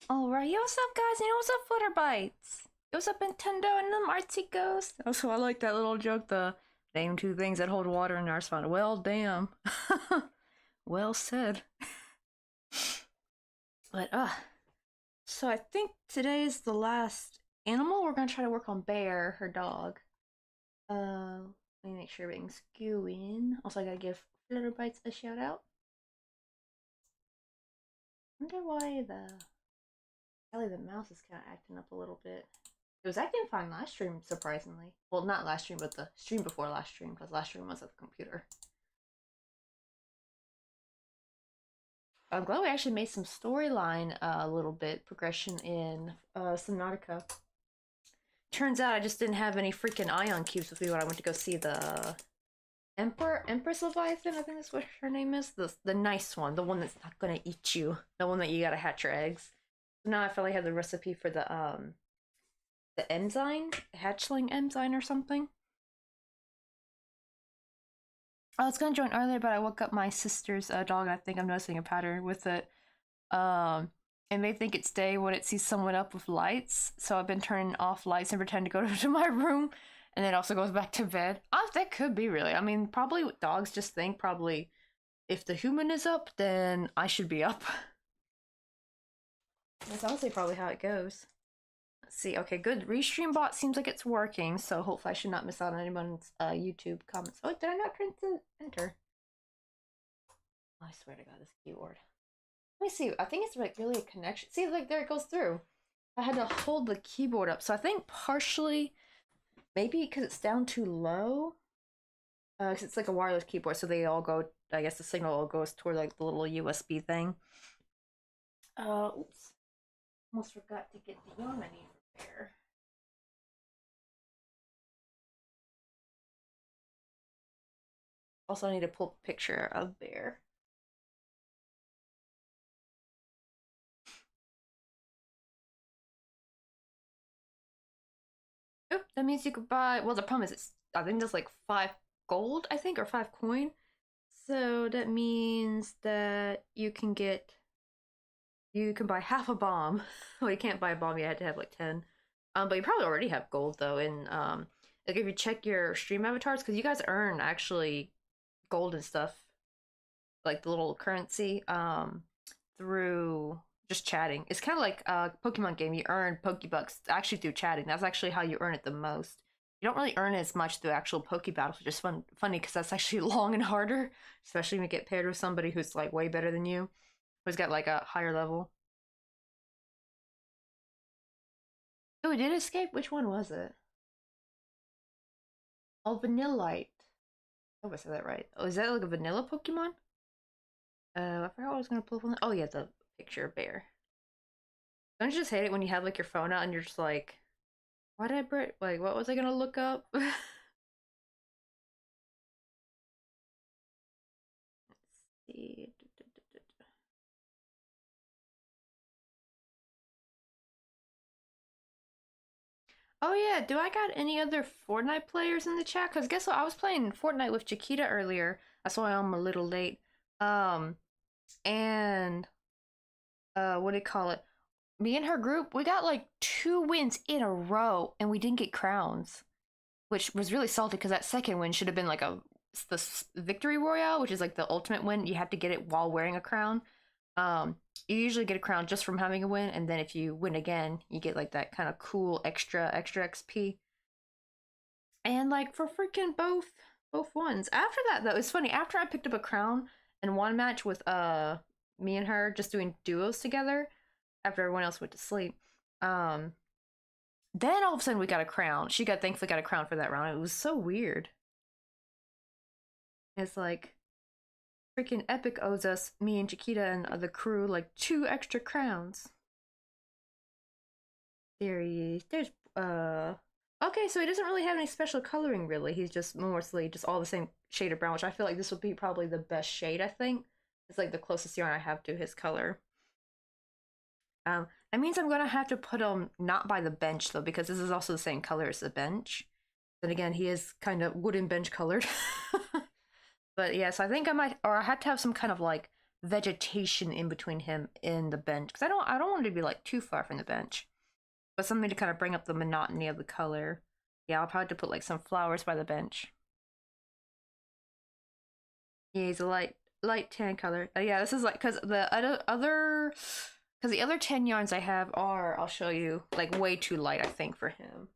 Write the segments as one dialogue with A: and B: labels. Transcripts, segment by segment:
A: Alright, yo, what's up, guys? You know, what's up, Flutterbites? Yo, what's up, Nintendo and them artsy ghosts? Also, I like that little joke, the name two things that hold water in our spot. Well, damn. Well said. But, so I think today is the last animal. We're gonna try to work on Bear, her dog. Let me make sure everything's going. Also, I gotta give Flutterbites a shout out. I wonder why the mouse is kind of acting up a little bit. It was acting fine last stream, surprisingly. Well, not last stream, but the stream before last stream, because last stream was at the computer. I'm glad we actually made some storyline a little bit progression in Subnautica. Turns out I just didn't have any freaking ion cubes with me when I went to go see the Empress Leviathan, I think that's what her name is. The nice one, the one that's not gonna eat you. The one that you gotta hatch your eggs. So now I finally have the recipe for the enzyme, hatchling enzyme or something. I was gonna join earlier, but I woke up my sister's dog. I think I'm noticing a pattern with it. It may think it's day when it sees someone up with lights. So I've been turning off lights and pretend to go to my room, and then it also goes back to bed. Oh, that could be really. I mean, probably dogs just think probably if the human is up, then I should be up. That's honestly probably how it goes. Let's see. Okay, good. Restream bot seems like it's working, so hopefully I should not miss out on anyone's YouTube comments. Oh, did I not print the enter? Oh, I swear to God, this keyboard. Let me see. I think it's like really a connection. See, like there it goes through. I had to hold the keyboard up, so I think partially, maybe because it's down too low. Because it's like a wireless keyboard, so they all go. I guess the signal all goes toward like the little USB thing. Oops. Almost forgot to get the yarn I need for Bear. Also, I need to pull a picture of Bear. Oh, that means you could buy. Well, the problem is, it's I think there's like 5 gold, I think, or 5 coin. So that means that you can buy half a bomb. Well, you can't buy a bomb. You had to have like 10. But you probably already have gold though. And like if you check your stream avatars, because you guys earn actually gold and stuff, like the little currency, through just chatting. It's kind of like a Pokemon game. You earn Pokebucks actually through chatting. That's actually how you earn it the most. You don't really earn as much through actual Poke battles, which is funny because that's actually long and harder, especially when you get paired with somebody who's like way better than you, who's got like a higher level. Oh, we did escape? Which one was it? Oh, Vanillite. I hope I said that right. Oh, is that like a vanilla Pokemon? I forgot what I was gonna pull from. Oh yeah, the picture bear. Don't you just hate it when you have like your phone out and you're just like, why did I like what was I gonna look up? Let's see. Oh yeah, do I got any other Fortnite players in the chat? Cause guess what? I was playing Fortnite with Chiquita earlier. That's why I'm a little late. Um, and what do you call it? Me and her group, we got like 2 wins in a row, and we didn't get crowns, which was really salty because that second win should have been like the victory royale, which is like the ultimate win. You have to get it while wearing a crown. You usually get a crown just from having a win, and then if you win again, you get like that kind of cool extra XP. And like for freaking both ones. After that though, it's funny. After I picked up a crown in one match with me and her just doing duos together, after everyone else went to sleep, um, then all of a sudden we got a crown. She thankfully got a crown for that round. It was so weird. It's like freaking Epic owes us, me and Chiquita and the crew, like 2 extra crowns. There he is. There's okay, so he doesn't really have any special coloring really. He's just mostly just all the same shade of brown, which I feel like this would be probably the best shade, I think. It's like the closest yarn I have to his color. That means I'm gonna have to put him not by the bench though, because this is also the same color as the bench. Then again, he is kind of wooden bench colored. But yes, yeah, so I think I might, or I had to have some kind of like vegetation in between him and the bench, because I don't want to be like too far from the bench, but something to kind of bring up the monotony of the color. Yeah, I'll probably have to put like some flowers by the bench. Yeah, he's a light tan color. Yeah, this is like because the because the other 10 yarns I have are, I'll show you, like way too light I think for him.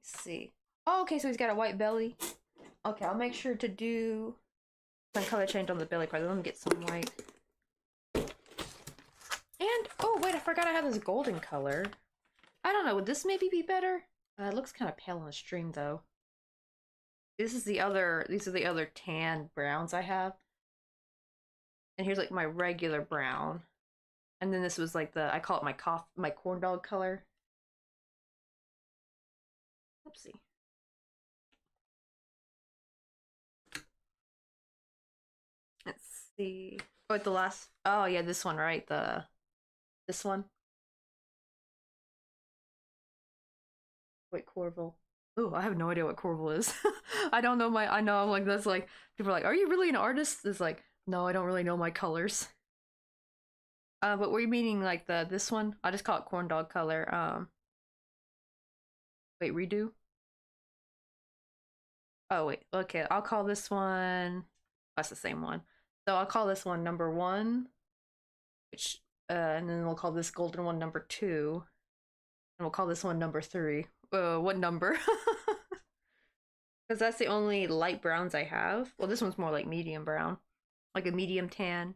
A: Let's see. Oh, okay, so he's got a white belly. Okay, I'll make sure to do some color change on the belly part. Let me get some white. And, oh wait, I forgot I have this golden color. I don't know, would this maybe be better? It looks kind of pale on the stream though. These are the other tan browns I have. And here's like my regular brown. And then this was like I call it my corn dog color. Oopsie. Let's see. Oh, the last. Oh yeah, this one, right? This one. Wait, Corval. Oh, I have no idea what Corval is. I don't know I know I'm like that's like people are like, are you really an artist? It's like, no, I don't really know my colors. But were you meaning like this one? I just call it corn dog color. Wait, redo. Oh wait, okay. I'll call this one. That's the same one. So I'll call this one number 1, which and then we'll call this golden one number 2, and we'll call this one number 3. What number? Because that's the only light browns I have. Well, this one's more like medium brown, like a medium tan.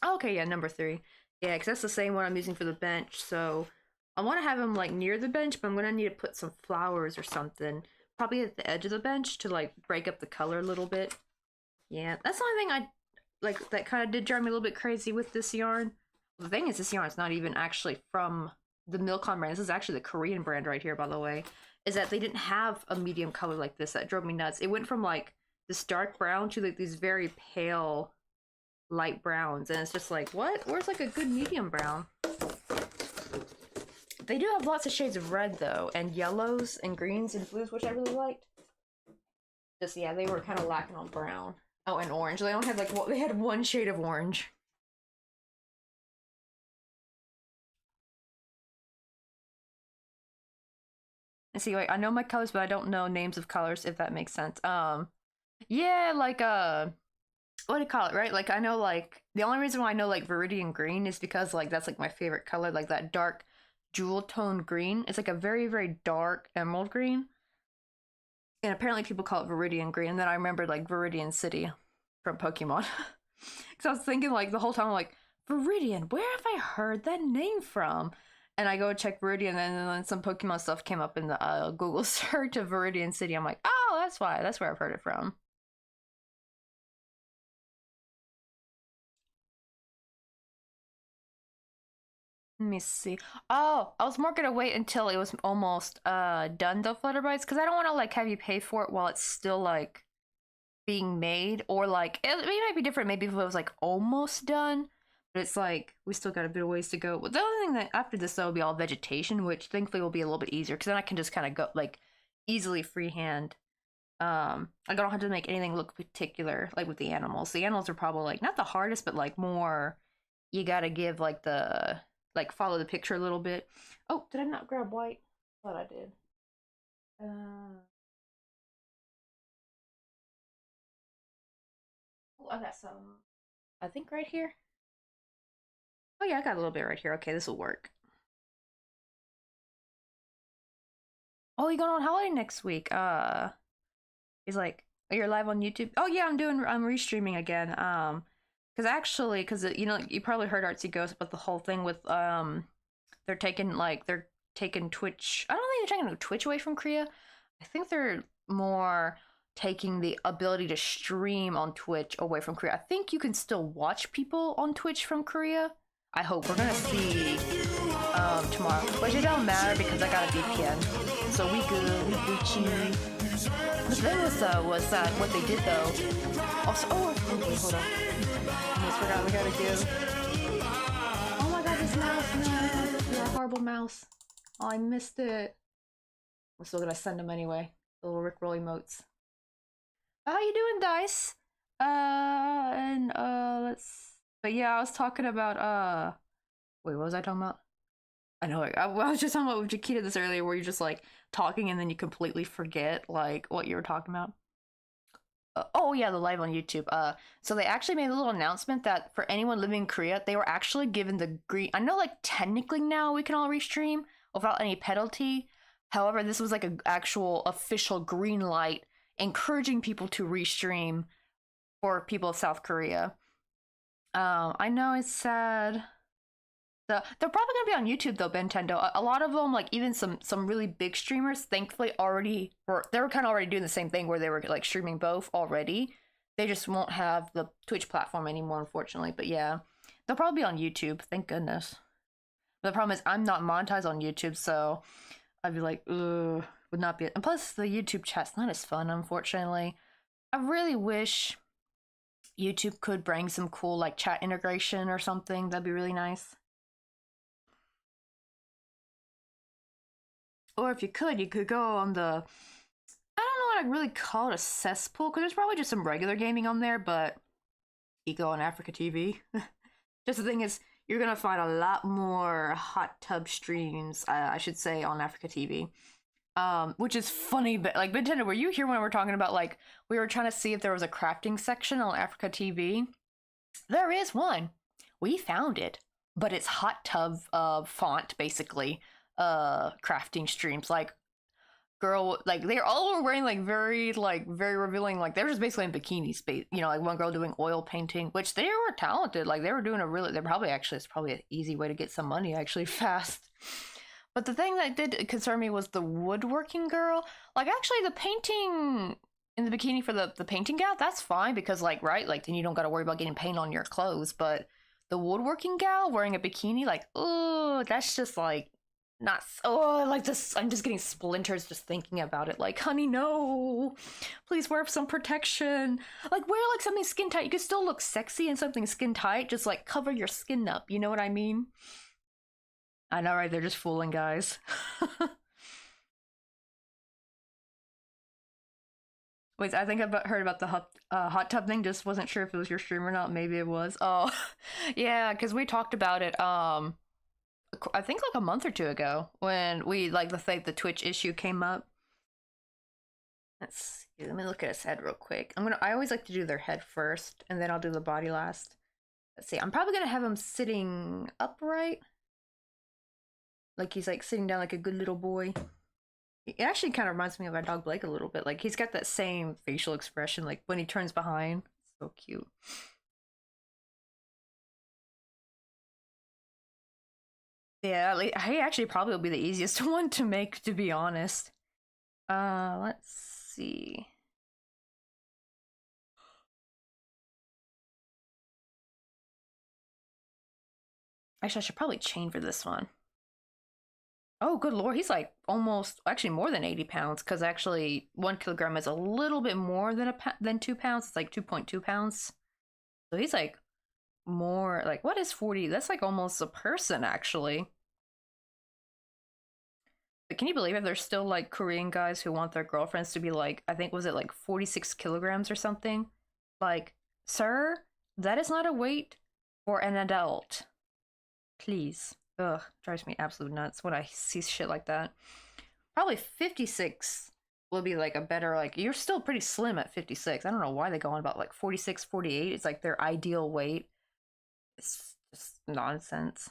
A: Oh, okay, yeah, number 3. Yeah, because that's the same one I'm using for the bench. So I want to have him like near the bench, but I'm gonna need to put some flowers or something, probably at the edge of the bench to like break up the color a little bit. Yeah, that's the only thing I like that kind of did drive me a little bit crazy with this yarn. The thing is, this yarn is not even actually from the Milcom brand. This is actually the Korean brand right here, by the way. Is that they didn't have a medium color like this. That drove me nuts. It went from like this dark brown to like these very pale light browns, and it's just like, what? Where's like a good medium brown? They do have lots of shades of red though, and yellows and greens and blues, which I really liked. Just yeah, they were kind of lacking on brown. Oh, and orange. They don't have like they had one shade of orange. And see, like I know my colors, but I don't know names of colors, if that makes sense. Yeah, like what do you call it, right? Like I know like the only reason why I know like Viridian green is because like that's like my favorite color, like that dark jewel tone green. It's like a very, very dark emerald green. And apparently people call it Viridian green. And then I remembered like Viridian City from Pokemon. Because I was thinking like the whole time, I'm like, Viridian, where have I heard that name from? And I go check Viridian, and then some Pokemon stuff came up in the Google search of Viridian City. I'm like, oh, that's why. That's where I've heard it from. Let me see. Oh, I was more gonna wait until it was almost done though, Flutterbites, because I don't want to like have you pay for it while it's still like being made, or like it might be different. Maybe if it was like almost done, but it's like we still got a bit of ways to go. Well, the only thing that after this though will be all vegetation, which thankfully will be a little bit easier because then I can just kind of go like easily freehand. I don't have to make anything look particular like with the animals. The animals are probably like not the hardest, but like more you gotta give like the like follow the picture a little bit. Oh, did I not grab white? Thought I did. Oh, I got some. I think right here. Oh yeah, I got a little bit right here. Okay, this will work. Oh, you going on holiday next week? He's like, oh, you're live on YouTube. Oh yeah, I'm restreaming again. Because actually, because you know, you probably heard Artsy Ghost about the whole thing with they're taking Twitch. I don't think they're taking Twitch away from Korea. I think they're more taking the ability to stream on Twitch away from Korea. I think you can still watch people on Twitch from Korea. I hope we're gonna see tomorrow, which it don't matter because I got a VPN, so we good, we Gucci. The thing was that what they did though. Also, okay, hold on. I almost forgot we gotta give. Oh my god, this mouse, man! You're a horrible mouse. Oh, I missed it. We're still gonna send them anyway. The little Rickroll emotes. How you doing, Dice? And let's. But yeah, I was talking about Wait, what was I talking about? I know. I was just talking about with Jaquita this earlier, where you're just like talking and then you completely forget like what you were talking about. Oh yeah, the live on YouTube. So they actually made a little announcement that for anyone living in Korea, they were actually given the green. I know, like technically now we can all restream without any penalty. However, this was like an actual official green light encouraging people to restream for people of South Korea. I know it's sad. They're probably gonna be on YouTube though, Nintendo. A lot of them, like even some really big streamers, thankfully already were they were kind of already doing the same thing where they were like streaming both already. They just won't have the Twitch platform anymore, unfortunately. But yeah, they'll probably be on YouTube. Thank goodness. But the problem is I'm not monetized on YouTube, so I'd be like, ugh, would not be. And plus, the YouTube chat's not as fun, unfortunately. I really wish YouTube could bring some cool like chat integration or something. That'd be really nice. Or if you could go on the I don't know what I'd really call it, a cesspool, because there's probably just some regular gaming on there, but you go on Africa TV. Just the thing is, you're gonna find a lot more hot tub streams, I should say, on Africa TV. Which is funny, but like Nintendo, were you here when we were talking about like we were trying to see if there was a crafting section on Africa TV? There is one. We found it, but it's hot tub font basically. Crafting streams like girl like they're all were wearing like very revealing like they're just basically in bikini space, you know, like one girl doing oil painting, which they were talented, like they were doing a really they're probably actually it's probably an easy way to get some money actually fast. But the thing that did concern me was the woodworking girl. Like actually the painting in the bikini for the painting gal, that's fine because like right like then you don't got to worry about getting paint on your clothes, but the woodworking gal wearing a bikini, like oh that's just like not oh like this I'm just getting splinters just thinking about it, like honey no, please wear some protection, like wear like something skin tight, you can still look sexy in something skin tight, just like cover your skin up, you know what I mean? I know, right? They're just fooling guys. Wait, I think I heard about the hot tub thing, just wasn't sure if it was your stream or not. Maybe it was. Oh yeah, because we talked about it I think like a month or two ago when we like the Twitch issue came up. Let's see. Let me look at his head real quick. I always like to do their head first, and then I'll do the body last. Let's see. I'm probably gonna have him sitting upright, like he's like sitting down like a good little boy. It actually kind of reminds me of our dog Blake a little bit. Like he's got that same facial expression, like when he turns behind. So cute. Yeah, like, he actually probably will be the easiest one to make, to be honest. Let's see. Actually, I should probably chain for this one. Oh, good lord, he's like almost, actually more than 80 pounds, because actually 1 kilogram is a little bit more than than 2 pounds. It's like 2.2 pounds. So he's like more, like, what is 40? That's like almost a person, actually. But can you believe it? There's still like Korean guys who want their girlfriends to be like, I think, was it like 46 kilograms or something? Like, sir, that is not a weight for an adult. Please. Ugh, drives me absolute nuts when I see shit like that. Probably 56 will be like a better, like, you're still pretty slim at 56. I don't know why they go on about like 46, 48. It's like their ideal weight. It's just nonsense.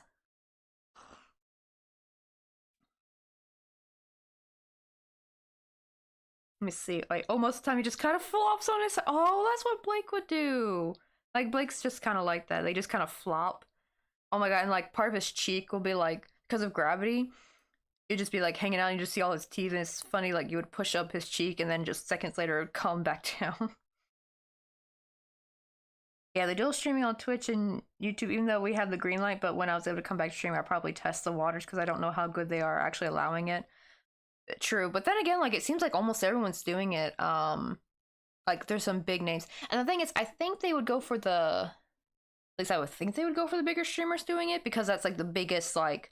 A: Let me see. Like, oh, most of the time he just kind of flops on his. Oh, that's what Blake would do. Like, Blake's just kind of like that. They just kind of flop. Oh my god, and like part of his cheek will be like, because of gravity, it'd just be like hanging out and you just see all his teeth, and it's funny, like you would push up his cheek and then just seconds later it would come back down. Yeah, they do streaming on Twitch and YouTube, even though we have the green light, but when I was able to come back to stream, I probably test the waters because I don't know how good they are actually allowing it. True, but then again, like it seems like almost everyone's doing it. Like there's some big names. And the thing is, I think they would go for the, at least I would think they would go for the bigger streamers doing it because that's like the biggest, like,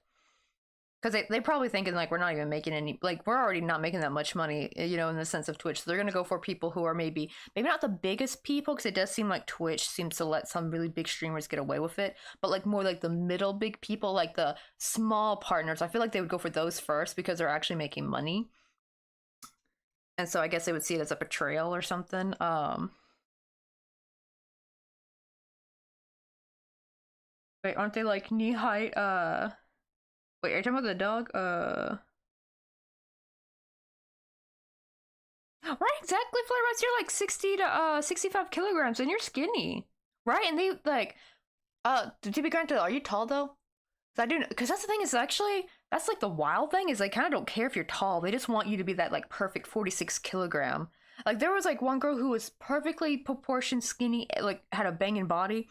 A: because they probably thinking like we're not even making any, like we're already not making that much money, you know, in the sense of Twitch. So they're gonna go for people who are maybe not the biggest people, because it does seem like Twitch seems to let some really big streamers get away with it, but like more like the middle big people, like the small partners. I feel like they would go for those first because they're actually making money, and so I guess they would see it as a betrayal or something. Wait, aren't they like knee height? Wait, are you talking about the dog? Right, exactly, Flutterbites. You're like 60 to 65 kilograms and you're skinny. Right? And they like to be granted, are you tall though? Cause I do, because that's the thing, is actually that's like the wild thing, is they kind of don't care if you're tall. They just want you to be that like perfect 46 kilogram. Like there was like one girl who was perfectly proportioned, skinny, like had a banging body,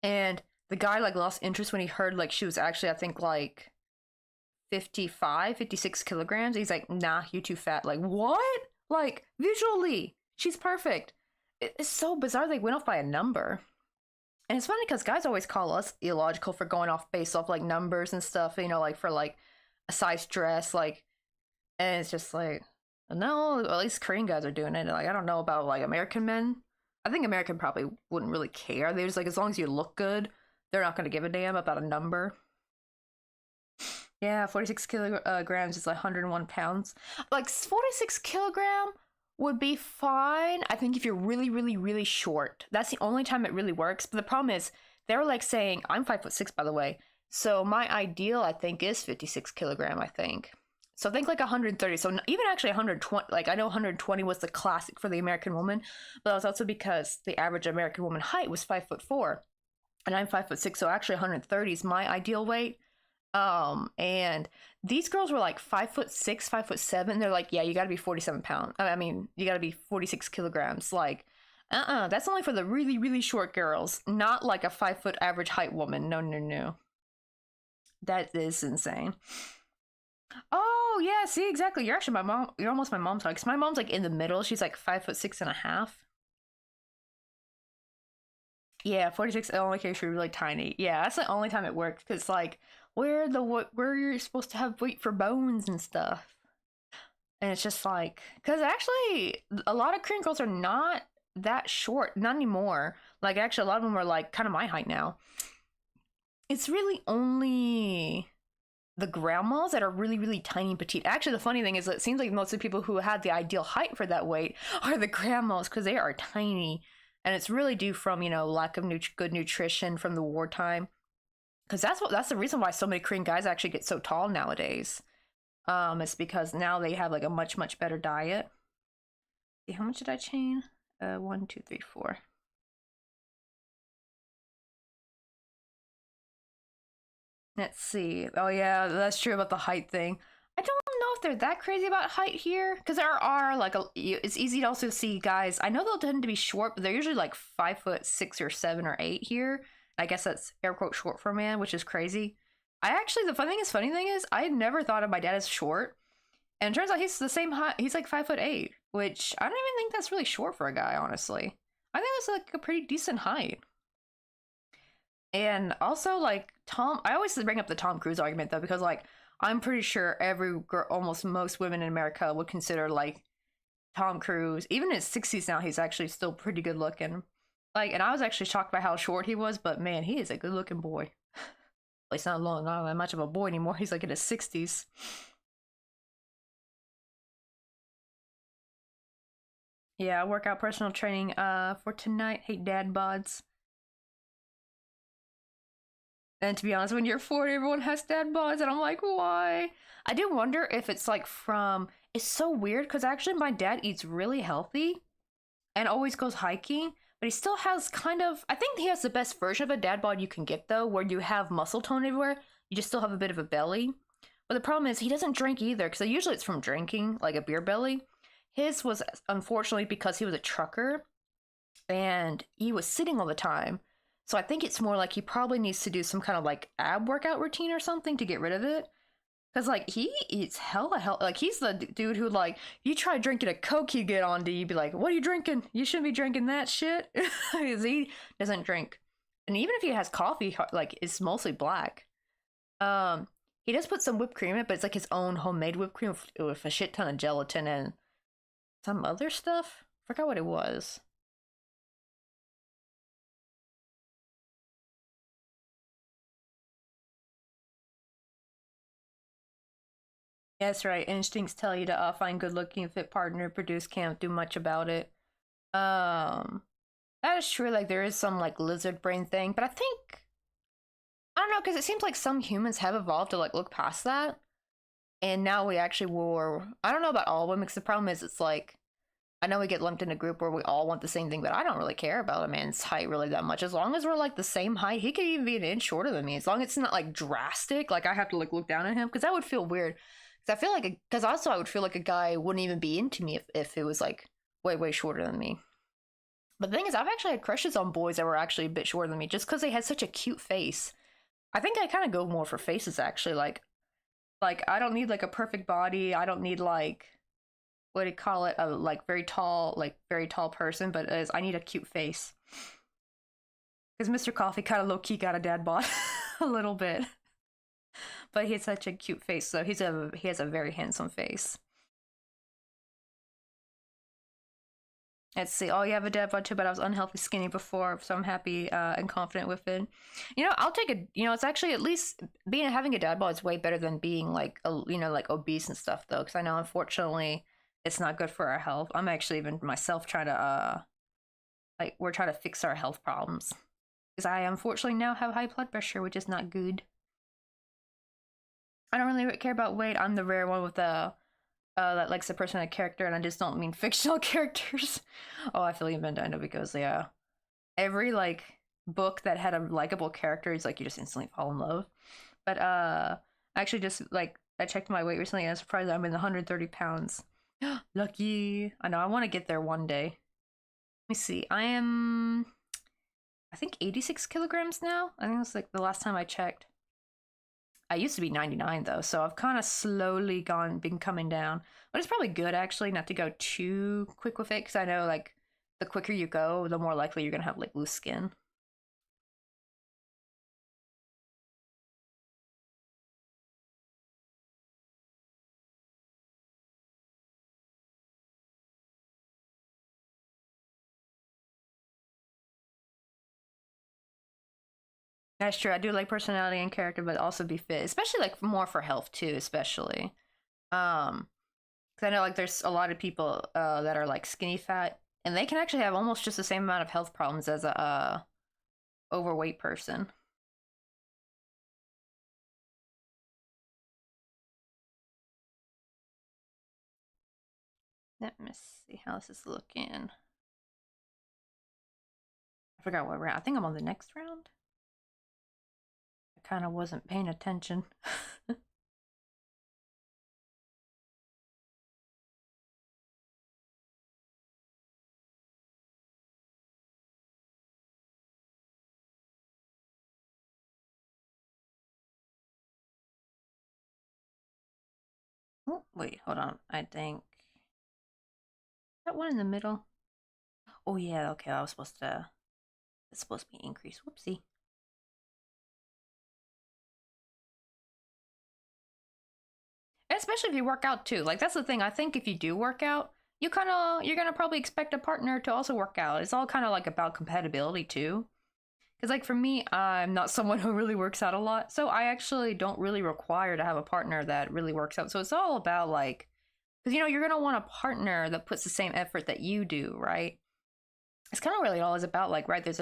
A: and the guy like lost interest when he heard like she was actually, I think, like 55, 56 kilograms. He's like, nah, you too fat. Like, what? Like, visually, she's perfect. It's so bizarre they went off by a number. And it's funny because guys always call us illogical for going off based off like numbers and stuff, you know, like for like a size dress, like, and it's just like, no, at least Korean guys are doing it. Like, I don't know about like American men. I think American probably wouldn't really care. They're just like, as long as you look good, they're not going to give a damn about a number. Yeah, 46 kilograms is like 101 pounds. Like 46 kilogram would be fine, I think, if you're really, really, really short. That's the only time it really works. But the problem is, they're like saying, I'm 5'6", by the way. So my ideal, I think, is 56 kilogram, I think. So think like 130. So even actually 120, like I know 120 was the classic for the American woman, but that was also because the average American woman height was 5'4", and I'm 5'6", so actually 130 is my ideal weight. And these girls were like 5'6", 5'7". They're like, yeah, you got to be 47 pounds. I mean, you got to be 46 kilograms. Like, that's only for the really, really short girls, not like a 5 foot average height woman. No, no, no. That is insane. Oh yeah, see, exactly. You're actually my mom. You're almost my mom's height. Cause my mom's like in the middle. She's like 5'6.5". Yeah, 46 only case you're really tiny. Yeah, that's the only time it works, because like where you're supposed to have weight for bones and stuff. And it's just like, because actually a lot of Korean girls are not that short, not anymore. Like actually a lot of them are like kind of my height now. It's really only the grandmas that are really, really tiny and petite. Actually, the funny thing is that it seems like most of the people who had the ideal height for that weight are the grandmas, because they are tiny. And it's really due from, you know, lack of good nutrition from the wartime. Because that's the reason why so many Korean guys actually get so tall nowadays. It's because now they have like a much, much better diet. See, how much did I chain? 1, 2, 3, 4. Let's see. Oh yeah, that's true about the height thing. I don't know if they're that crazy about height here, because there are like it's easy to also see guys. I know they'll tend to be short, but they're usually like 5'6" or 7 or 8 here. I guess that's air quote short for a man, which is crazy. I actually the funny thing is I never thought of my dad as short, and it turns out he's the same height. He's like 5'8", which I don't even think that's really short for a guy, honestly. I think that's like a pretty decent height. And also, like Tom, I always bring up the Tom Cruise argument though, because like I'm pretty sure every girl, almost most women in America would consider like Tom Cruise, even in his 60s now, he's actually still pretty good looking. Like, and I was actually shocked by how short he was, but man, he is a good looking boy. Well, he's not that much of a boy anymore. He's like in his 60s. Yeah, workout personal training for tonight. Hate dad bods. And to be honest, when you're 40, everyone has dad bods, and I'm like, why? I do wonder if it's like from. It's so weird because actually, my dad eats really healthy and always goes hiking, but he still has kind of. I think he has the best version of a dad bod you can get though, where you have muscle tone everywhere. You just still have a bit of a belly. But the problem is he doesn't drink either, because usually it's from drinking, like a beer belly. His was unfortunately because he was a trucker and he was sitting all the time. So I think it's more like he probably needs to do some kind of like ab workout routine or something to get rid of it. Cause like he eats hell, like he's the dude who like you try drinking a Coke, he'd get on to you, be like, "What are you drinking? You shouldn't be drinking that shit." Cause he doesn't drink, and even if he has coffee, like it's mostly black. Um, he does put some whipped cream in it, but it's like his own homemade whipped cream with a shit ton of gelatin and some other stuff. Forgot what it was. Yeah, that's right. Instincts tell you to find good-looking, fit partner. Produce can't do much about it. Um, that is true. Like there is some like lizard brain thing, but I think I don't know because it seems like some humans have evolved to like look past that, and now we actually were. I don't know about all women because the problem is it's like I know we get lumped in a group where we all want the same thing, but I don't really care about a man's height really that much. As long as we're like the same height, he could even be an inch shorter than me. As long as it's not like drastic, like I have to like look down at him because that would feel weird. Because I feel like, because also I would feel like a guy wouldn't even be into me if it was like way shorter than me. But the thing is, I've actually had crushes on boys that were actually a bit shorter than me just because they had such a cute face. I think I kind of go more for faces actually. Like I don't need like a perfect body. I don't need like what do you call it? A like very tall person, but as I need a cute face. Because Mr. Coffee kind of low key got a dad bod a little bit, but he has such a cute face, so he has a very handsome face. Let's see. Oh, you have a dad bod too, but I was unhealthy skinny before, so I'm happy and confident with it. You know, I'll take a. You know, it's actually at least being having a dad bod is way better than being like like obese and stuff though, because I know unfortunately it's not good for our health. I'm actually even myself trying to like we're trying to fix our health problems because I unfortunately now have high blood pressure, which is not good. I don't really care about weight. I'm the rare one with the that likes a person a character, and I just don't mean fictional characters. Oh, I feel you, Vendetta, because yeah, every like book that had a likable character is like you just instantly fall in love. But actually, just like I checked my weight recently, and I'm surprised I'm in 130 pounds. Lucky. I know. I want to get there one day. Let me see. I am, I think 86 kilograms now. I think that's like the last time I checked. I used to be 99 though, so I've kind of slowly been coming down. But it's probably good actually not to go too quick with it because I know like the quicker you go, the more likely you're gonna have like loose skin. That's true. I do like personality and character, but also be fit, especially like more for health too, especially. Um, because I know like there's a lot of people that are like skinny fat, and they can actually have almost just the same amount of health problems as a overweight person. Let me see how this is looking. I forgot what round. I think I'm on the next round. kind of wasn't paying attention. Oh, wait, hold on. I think that one in the middle. Oh yeah, okay. I was supposed to. It's supposed to be increased. Whoopsie. Especially if you work out too. Like that's the thing. I think if you do work out, you're gonna probably expect a partner to also work out. It's all kind of like about compatibility too. Because like for me, I'm not someone who really works out a lot, so I actually don't really require to have a partner that really works out. So it's all about like, because you're gonna want a partner that puts the same effort that you do, right? It's kind of really all is about like, right? There's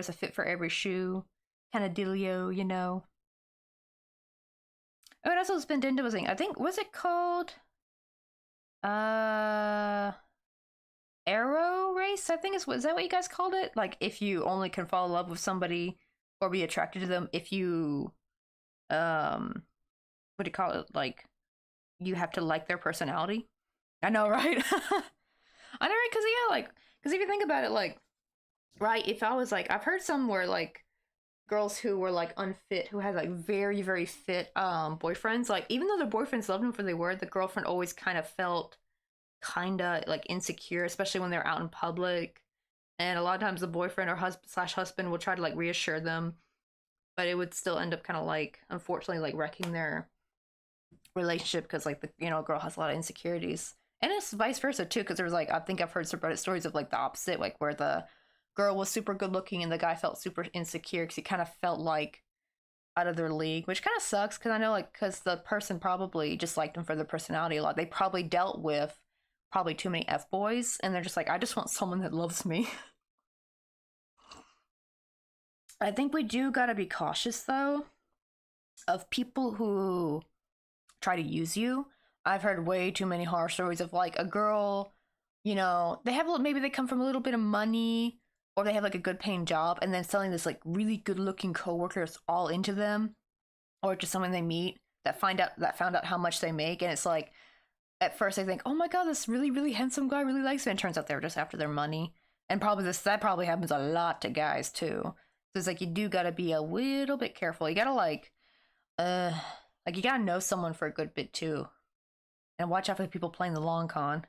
A: a fit for every shoe, kind of dealio, you know. Oh, that's what Spindinda was saying. I think was it called uh Arrow Race? I think is that what you guys called it? Like if you only can fall in love with somebody or be attracted to them if you what do you call it? Like you have to like their personality. I know, right? I know, right? Because yeah, like because if you think about it, like right, if I was like I've heard some where like girls who were like unfit who had like very very fit boyfriends, like even though their boyfriends loved them for they were, the girlfriend always kind of felt kind of like insecure, especially when they're out in public, and a lot of times the boyfriend or husband will try to like reassure them, but it would still end up kind of like unfortunately like wrecking their relationship because like the girl has a lot of insecurities, and it's vice versa too because there was like I think I've heard subreddit stories of like the opposite, like where the girl was super good looking and the guy felt super insecure because he kind of felt like out of their league, which kind of sucks because I know like because the person probably just liked them for their personality a lot. They probably dealt with probably too many F boys and they're just like, I just want someone that loves me. I think we do gotta be cautious though of people who try to use you. I've heard way too many horror stories of like a girl, they have maybe they come from a little bit of money or they have like a good paying job and then selling this like really good looking coworker that's all into them, or just someone they meet that found out how much they make, and it's like at first they think, oh my god, this really really handsome guy really likes me, and it turns out they're just after their money. And probably that probably happens a lot to guys too. So it's like you do gotta be a little bit careful. You gotta like you gotta know someone for a good bit too, and watch out for the people playing the long con.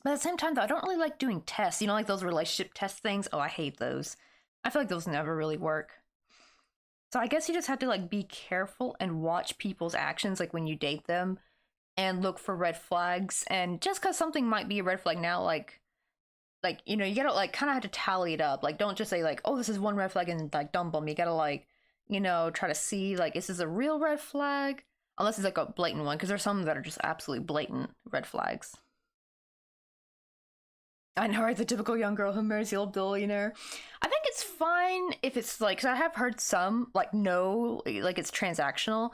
A: But at the same time, though, I don't really like doing tests. Like those relationship test things? Oh, I hate those. I feel like those never really work. So I guess you just have to like be careful and watch people's actions, like when you date them, and look for red flags. And just because something might be a red flag now, you gotta like kind of have to tally it up. Like, don't just say like, oh, this is one red flag and like dump them. You gotta like, try to see like, is this a real red flag? Unless it's like a blatant one, because there's some that are just absolutely blatant red flags. I know, right? The typical young girl who marries the old billionaire. I think it's fine if it's like, because I have heard some, like, no, like it's transactional.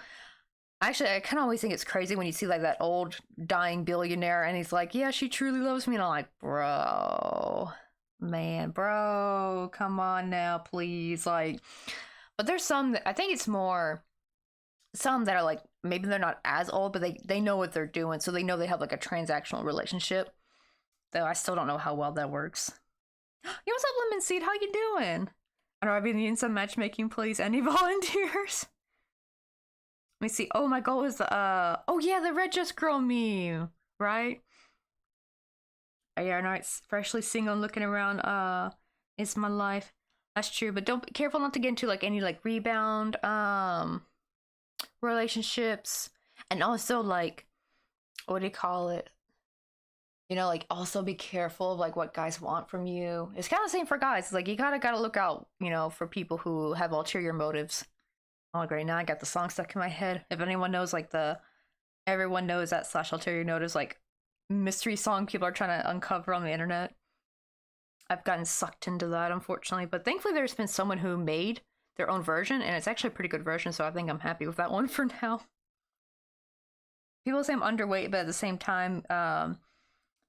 A: Actually, I kind of always think it's crazy when you see like that old dying billionaire and he's like, yeah, she truly loves me. And I'm like, bro, man, bro, come on now, please. Like, but there's some that I think it's more, some that are like, maybe they're not as old, but they know what they're doing. So they know they have like a transactional relationship. Though I still don't know how well that works. Yo, what's up, Lemon Seed? How you doing? I know I've been needing some matchmaking, please. Any volunteers? Let me see. Oh, my goal is the oh yeah, the Red Just Girl meme, right? Oh yeah, no, it's freshly single and looking around. It's my life. That's true, but don't be careful not to get into like any like rebound relationships, and also like what do you call it? Like also be careful of like what guys want from you. It's kind of the same for guys. It's like you gotta look out, for people who have ulterior motives. Oh great, now I got the song stuck in my head. If anyone knows like everyone knows that / ulterior motives like mystery song people are trying to uncover on the internet. I've gotten sucked into that unfortunately, but thankfully there's been someone who made their own version and it's actually a pretty good version, so I think I'm happy with that one for now. People say I'm underweight, but at the same time,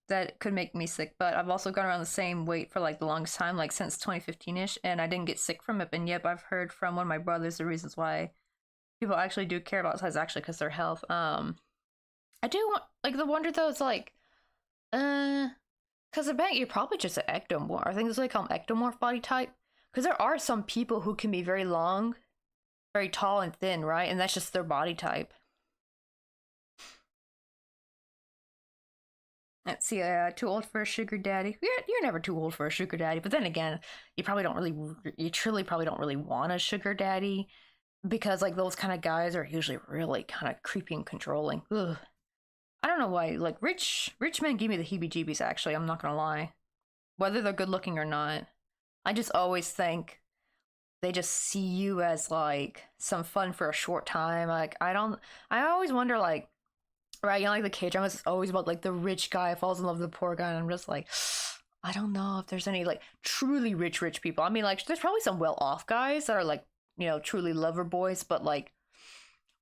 A: that could make me sick, but I've also gone around the same weight for like the longest time, like since 2015-ish, and I didn't get sick from it. And yep, I've heard from one of my brothers the reasons why people actually do care about size actually because their health. I do want like the wonder though is like, because I bet you're probably just an ectomorph. I think it's like called ectomorph body type. Because there are some people who can be very long, very tall and thin, right? And that's just their body type. Let's see, too old for a sugar daddy. You're never too old for a sugar daddy. But then again, you truly probably don't really want a sugar daddy. Because like those kind of guys are usually really kind of creepy and controlling. Ugh. I don't know why. Like rich men give me the heebie-jeebies. Actually, I'm not gonna lie. Whether they're good looking or not, I just always think they just see you as like some fun for a short time. Like I always wonder like, right? You know, like the K drama is always about like the rich guy falls in love with the poor guy, and I'm just like, I don't know if there's any like truly rich people. I mean, like there's probably some well off guys that are like, you know, truly lover boys, but like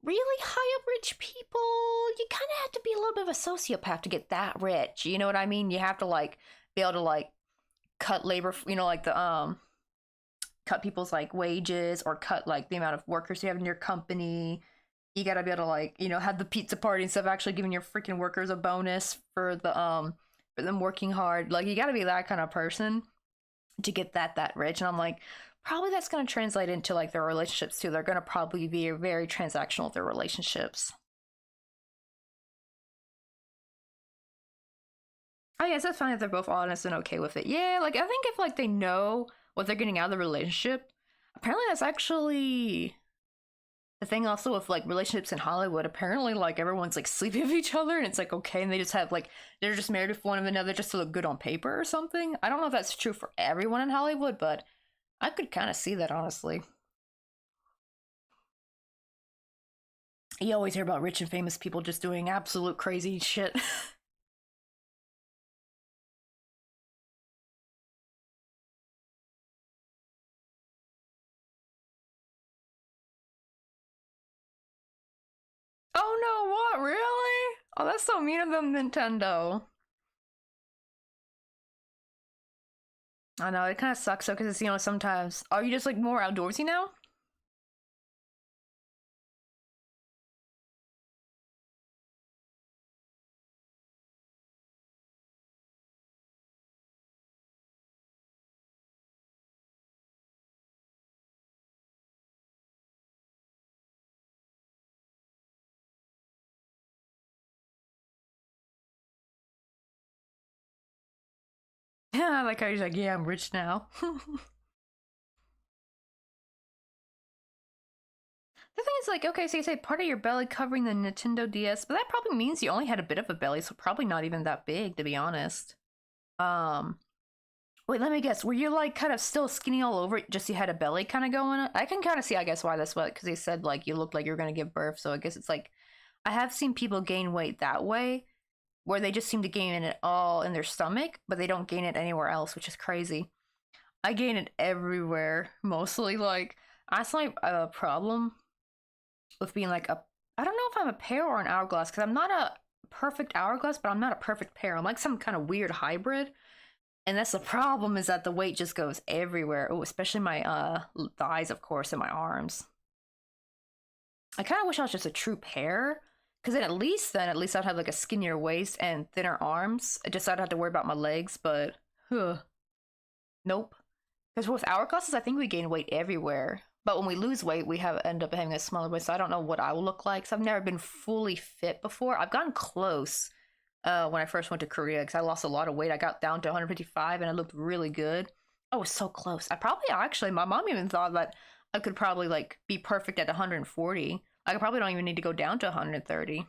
A: really high up rich people, you kind of have to be a little bit of a sociopath to get that rich. You know what I mean? You have to like be able to like cut labor, you know, like the cut people's like wages or cut like the amount of workers you have in your company. You gotta be able to like, you know, have the pizza party instead of actually giving your freaking workers a bonus for them working hard. Like you gotta be that kind of person to get that rich. And I'm like, probably that's going to translate into like their relationships too. They're going to probably be very transactional with their relationships. I guess that's fine if they're both honest and okay with it. Yeah, like I think if like they know what they're getting out of the relationship, apparently that's actually the thing also with like relationships in Hollywood. Apparently like everyone's like sleeping with each other and it's like okay, and they just have like they're just married with one another just to look good on paper or something. I don't know if that's true for everyone in Hollywood, but I could kind of see that, honestly. You always hear about rich and famous people just doing absolute crazy shit. Oh no, what? Really? Oh, that's so mean of them, Nintendo. I know, it kind of sucks though, because it's, you know, sometimes. Are you just like more outdoorsy now? Yeah, like I was like, yeah, I'm rich now. The thing is, like, okay, so you say part of your belly covering the Nintendo DS, but that probably means you only had a bit of a belly, so probably not even that big, to be honest. Um, Wait, let me guess. Were you like kind of still skinny all over? Just you had a belly kind of going? I can kind of see, I guess, why that's what. Because they said like you looked like you were gonna give birth. So I guess it's like I have seen people gain weight that way, where they just seem to gain it all in their stomach, but they don't gain it anywhere else, which is crazy. I gain it everywhere, mostly. Like that's my problem with being like a. I don't know if I'm a pear or an hourglass because I'm not a perfect hourglass, but I'm not a perfect pear. I'm like some kind of weird hybrid. And that's the problem is that the weight just goes everywhere. Oh, especially my thighs, of course, and my arms. I kind of wish I was just a true pear, because then at least I'd have like a skinnier waist and thinner arms. I just I'd have to worry about my legs, but nope. Because with hourglasses, I think we gain weight everywhere. But when we lose weight, we have end up having a smaller waist. So I don't know what I will look like. So I've never been fully fit before. I've gotten close when I first went to Korea because I lost a lot of weight. I got down to 155 and I looked really good. I was so close. I probably actually, my mom even thought that I could probably like be perfect at 140. I probably don't even need to go down to 130.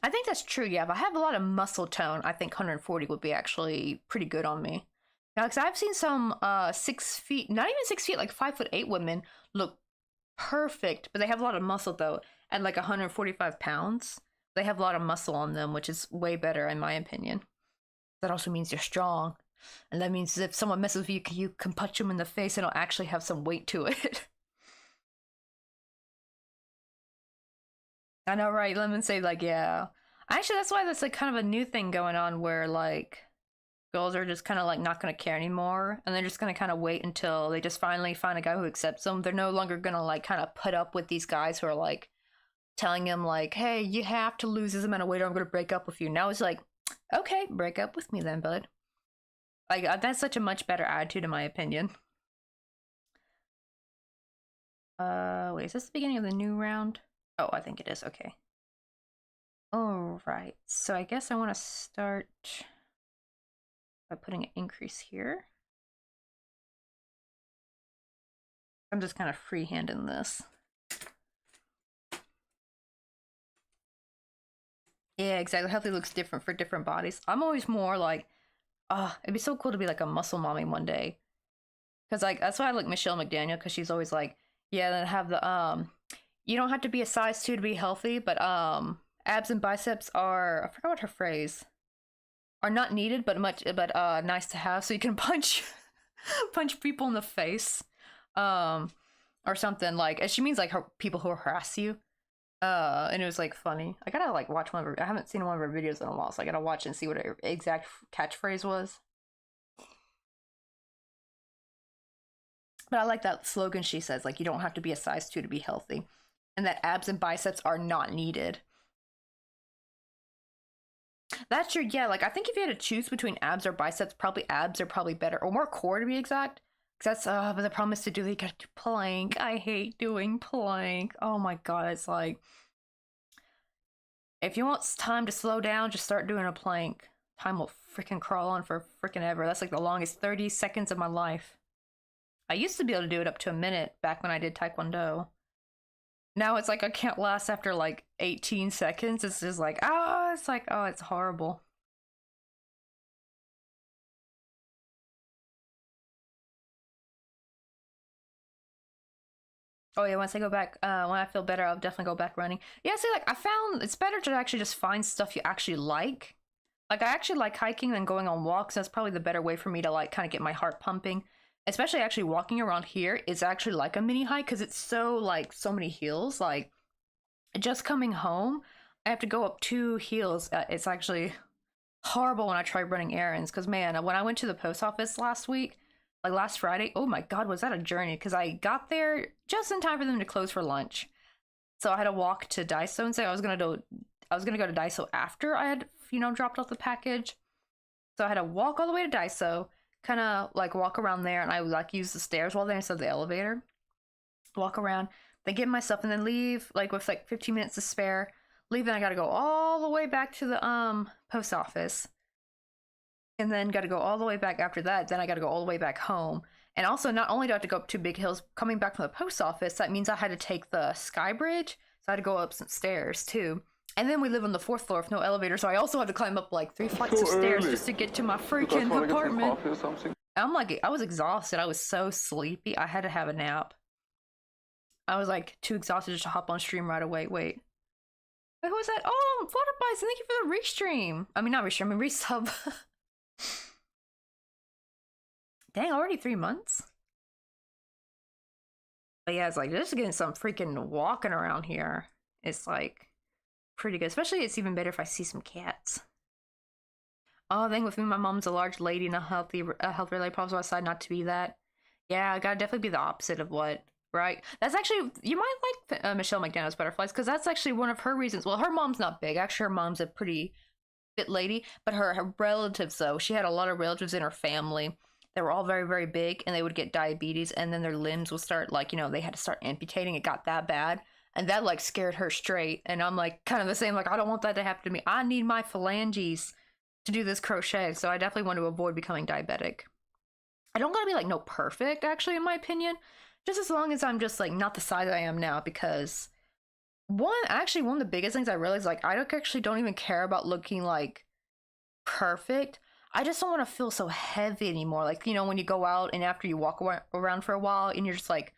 A: I think that's true. Yeah, if I have a lot of muscle tone, I think 140 would be actually pretty good on me. Now, because I've seen some 6 feet, not even 6 feet, like 5'8" women look perfect, but they have a lot of muscle though. At like 145 pounds, they have a lot of muscle on them, which is way better in my opinion. That also means you're strong, and that means if someone messes with you, you can punch them in the face and it'll actually have some weight to it. I know, right? Lemon say like, yeah. Actually, that's why that's like kind of a new thing going on where like girls are just kind of like not going to care anymore, and they're just going to kind of wait until they just finally find a guy who accepts them. They're no longer going to like kind of put up with these guys who are like telling him like, hey, you have to lose this amount of weight or I'm going to break up with you. Now it's like, okay, break up with me then, bud. Like, that's such a much better attitude in my opinion. Wait, is this the beginning of the new round? Oh, I think it is. Okay. All right. So I guess I want to start by putting an increase here. I'm just kind of freehanding this. Yeah, exactly. Healthy looks different for different bodies. I'm always more like, oh, it'd be so cool to be like a muscle mommy one day. Cause like that's why I like Michelle McDaniel, because she's always like, yeah, then have the you don't have to be a size 2 to be healthy, but abs and biceps are, I forgot what her phrase, are not needed but nice to have, so you can punch punch people in the face. Or something like, she means like people who harass you. And it was like funny. I gotta like watch one of her, I haven't seen one of her videos in a while, so I gotta watch and see what her exact catchphrase was. But I like that slogan she says, like, you don't have to be a size 2 to be healthy. And that abs and biceps are not needed. That's true, yeah. Like, I think if you had to choose between abs or biceps, probably abs are probably better. Or more core, to be exact. Because that's, but the problem is to do, you gotta do plank. I hate doing plank. Oh my god, it's like, if you want time to slow down, just start doing a plank. Time will freaking crawl on for freaking ever. That's like the longest 30 seconds of my life. I used to be able to do it up to a minute back when I did Taekwondo. Now it's like I can't last after like 18 seconds. It's just like, it's like, oh, it's horrible. Oh yeah, once I go back, when I feel better, I'll definitely go back running. Yeah, see, like, I found it's better to actually just find stuff you actually like. Like, I actually like hiking and going on walks. That's probably the better way for me to, like, kind of get my heart pumping. Especially actually walking around here is actually like a mini hike because it's so, like, so many hills. Like, just coming home, I have to go up 2 hills. It's actually horrible when I try running errands because, man, when I went to the post office last week, like last Friday, oh my god, was that a journey? Because I got there just in time for them to close for lunch. So I had to walk to Daiso and say I was gonna go to Daiso after I had, dropped off the package. So I had to walk all the way to Daiso, kind of like walk around there, and I would like use the stairs while there instead of the elevator. Walk around, then get my stuff, and then leave like with like 15 minutes to spare. Leave, then I gotta go all the way back to the post office. And then got to go all the way back after that. Then I got to go all the way back home. And also, not only do I have to go up 2 big hills, coming back from the post office, that means I had to take the sky bridge. So I had to go up some stairs too. And then we live on the 4th floor with no elevator, so I also had to climb up like 3 flights of stairs just to get to my freaking apartment. I'm like, I was exhausted. I was so sleepy. I had to have a nap. I was like too exhausted just to hop on stream right away. Wait, who was that? Oh, Flutterbites! Thank you for the restream. I mean, not restream, I mean resub. Dang, already 3 months? But yeah, it's like, just getting some freaking walking around here. It's like pretty good. Especially it's even better if I see some cats. Oh, thing with me, my mom's a large lady and a health related problem, so I decided not to be that. Yeah, I gotta definitely be the opposite of what, right? That's actually, you might like Michelle McDaniel's butterflies, because that's actually one of her reasons. Well, her mom's not big. Actually, her mom's a pretty fit lady, but her relatives, though, she had a lot of relatives in her family. They were all very, very big, and they would get diabetes, and then their limbs would start, like, they had to start amputating. It got that bad, and that, like, scared her straight. And I'm, like, kind of the same, like, I don't want that to happen to me. I need my phalanges to do this crochet, so I definitely want to avoid becoming diabetic. I don't gotta be, like, no perfect, actually, in my opinion. Just as long as I'm just, like, not the size I am now, because one of the biggest things I realized, like, I don't even care about looking, like, perfect. I just don't want to feel so heavy anymore. Like, when you go out and after you walk around for a while and you're just like,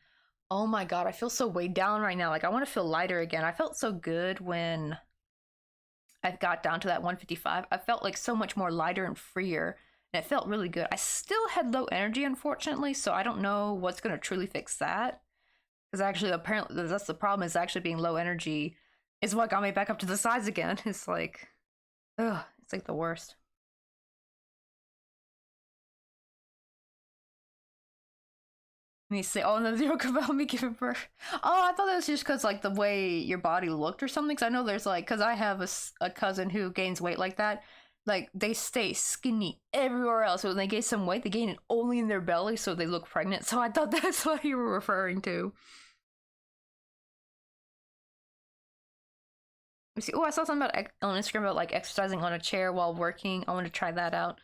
A: oh my god, I feel so weighed down right now. Like, I want to feel lighter again. I felt so good when I got down to that 155. I felt like so much more lighter and freer, and it felt really good. I still had low energy, unfortunately, so I don't know what's going to truly fix that. Because actually, apparently, that's the problem, is actually being low energy is what got me back up to the size again. It's like, Ugh, it's like the worst. Let me see. Oh, and the joke about me giving birth. Oh, I thought that was just because like the way your body looked or something. Because I know there's like, because I have a cousin who gains weight like that. Like they stay skinny everywhere else. So when they gain some weight, they gain it only in their belly, so they look pregnant. So I thought that's what you were referring to. Let me see. Oh, I saw something about on Instagram about like exercising on a chair while working. I want to try that out.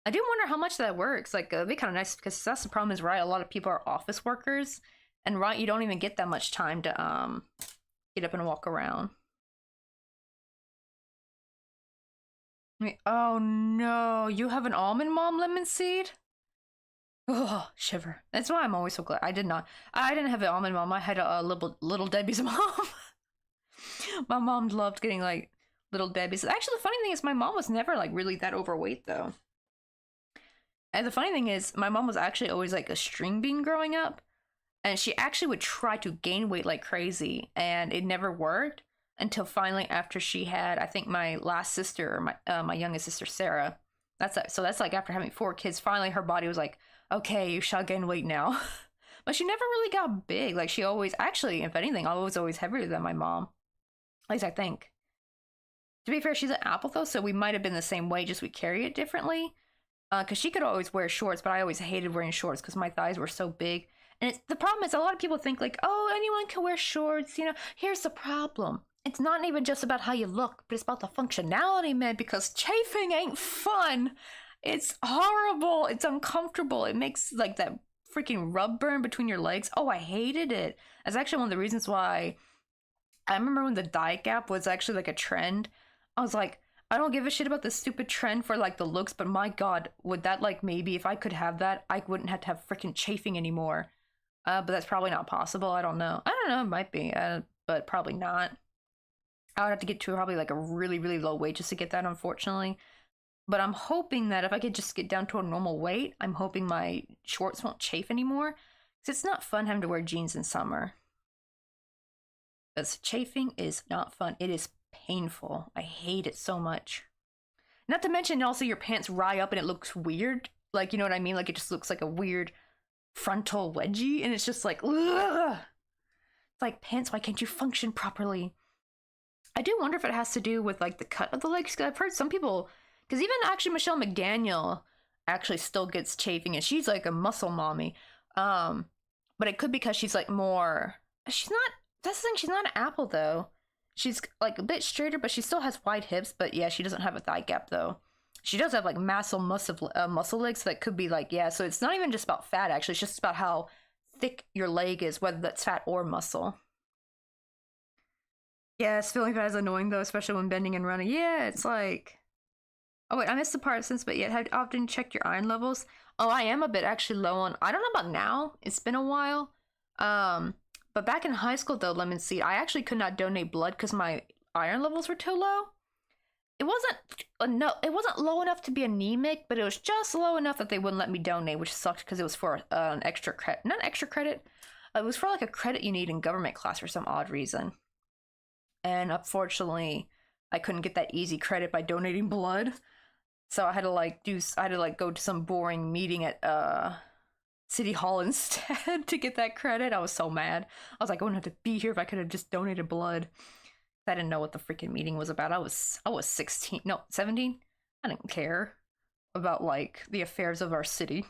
A: I do wonder how much that works. Like, it'd be kind of nice because that's the problem is, right? A lot of people are office workers, and right, you don't even get that much time to get up and walk around. Oh no, you have an almond mom lemon seed? Oh, shiver. That's why I'm always so glad I did not. I didn't have an almond mom. I had a little Debbie's mom. My mom loved getting like little Debbie's. Actually, the funny thing is, my mom was never like really that overweight though. And the funny thing is, my mom was actually always like a string bean growing up, and she actually would try to gain weight like crazy, and it never worked until finally after she had, I think, my last sister, or my youngest sister Sarah. So that's like after having 4 kids, finally her body was like, okay, you shall gain weight now. But she never really got big. Like she always, actually, if anything, I was always heavier than my mom. At least I think. To be fair, she's an apple though, so we might have been the same weight, just we carry it differently. Because she could always wear shorts, but I always hated wearing shorts because my thighs were so big. And the problem is, a lot of people think like, oh, anyone can wear shorts. You know, here's the problem. It's not even just about how you look, but it's about the functionality, man. Because chafing ain't fun. It's horrible. It's uncomfortable. It makes like that freaking rub burn between your legs. Oh, I hated it. That's actually one of the reasons why I remember when the diet gap was actually like a trend. I was like, I don't give a shit about the stupid trend for like the looks, but my god, would that like maybe if I could have that, I wouldn't have to have freaking chafing anymore. But that's probably not possible. I don't know. I don't know. It might be, but probably not. I would have to get to probably like a really, really low weight just to get that, unfortunately. But I'm hoping that if I could just get down to a normal weight, I'm hoping my shorts won't chafe anymore. Because it's not fun having to wear jeans in summer. Because chafing is not fun. It is painful. I hate it so much. Not to mention also your pants rise up and it looks weird. Like, you know what I mean? Like it just looks like a weird frontal wedgie and it's just like, ugh! It's like, pants, why can't you function properly? I do wonder if it has to do with like the cut of the legs. Cause I've heard some people, because even actually Michelle McDaniel actually still gets chafing and she's like a muscle mommy. But it could be because she's like more, she's not, that's the thing, she's not an apple though. She's like a bit straighter, but she still has wide hips. But yeah, she doesn't have a thigh gap though. She does have like muscle legs, so that could be like, yeah. So it's not even just about fat actually. It's just about how thick your leg is, whether that's fat or muscle. Yes, feeling fat is annoying though, especially when bending and running. Yeah, it's like, oh wait, I missed the part since, but yet have often checked your iron levels. Oh, I am a bit actually low on. I don't know about now. It's been a while. But back in high school, though, Lemon Seed, I actually could not donate blood because my iron levels were too low. It wasn't no, it wasn't low enough to be anemic, but it was just low enough that they wouldn't let me donate, which sucked because it was for an extra credit, not extra credit. It was for like a credit you need in government class for some odd reason. And unfortunately, I couldn't get that easy credit by donating blood, so I had to like go to some boring meeting at City Hall instead to get that credit. I was so mad. I was like, I wouldn't have to be here if I could have just donated blood. I didn't know what the freaking meeting was about. I was 16, no, 17. I didn't care about like the affairs of our city.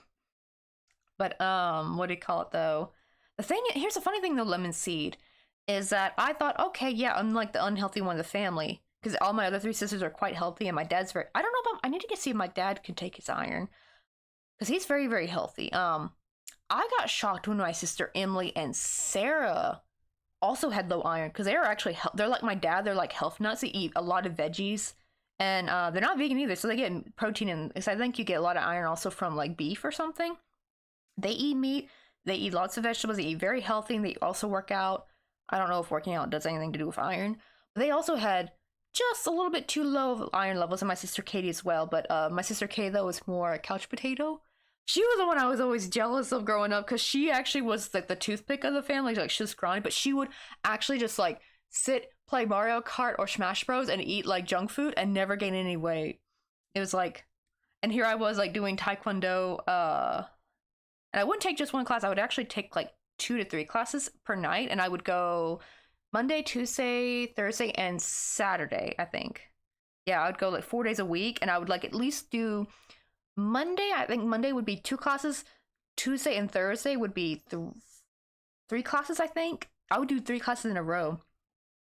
A: But what do you call it though? Here's the funny thing though, Lemon Seed, is that I thought, okay, yeah, I'm like the unhealthy one of the family because all my other 3 sisters are quite healthy and my dad's very. I don't know about. I need to see if my dad can take his iron because he's very, very healthy. I got shocked when my sister Emily and Sarah also had low iron because they're actually they're like my dad. They're like health nuts. They eat a lot of veggies and they're not vegan either, so they get protein and I think you get a lot of iron also from like beef or something. They eat meat. They eat lots of vegetables. They eat very healthy and they also work out. I don't know if working out does anything to do with iron. But they also had just a little bit too low of iron levels, and my sister Katie as well. But my sister Kay though was more couch potato. She was the one I was always jealous of growing up because she actually was like the toothpick of the family. Like she was scrawny, but she would actually just like sit, play Mario Kart or Smash Bros and eat like junk food and never gain any weight. It was like, and here I was like doing Taekwondo, and I wouldn't take just one class. I would actually take like 2 to 3 classes per night, and I would go Monday, Tuesday, Thursday, and Saturday, I think. Yeah, I would go like 4 days a week, and I would like at least do Monday. I think Monday would be 2 classes. Tuesday and Thursday would be 3 classes, I think. I would do 3 classes in a row.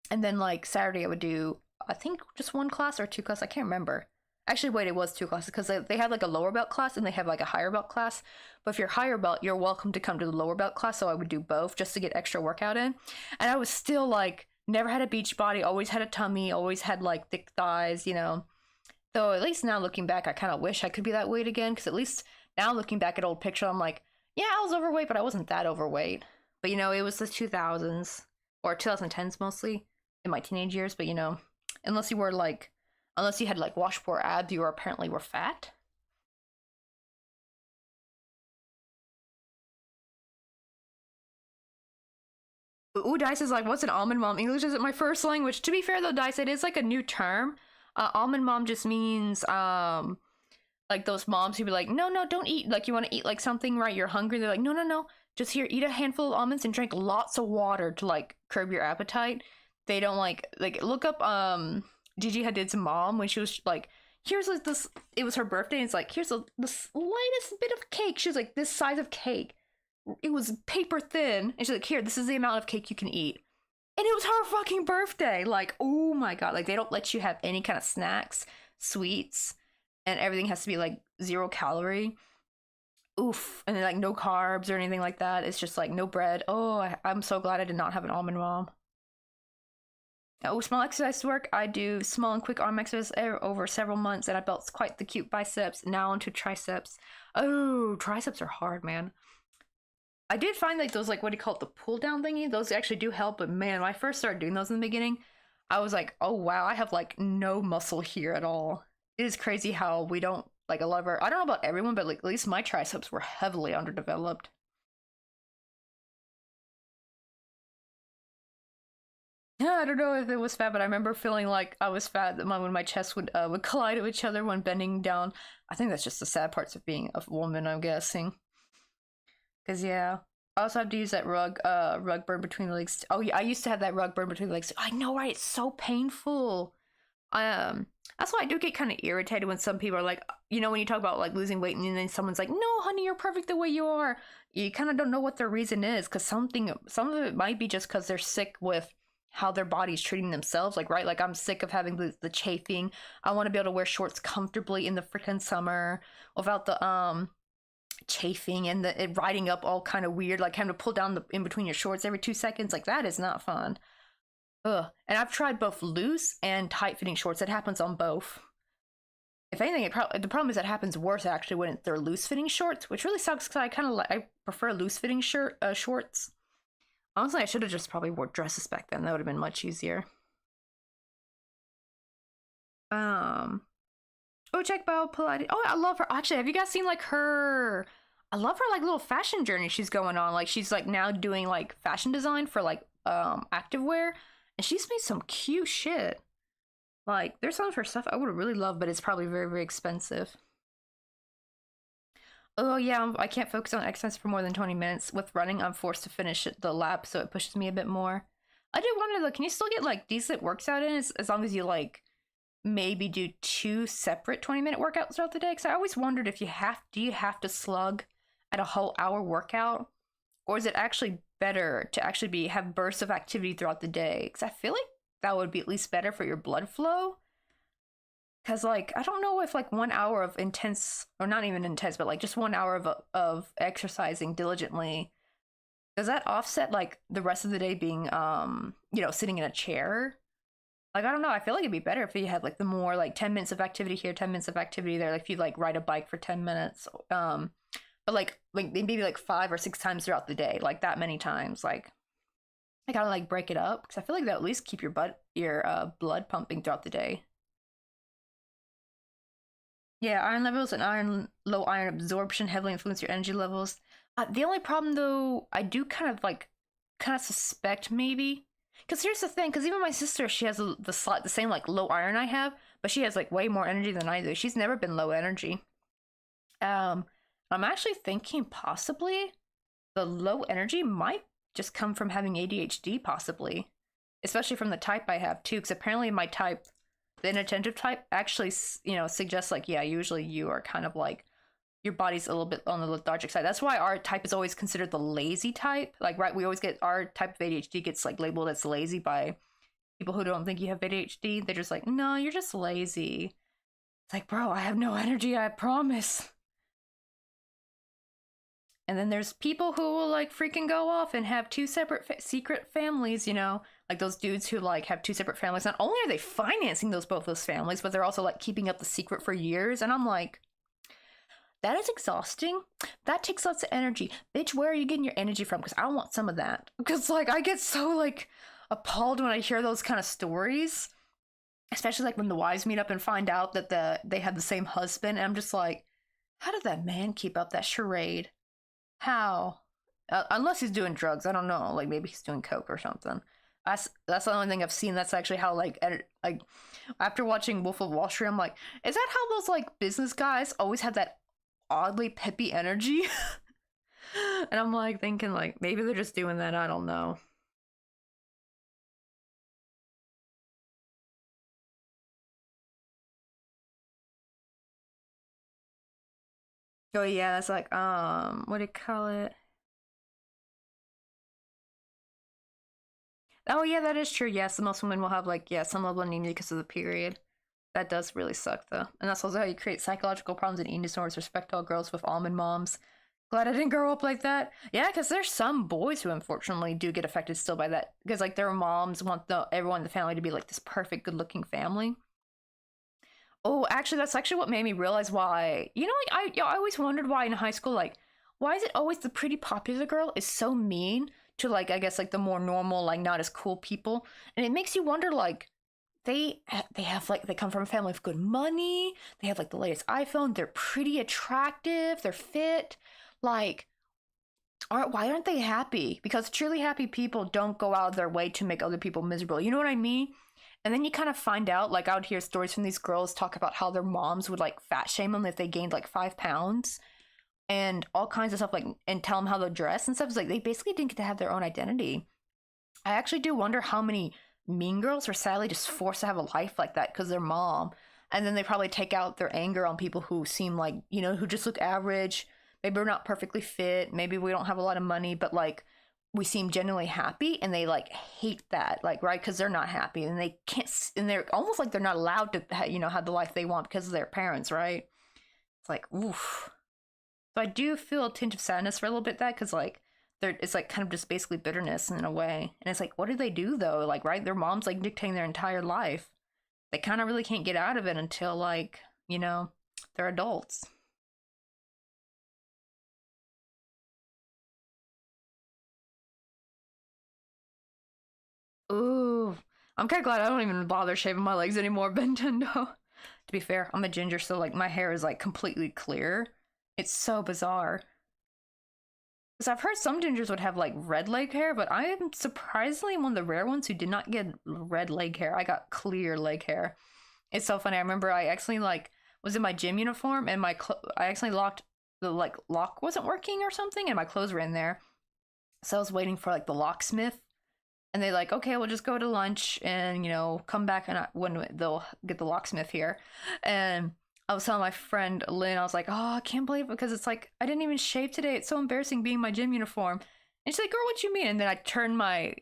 A: And then like Saturday I would do, I think, just 1 class or 2 classes. I can't remember. Actually, wait, it was 2 classes because they have like a lower belt class and they have like a higher belt class. But if you're higher belt, you're welcome to come to the lower belt class. So I would do both just to get extra workout in. And I was still like, never had a beach body, always had a tummy, always had like thick thighs, you know. So at least now looking back, I kind of wish I could be that weight again. Because at least now looking back at old pictures, I'm like, yeah, I was overweight, but I wasn't that overweight. But you know, it was the 2000s or 2010s mostly in my teenage years. But you know, unless you had like washboard abs, you apparently were fat. Ooh, Dice is like, what's an almond mom? English isn't my first language. To be fair though, Dice, it is like a new term. Almond mom just means like those moms who be like, no, don't eat, like you want to eat like something, right? You're hungry. They're like, no, just here, eat a handful of almonds and drink lots of water to like curb your appetite. They don't like look up Gigi Hadid's mom when she was like, here's like this, it was her birthday, and it's like, here's the slightest bit of cake. She was like, this size of cake. It was paper thin. And she's like, here, this is the amount of cake you can eat. And it was her fucking birthday. Like, oh my god. Like, they don't let you have any kind of snacks, sweets, and everything has to be like 0 calorie. Oof. And then like no carbs or anything like that. It's just like no bread. Oh, I'm so glad I did not have an almond mom. Oh, small exercise work. I do small and quick arm exercises over several months, and I built quite the cute biceps. Now onto triceps. Oh, triceps are hard, man. I did find like those, like, what do you call it, the pull down thingy? Those actually do help, but man, when I first started doing those in the beginning, I was like, oh wow, I have like no muscle here at all. It is crazy how we don't, like, a lot of our, I don't know about everyone, but like at least my triceps were heavily underdeveloped. Yeah, I don't know if it was fat, but I remember feeling like I was fat when my chest would collide with each other when bending down. I think that's just the sad parts of being a woman, I'm guessing. Cause yeah, I also have to use that rug burn between the legs. Oh yeah, I used to have that rug burn between the legs. I know, right? It's so painful. That's why I do get kind of irritated when some people are like, you know, when you talk about like losing weight and then someone's like, no, honey, you're perfect the way you are. You kind of don't know what their reason is, because some of it might be just because they're sick with how their body's treating themselves. Like, right? Like, I'm sick of having the chafing. I want to be able to wear shorts comfortably in the freaking summer without the chafing and the it riding up all kind of weird, like having to pull down the in between your shorts every 2 seconds. Like, that is not fun. Ugh. And I've tried both loose and tight fitting shorts. It happens on both. If anything, the problem is that happens worse actually when they're loose fitting shorts, which really sucks because I kind of like, I prefer loose fitting shorts. Honestly, I should have just probably wore dresses back then. That would have been much easier. Oh, check Bao Pilates. Oh, I love her. Actually, have you guys seen like her? I love her like little fashion journey she's going on. Like, she's like now doing like fashion design for like activewear, and she's made some cute shit. Like, there's some of her stuff I would have really loved, but it's probably very, very expensive. Oh yeah, I can't focus on exercise for more than 20 minutes. With running, I'm forced to finish the lap, so it pushes me a bit more. I did wonder though, can you still get like decent works out in as long as you like maybe do 2 separate 20-minute workouts throughout the day? Because I always wondered if do you have to slug at a whole hour workout, or is it actually better to actually have bursts of activity throughout the day? Because I feel like that would be at least better for your blood flow. Because, like, I don't know if, like, 1 hour of intense, or not even intense, but, like, just 1 hour of exercising diligently, does that offset, like, the rest of the day being, you know, sitting in a chair? Like, I don't know. I feel like it'd be better if you had, like, the more, like, 10 minutes of activity here, 10 minutes of activity there. Like, if you, like, ride a bike for 10 minutes. But, like maybe, like, 5 or 6 times throughout the day. Like, that many times. Like, I gotta, like, break it up. Because I feel like that'll at least keep your blood pumping throughout the day. Yeah, iron levels and low iron absorption heavily influence your energy levels. The only problem though, I do kind of suspect maybe, Because here's the thing, because even my sister, she has the same like low iron I have, but she has like way more energy than I do. She's never been low energy. Um, I'm actually thinking possibly the low energy might just come from having ADHD, possibly, especially from the type I have too. Because apparently my type, the inattentive type, actually suggests like, yeah, usually you are kind of like your body's a little bit on the lethargic side. That's why our type is always considered the lazy type. Like, right, we always get our type of ADHD gets like labeled as lazy by people who don't think you have ADHD. They're just like, no, you're just lazy. It's like, bro, I have no energy, I promise. And then there's people who will like freaking go off and have two separate secret families, like those dudes who like have two separate families. Not only are they financing both those families, but they're also like keeping up the secret for years. And I'm like, that is exhausting. That takes lots of energy. Bitch, where are you getting your energy from? Because I want some of that. Because like I get so like appalled when I hear those kind of stories. Especially like when the wives meet up and find out that they had the same husband. And I'm just like, how did that man keep up that charade? How? Unless he's doing drugs. I don't know. Like maybe he's doing coke or something. That's the only thing I've seen. That's actually how like after watching Wolf of Wall Street, I'm like, is that how those like business guys always have that oddly peppy energy? And I'm like thinking like maybe they're just doing that. I don't know. Oh yeah, that's like what do you call it? Oh yeah, that is true. Yes, most women will have like some level of anemia because of the period. That does really suck though, and that's also how you create psychological problems and eating disorders. Respect all girls with almond moms. Glad I didn't grow up like that. Yeah, because there's some boys who unfortunately do get affected still by that because like their moms want everyone in the family to be like this perfect, good-looking family. Oh, actually, that's actually what made me realize why. Like I always wondered why in high school, like, why is it always the pretty popular girl is so mean to like I guess like the more normal, like not as cool people, and it makes you wonder like they have like they come from a family of good money, they have like the latest iPhone, they're pretty attractive, they're fit, like aren't why aren't they happy? Because truly happy people don't go out of their way to make other people miserable. You know what I mean? And then you kind of find out, like, I would hear stories from these girls talk about how their moms would like fat shame them if they gained like 5 pounds and all kinds of stuff, like, and tell them how to dress and stuff. It's like they basically didn't get to have their own identity. I actually do wonder how many mean girls are sadly just forced to have a life like that because their mom. And then they probably take out their anger on people who seem like, who just look average. Maybe we're not perfectly fit. Maybe we don't have a lot of money, but like we seem genuinely happy and they like hate that, like, right? Because they're not happy and they can't, and they're almost like they're not allowed to, have the life they want because of their parents, right? It's like, oof. So I do feel a tinge of sadness for a little bit that because like it's like kind of just basically bitterness in a way, and it's like, what do they do though? Like, right, their mom's like dictating their entire life. They kind of really can't get out of it until like they're adults. Ooh, I'm kind of glad I don't even bother shaving my legs anymore, Nintendo. To be fair, I'm a ginger, so like my hair is like completely clear. It's so bizarre. Because I've heard some gingers would have like red leg hair, but I am surprisingly one of the rare ones who did not get red leg hair. I got clear leg hair. It's so funny. I remember I actually like was in my gym uniform and I actually locked the like lock wasn't working or something, and my clothes were in there. So I was waiting for like the locksmith, and they like, okay, we'll just go to lunch and come back and when they'll get the locksmith here. And I was telling my friend Lynn, I was like, oh, I can't believe it because it's like I didn't even shave today. It's so embarrassing being in my gym uniform. And she's like, girl, what you mean? And then I turned my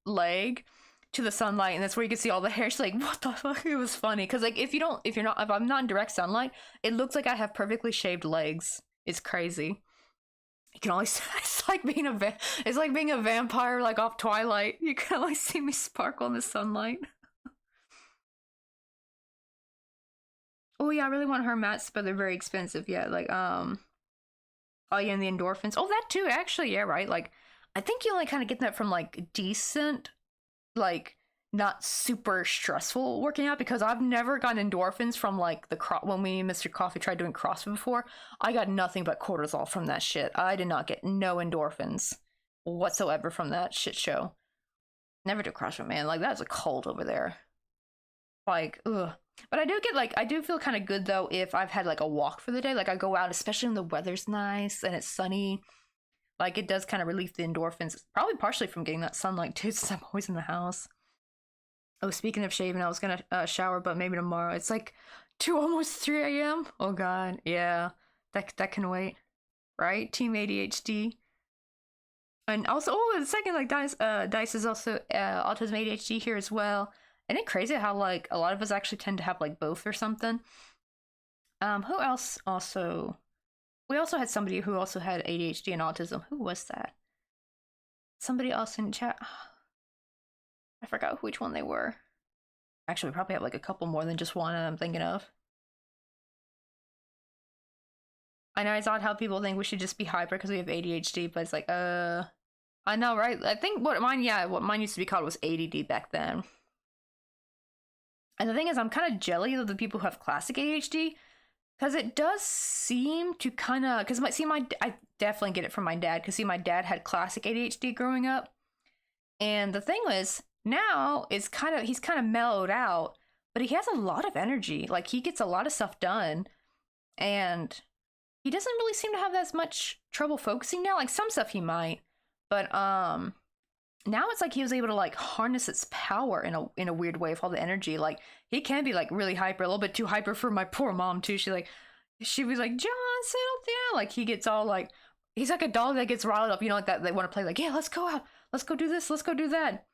A: leg to the sunlight, and that's where you can see all the hair. She's like, what the fuck? It was funny because like if I'm not in direct sunlight, it looks like I have perfectly shaved legs. It's crazy. You can only it's like it's like being a vampire like off Twilight. You can only see me sparkle in the sunlight. Oh yeah, I really want her mats, but they're very expensive. Yeah, like oh yeah, and the endorphins. Oh, that too, actually, yeah, right. Like I think you only kind of get that from like decent, like not super stressful working out, because I've never gotten endorphins from like when me and Mr. Coffee tried doing CrossFit before. I got nothing but cortisol from that shit. I did not get no endorphins whatsoever from that shit show. Never do CrossFit, man. Like, that's a cult over there. Like, ugh. But I do get like, I do feel kind of good though if I've had like a walk for the day. Like, I go out, especially when the weather's nice and it's sunny. Like, it does kind of relieve the endorphins. Probably partially from getting that sunlight too, since I'm always in the house. Oh, speaking of shaving, I was gonna shower, but maybe tomorrow. It's like 2, almost 3 a.m. Oh god, yeah, that can wait, right? Team ADHD, and also, oh, the second like Dice is also autism ADHD here as well. Isn't it crazy how like a lot of us actually tend to have like both or something? Who else also? We also had somebody who also had ADHD and autism. Who was that? Somebody else in chat. I forgot which one they were. Actually, we probably have like a couple more than just one I'm thinking of. I know it's odd how people think we should just be hyper because we have ADHD, but it's like, I know, right? I think what mine used to be called was ADD back then. And the thing is, I'm kind of jelly of the people who have classic ADHD, because it does seem to kind of, because I definitely get it from my dad, because see, my dad had classic ADHD growing up. And the thing was, now he's kind of mellowed out, but he has a lot of energy. Like, he gets a lot of stuff done, and he doesn't really seem to have as much trouble focusing now. Like, some stuff he might, but now it's like he was able to like harness its power in a weird way with all the energy. Like, he can be like really hyper, a little bit too hyper for my poor mom too. She was like, John, settle down. Like, he gets all like, he's like a dog that gets riled up, you know, like that they want to play, like, yeah, let's go out, let's go do this, let's go do that,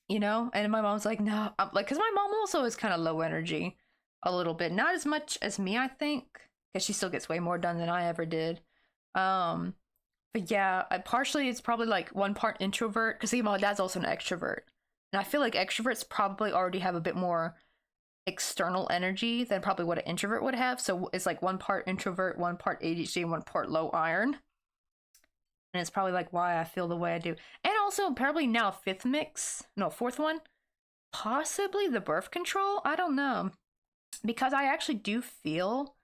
A: you know. And my mom's like, no, like, because my mom also is kind of low energy a little bit, not as much as me, I think, because she still gets way more done than I ever did. But yeah, partially it's probably like one part introvert, because my dad's also an extrovert, and I feel like extroverts probably already have a bit more external energy than probably what an introvert would have. So it's like one part introvert, one part ADHD, and one part low iron. And it's probably like why I feel the way I do. And also probably now fourth one, possibly the birth control. I don't know, because I actually do feel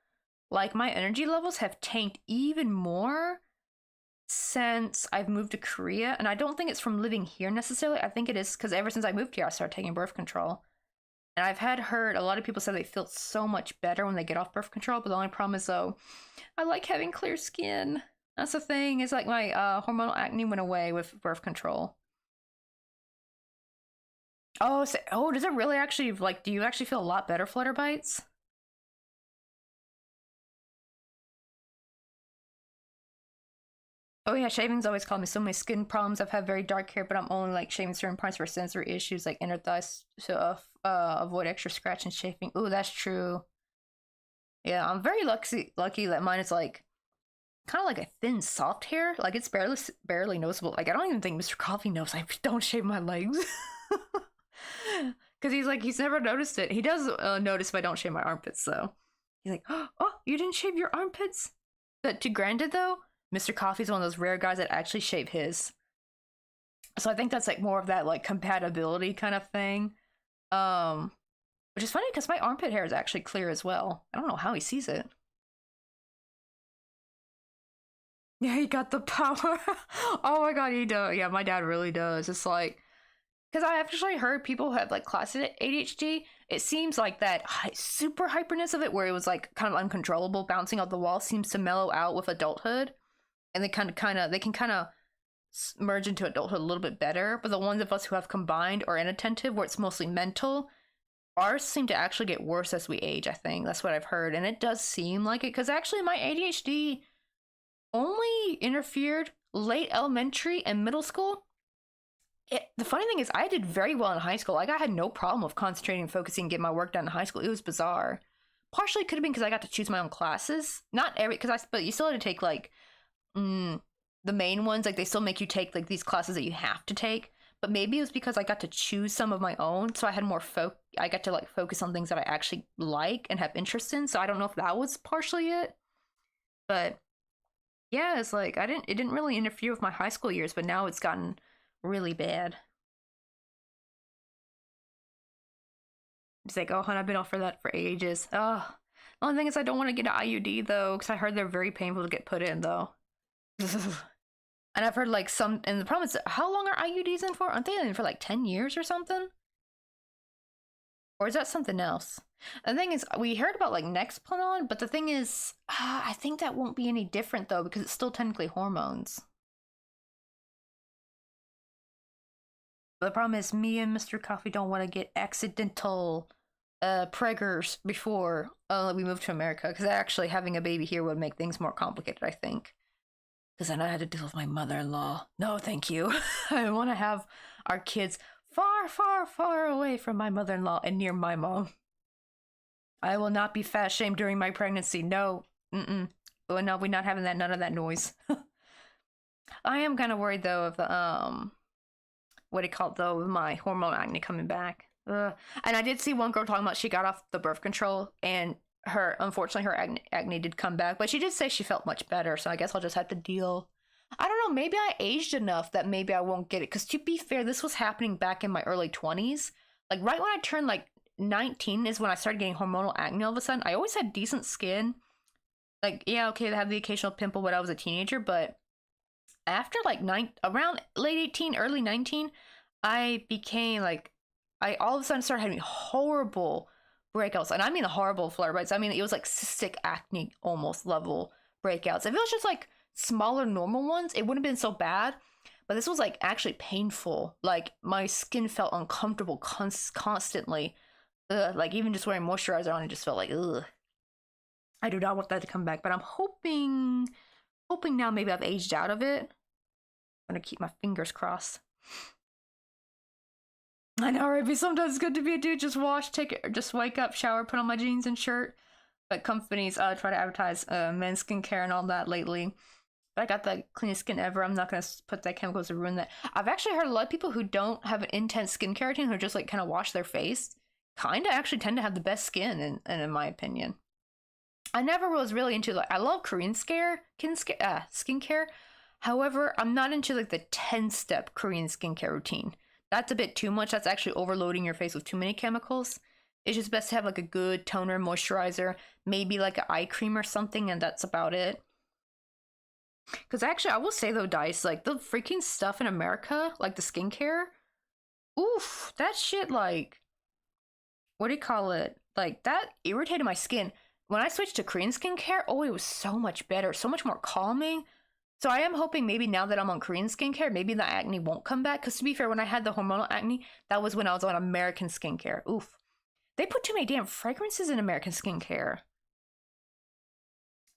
A: like my energy levels have tanked even more since I've moved to Korea. And I don't think it's from living here necessarily. I think it is because ever since I moved here, I started taking birth control. And I've heard a lot of people say they feel so much better when they get off birth control. But the only problem is, though, I like having clear skin. That's the thing. It's like my hormonal acne went away with birth control. Oh, does it really actually, like, do you actually feel a lot better, Flutterbites? Oh yeah, shaving's always caused me so many skin problems. I've had very dark hair, but I'm only like shaving certain parts for sensory issues, like inner thighs, to avoid extra scratch and chafing. Ooh, that's true. Yeah, I'm very lucky that mine is like kind of like a thin, soft hair. Like, it's barely noticeable. Like, I don't even think Mr. Coffee knows I don't shave my legs. Because he's never noticed it. He does notice if I don't shave my armpits, though. He's like, oh, you didn't shave your armpits? But to granted, though, Mr. Coffee's one of those rare guys that actually shave his. So I think that's like more of that like compatibility kind of thing. Which is funny because my armpit hair is actually clear as well. I don't know how he sees it. Yeah, he got the power. Oh my god, he does. Yeah, my dad really does. It's like, because I actually heard people who have like classic ADHD. It seems like that super hyperness of it, where it was like kind of uncontrollable, bouncing off the wall, seems to mellow out with adulthood, and they can kind of merge into adulthood a little bit better. But the ones of us who have combined or inattentive, where it's mostly mental, ours seem to actually get worse as we age. I think that's what I've heard, and it does seem like it, because actually my ADHD only interfered late elementary and middle school. The funny thing is, I did very well in high school. Like, I had no problem with concentrating, focusing, getting my work done in high school. It was bizarre. Partially could have been because I got to choose my own classes. Not every, but you still had to take like the main ones. Like, they still make you take like these classes that you have to take. But maybe it was because I got to choose some of my own, so I had more I got to like focus on things that I actually like and have interest in. So I don't know if that was partially it, but yeah, it's like it didn't really interfere with my high school years, but now it's gotten really bad. It's like, oh, hun, I've been off for that for ages. Oh, the only thing is I don't want to get an IUD though, because I heard they're very painful to get put in though. And I've heard like some, and the problem is, how long are IUDs in for? Aren't they in for like 10 years or something? Or is that something else? And the thing is, we heard about like Nexplanon, but the thing is, I think that won't be any different though, because it's still technically hormones. But the problem is, me and Mr. Coffee don't want to get accidental preggers before we move to America, because actually having a baby here would make things more complicated, I think. Because then I had to deal with my mother-in-law. No, thank you. I want to have our kids far, far, far away from my mother-in-law and near my mom. I will not be fat shamed during my pregnancy. No. Oh, no, we're not having that. None of that noise. I am kind of worried though of the what do you call it though, with my hormone acne coming back. And I did see one girl talking about she got off the birth control and unfortunately her acne did come back, but she did say she felt much better. So I guess I'll just have to deal. I don't know. Maybe I aged enough that maybe I won't get it. Because to be fair, this was happening back in my early 20s. Like right when I turned like 19 is when I started getting hormonal acne all of a sudden. I always had decent skin. Like, yeah, okay, I had the occasional pimple when I was a teenager, but after like around late 18, early 19, I became like, I all of a sudden started having horrible breakouts. And I mean the horrible flutterbites. I mean, it was like cystic acne almost level breakouts. If it was just like smaller normal ones, it wouldn't have been so bad. But this was like actually painful. Like my skin felt uncomfortable constantly. Like even just wearing moisturizer on, it just felt like, ugh. I do not want that to come back, but I'm hoping now maybe I've aged out of it. I'm gonna keep my fingers crossed. I know, right? But sometimes it's good to be a dude. Just wash, just wake up, shower, put on my jeans and shirt. But companies try to advertise men's skincare and all that lately. But I got the cleanest skin ever. I'm not gonna put that chemicals to ruin that. I've actually heard a lot of people who don't have an intense skincare routine, who just like kind of wash their face, kind of actually tend to have the best skin, in my opinion. I never was really into like, I love Korean skincare. However, I'm not into like the 10-step Korean skincare routine. That's a bit too much. That's actually overloading your face with too many chemicals. It's just best to have like a good toner, moisturizer, maybe like an eye cream or something, and that's about it. Because actually, I will say though, Dice, like the freaking stuff in America, like the skincare, oof, that shit, like, what do you call it? Like, that irritated my skin. When I switched to Korean skincare, oh, it was so much better, so much more calming. So I am hoping maybe now that I'm on Korean skincare, maybe the acne won't come back. Because to be fair, when I had the hormonal acne, that was when I was on American skincare. Oof. They put too many damn fragrances in American skincare.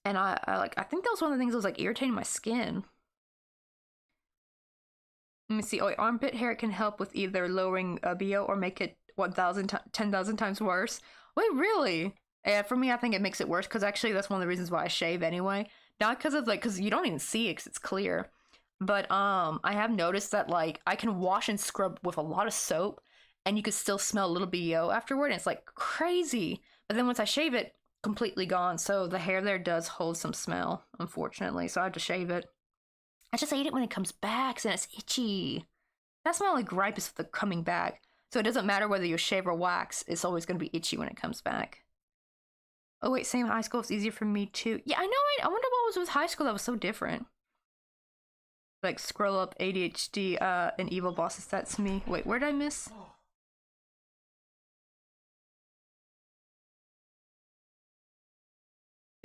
A: And I think that was one of the things that was like irritating my skin. Let me see. Oh, armpit hair can help with either lowering BO or make it 10,000 times worse. Wait, really? Yeah, for me, I think it makes it worse because actually that's one of the reasons why I shave anyway. Not because of like, because you don't even see it because it's clear. But I have noticed that like I can wash and scrub with a lot of soap and you could still smell a little BO afterward. And it's like crazy. But then once I shave it, completely gone. So the hair there does hold some smell, unfortunately. So I have to shave it. I just hate it when it comes back and it's itchy. That's my only gripe is the coming back. So it doesn't matter whether you shave or wax. It's always going to be itchy when it comes back. Oh wait, same high school. It's easier for me too. Yeah, I know. I wonder what was with high school that was so different. Like scroll up ADHD and evil bosses. That's me. Wait, where did I miss?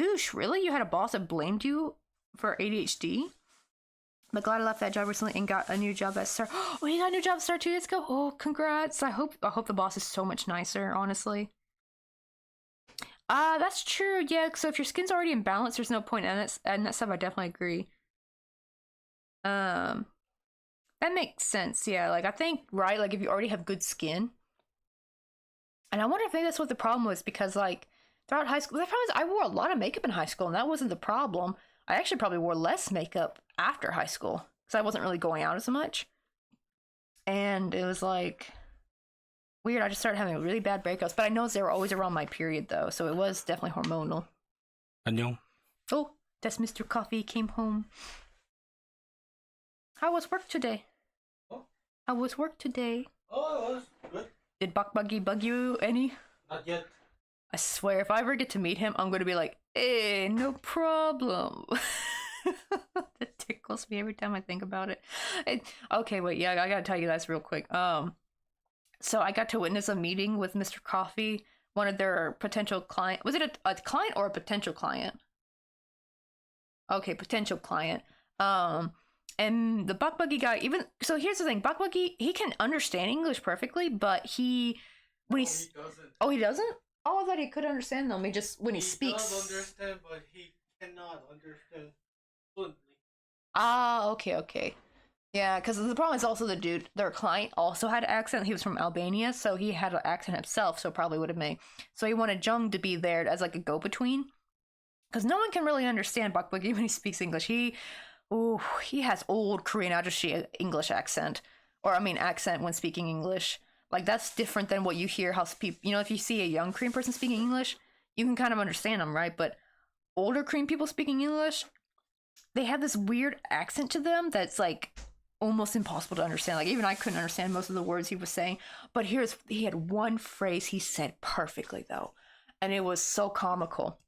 A: Oosh, really? You had a boss that blamed you for ADHD? But glad I left that job recently and got a new job at Star. Oh, you got a new job at Star 2 years ago? Oh, congrats. I hope the boss is so much nicer, honestly. That's true. Yeah, so if your skin's already in balance, there's no point in it. And that stuff, I definitely agree. That makes sense. Yeah, like I think, right, like if you already have good skin. And I wonder if maybe that's what the problem was because like throughout high school, the problem is I wore a lot of makeup in high school and that wasn't the problem. I actually probably wore less makeup after high school because I wasn't really going out as much. And it was like weird. I just started having really bad breakouts, but I know they were always around my period though, so it was definitely hormonal.
B: 안녕.
A: Oh, that's Mr. Coffee came home. How was work today?
B: Oh.
A: How was work today?
B: Oh, it was good.
A: Did Buggy bug you any?
B: Not yet.
A: I swear, if I ever get to meet him, I'm gonna be like, hey, no problem. It tickles me every time I think about it. Okay, wait, yeah, I gotta tell you guys real quick. So I got to witness a meeting with Mr. Coffee, one of their potential client. Was it a client or a potential client? Okay, potential client. Um, and the Buck Buggy guy, even so, here's the thing: Buck Buggy, he can understand English perfectly, but when
B: No, he doesn't.
A: oh, he doesn't. Oh, I thought he could understand them. He just when he speaks.
B: Does understand, but he cannot understand fluently.
A: Ah, okay, okay. Yeah, because the problem is also their client also had an accent. He was from Albania, so he had an accent himself, so probably would have made. So he wanted Jung to be there as like a go between, because no one can really understand Bok Boogie when he speaks English. He has old Korean ajushi English accent, or I mean accent when speaking English. Like that's different than what you hear how people. You know, if you see a young Korean person speaking English, you can kind of understand them, right? But older Korean people speaking English, they have this weird accent to them that's like almost impossible to understand. Like even I couldn't understand most of the words he was saying. But he had one phrase he said perfectly though, and it was so comical.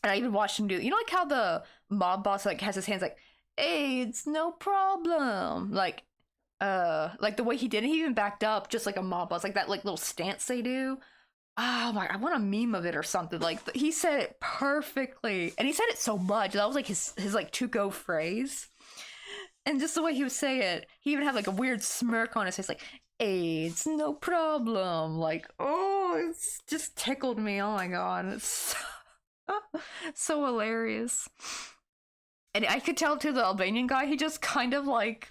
A: And I even watched him do. You know, like how the mob boss like has his hands like, "Hey, it's no problem." Like the way he did it, he even backed up just like a mob boss, like that like little stance they do. Oh my! I want a meme of it or something. Like he said it perfectly, and he said it so much that was like his like to go phrase, and just the way he would say it, he even had like a weird smirk on his face, like "Hey, it's no problem." Like it's just tickled me. Oh my god, it's so hilarious. And I could tell to the Albanian guy, he just kind of like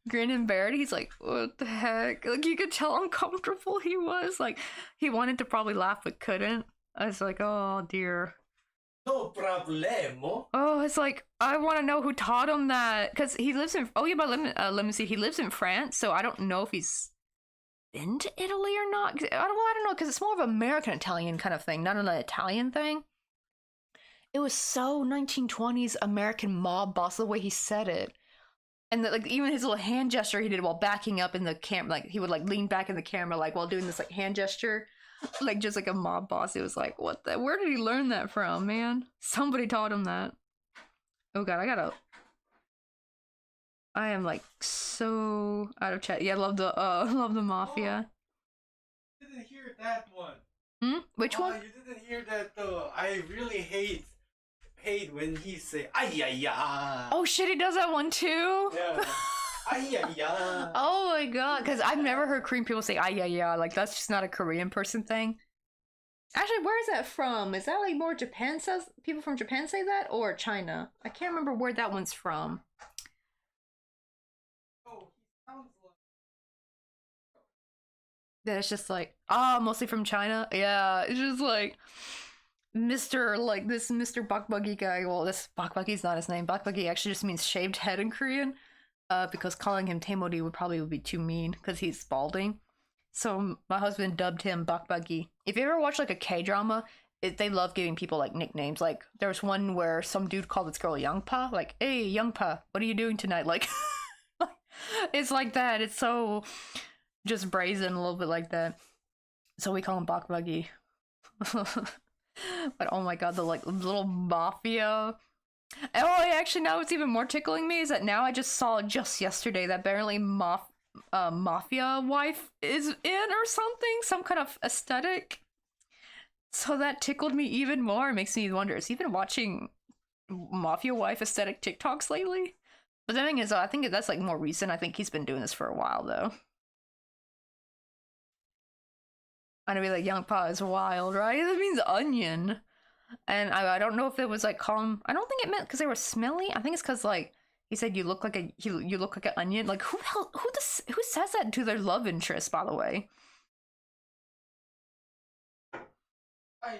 A: grinned and bared. He's like, what the heck? Like you could tell uncomfortable he was. Like he wanted to probably laugh but couldn't. I was like, oh dear.
B: No problemo.
A: Oh, it's like I want to know who taught him that because he lives in. Oh yeah, but let me see. He lives in France, so I don't know if he's been to Italy or not. I don't know because it's more of an American Italian kind of thing, not an Italian thing. It was so 1920s American mob boss the way he said it. And like even his little hand gesture he did while backing up in the camera, like he would like lean back in the camera like while doing this like hand gesture, like just like a mob boss. It was like, what the? Where did he learn that from, man? Somebody taught him that. Oh god, I am like so out of chat. Yeah, love the mafia.
B: Oh, you didn't hear that one.
A: Which one?
B: You didn't hear that though. I really hate when he say ay ay ya.
A: Oh shit, he does that one too.
B: Yeah. Ay ay ya.
A: Oh my god, because I've never heard Korean people say ay ya. Like that's just not a Korean person thing. Actually, where is that from? Is that like more Japan says people from Japan say that or China? I can't remember where that one's from.
B: Oh, he sounds like.
A: That it's just like mostly from China. Yeah, it's just like Mr. Bakbuggy guy. Well, this Bakbuggy's not his name. Bakbuggy actually just means shaved head in Korean. Because calling him Taemodi would be too mean because he's balding. So my husband dubbed him Bakbuggy. If you ever watch like a K drama, they love giving people like nicknames. Like there was one where some dude called this girl Youngpa, like, "Hey Youngpa, what are you doing tonight?" Like, it's like that. It's so just brazen, a little bit like that. So we call him Bakbuggy. But oh my god, the like little mafia. Oh, actually, now it's even more tickling me is that now I just saw just yesterday that apparently mafia wife is in or something, some kind of aesthetic. So that tickled me even more. It makes me wonder, has he been watching mafia wife aesthetic TikToks lately? But the thing is, I think that's like more recent. I think he's been doing this for a while though. I'm gonna be like, Young Pa is wild, right? That means onion. And I don't know if it was like calling. I don't think it meant because they were smelly. I think it's because like he said you look like you look like an onion. Like who says that to their love interest? By the way,
B: Ay,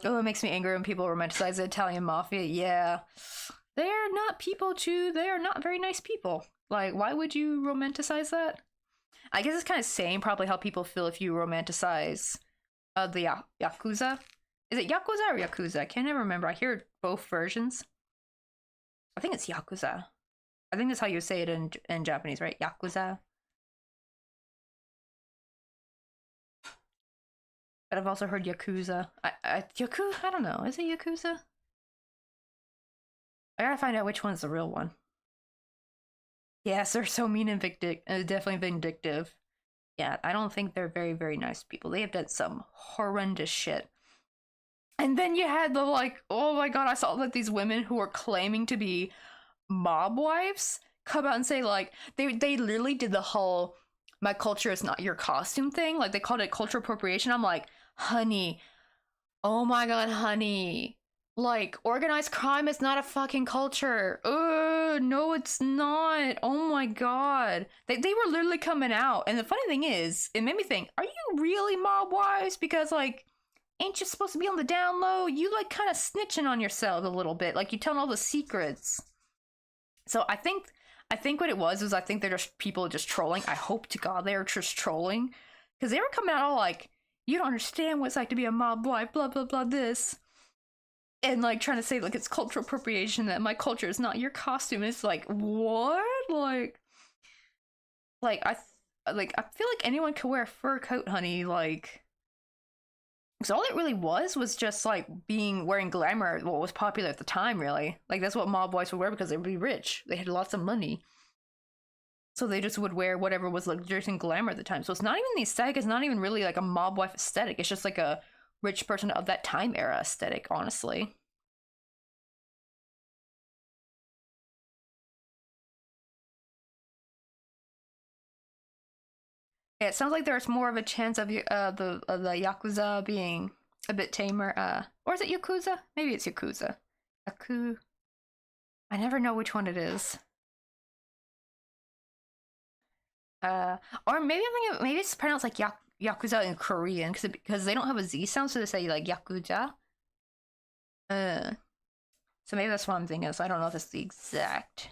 A: oh, it makes me angry when people romanticize the Italian mafia. Yeah, they are not people to. They are not very nice people. Like, why would you romanticize that? I guess it's kind of saying probably how people feel if you romanticize the Yakuza. Is it Yakuza or Yakuza? I can't ever remember. I hear both versions. I think it's Yakuza. I think that's how you say it in Japanese, right? Yakuza. But I've also heard Yakuza. I don't know. Is it Yakuza? I gotta find out which one's the real one. Yes, they're so mean and definitely vindictive. Yeah, I don't think they're very, very nice people. They have done some horrendous shit. And then you had the like, oh my god, I saw like these women who were claiming to be mob wives come out and say like they literally did the whole my culture is not your costume thing. Like they called it cultural appropriation. I'm like, honey, oh my god, honey. Like, organized crime is not a fucking culture. No, it's not. Oh my god. They were literally coming out. And the funny thing is, it made me think, are you really mob wives? Because, like, ain't you supposed to be on the down low? You, like, kind of snitching on yourself a little bit. Like, you telling all the secrets. So I think what it was I think they're just people just trolling. I hope to God they were just trolling. Because they were coming out all like, you don't understand what it's like to be a mob wife, blah, blah, blah, this. And like trying to say like it's cultural appropriation that my culture is not your costume. It's like what? Like I feel like anyone could wear a fur coat, honey. Like, so all it really was just like wearing glamour, what was popular at the time, really. Like that's what mob wives would wear because they would be rich. They had lots of money. So they just would wear whatever was luxurious and glamour at the time. So it's not even the aesthetic, it's not even really like a mob wife aesthetic. It's just like a rich person of that time era aesthetic, honestly. Yeah, it sounds like there's more of a chance of the Yakuza being a bit tamer. Or is it Yakuza? Maybe it's Yakuza. I never know which one it is. Or maybe I'm thinking maybe it's pronounced like Yakuza in Korean because they don't have a Z sound, so they say like Yakuza. So maybe that's what I'm thinking. So I don't know if it's the exact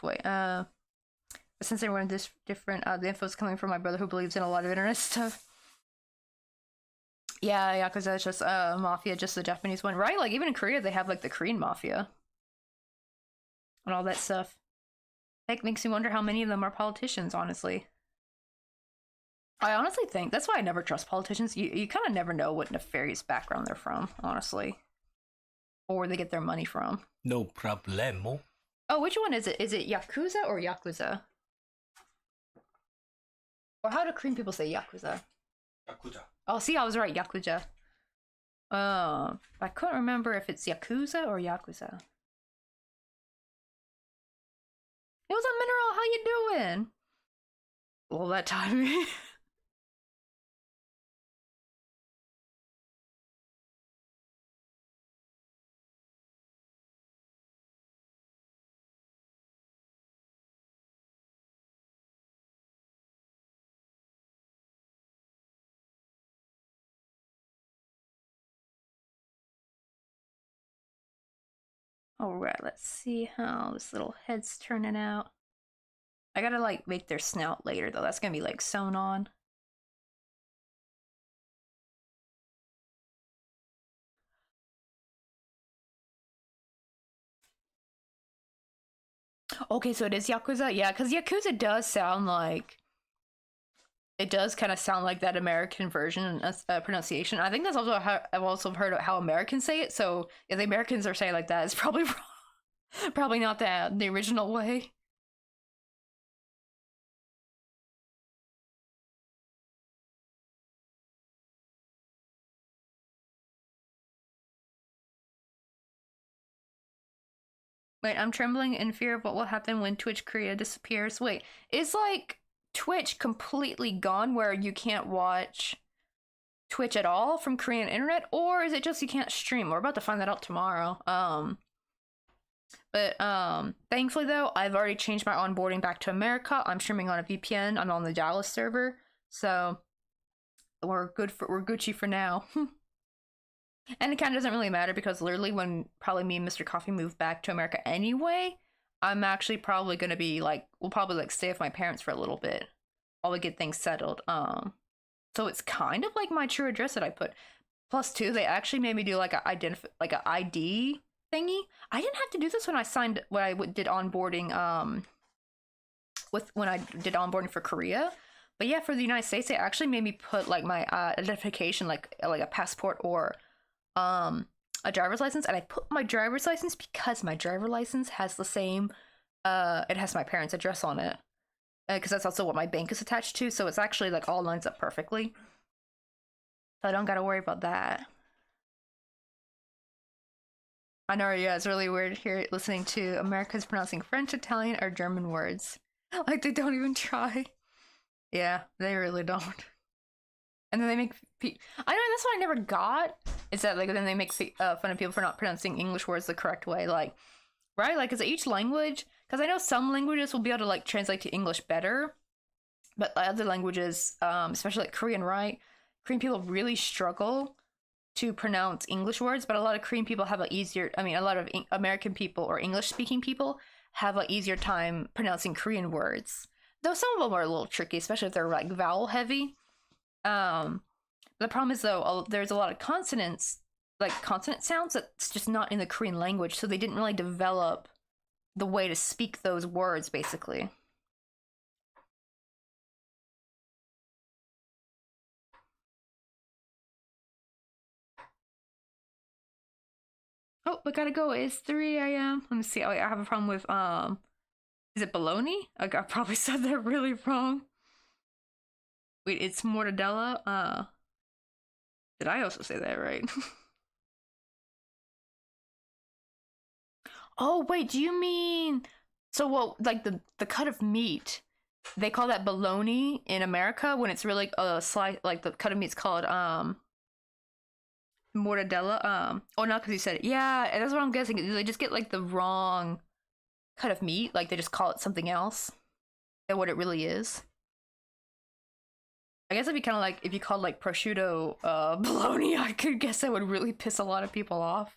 A: way. But since they were this different, the info is coming from my brother who believes in a lot of internet stuff. Yeah, Yakuza is just mafia, just the Japanese one, right? Like even in Korea, they have like the Korean mafia and all that stuff. That makes me wonder how many of them are politicians, honestly. I honestly think that's why I never trust politicians. You kind of never know what nefarious background they're from, honestly, or where they get their money from.
C: No problemo.
A: Oh, which one is it? Is it Yakuza or Yakuza? Or how do Korean people say Yakuza?
B: Yakuza.
A: Oh, see, I was right, Yakuza. I couldn't remember if it's Yakuza or Yakuza. It was a mineral. How you doing? Well, that time. Alright, let's see how this little head's turning out. I gotta like make their snout later though. That's gonna be like sewn on. Okay, so it is Yakuza? Yeah, because Yakuza does sound like... It does kind of sound like that American version pronunciation. I think that's also how I've also heard how Americans say it. So if the Americans are saying like that, it's probably wrong. Probably not the original way. Wait, I'm trembling in fear of what will happen when Twitch Korea disappears. Wait, is like Twitch completely gone where you can't watch Twitch at all from Korean internet, or is it just you can't stream? We're about to find that out tomorrow. Thankfully though, I've already changed my onboarding back to America. I'm streaming on a VPN. I'm on the Dallas server, so we're Gucci for now. And it kind of doesn't really matter because literally when probably me and Mr. Coffee move back to America anyway, I'm actually probably gonna be like, we'll probably like stay with my parents for a little bit while we get things settled. So it's kind of like my true address that I put. Plus two, they actually made me do like a ID thingy. I didn't have to do this when I did onboarding when I did onboarding for Korea. But yeah, for the United States, they actually made me put like my identification, like a passport or a driver's license, and I put my driver's license because my driver's license has the same, it has my parents' address on it, because that's also what my bank is attached to, so it's actually like all lines up perfectly. So I don't gotta worry about that. I know, yeah, it's really weird here listening to Americans pronouncing French, Italian, or German words. Like, they don't even try. Yeah, they really don't. And then they make I know that's what I never got, is that, like, then they make fun of people for not pronouncing English words the correct way. Like, right? Like, is each language, because I know some languages will be able to, like, translate to English better, but other languages, especially like Korean, right? Korean people really struggle to pronounce English words, but a lot of Korean people have a lot of American people or English speaking people have an easier time pronouncing Korean words. Though some of them are a little tricky, especially if they're like vowel heavy. The problem is though, there's a lot of consonants, like consonant sounds that's just not in the Korean language, so they didn't really develop the way to speak those words, basically. Oh, we gotta go. It's 3 a.m. Let me see. Oh, wait, I have a problem with is it bologna? I probably said that really wrong. Wait, it's mortadella. Did I also say that right? Oh, wait, do you mean, so what, like the cut of meat? They call that bologna in America when it's really a slice, like the cut of meat's called mortadella. Oh, not because you said it. Yeah, that's what I'm guessing. They just get like the wrong cut of meat, like they just call it something else than what it really is. I guess it'd be kind of like if you called like prosciutto bologna. I could guess that would really piss a lot of people off.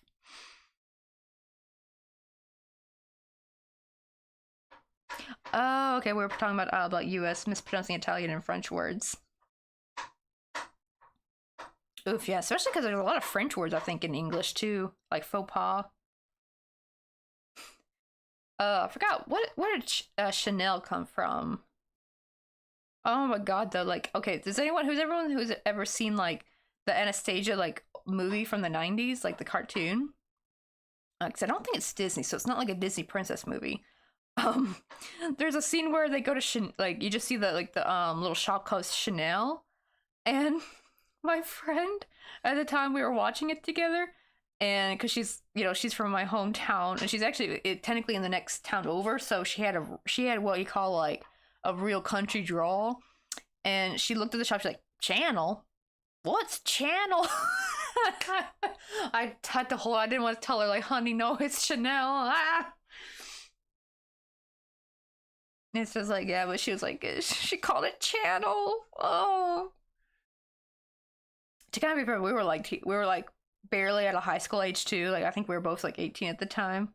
A: Oh, okay. We were talking about U.S. mispronouncing Italian and French words. Oof, yeah, especially because there's a lot of French words I think in English too, like faux pas. I forgot where did Chanel come from? Oh my god, though, like, okay, does everyone who's ever seen like the Anastasia like movie from the 90s, like the cartoon? Because I don't think it's Disney, so it's not like a Disney princess movie. Um, there's a scene where they go to like you just see the little shop called Chanel, and my friend at the time we were watching it together, and because she's from my hometown, and she's actually technically in the next town over, so she had what you call like a real country drawl, and she looked at the shop. She's like, "Channel? What's channel?" I had to hold. I didn't want to tell her like, "Honey, no, it's Chanel." Ah. And it's just like, yeah, but she was like, she called it channel. Oh. To kind of be fair, we were like barely out of high school age too. Like I think we were both like 18 at the time.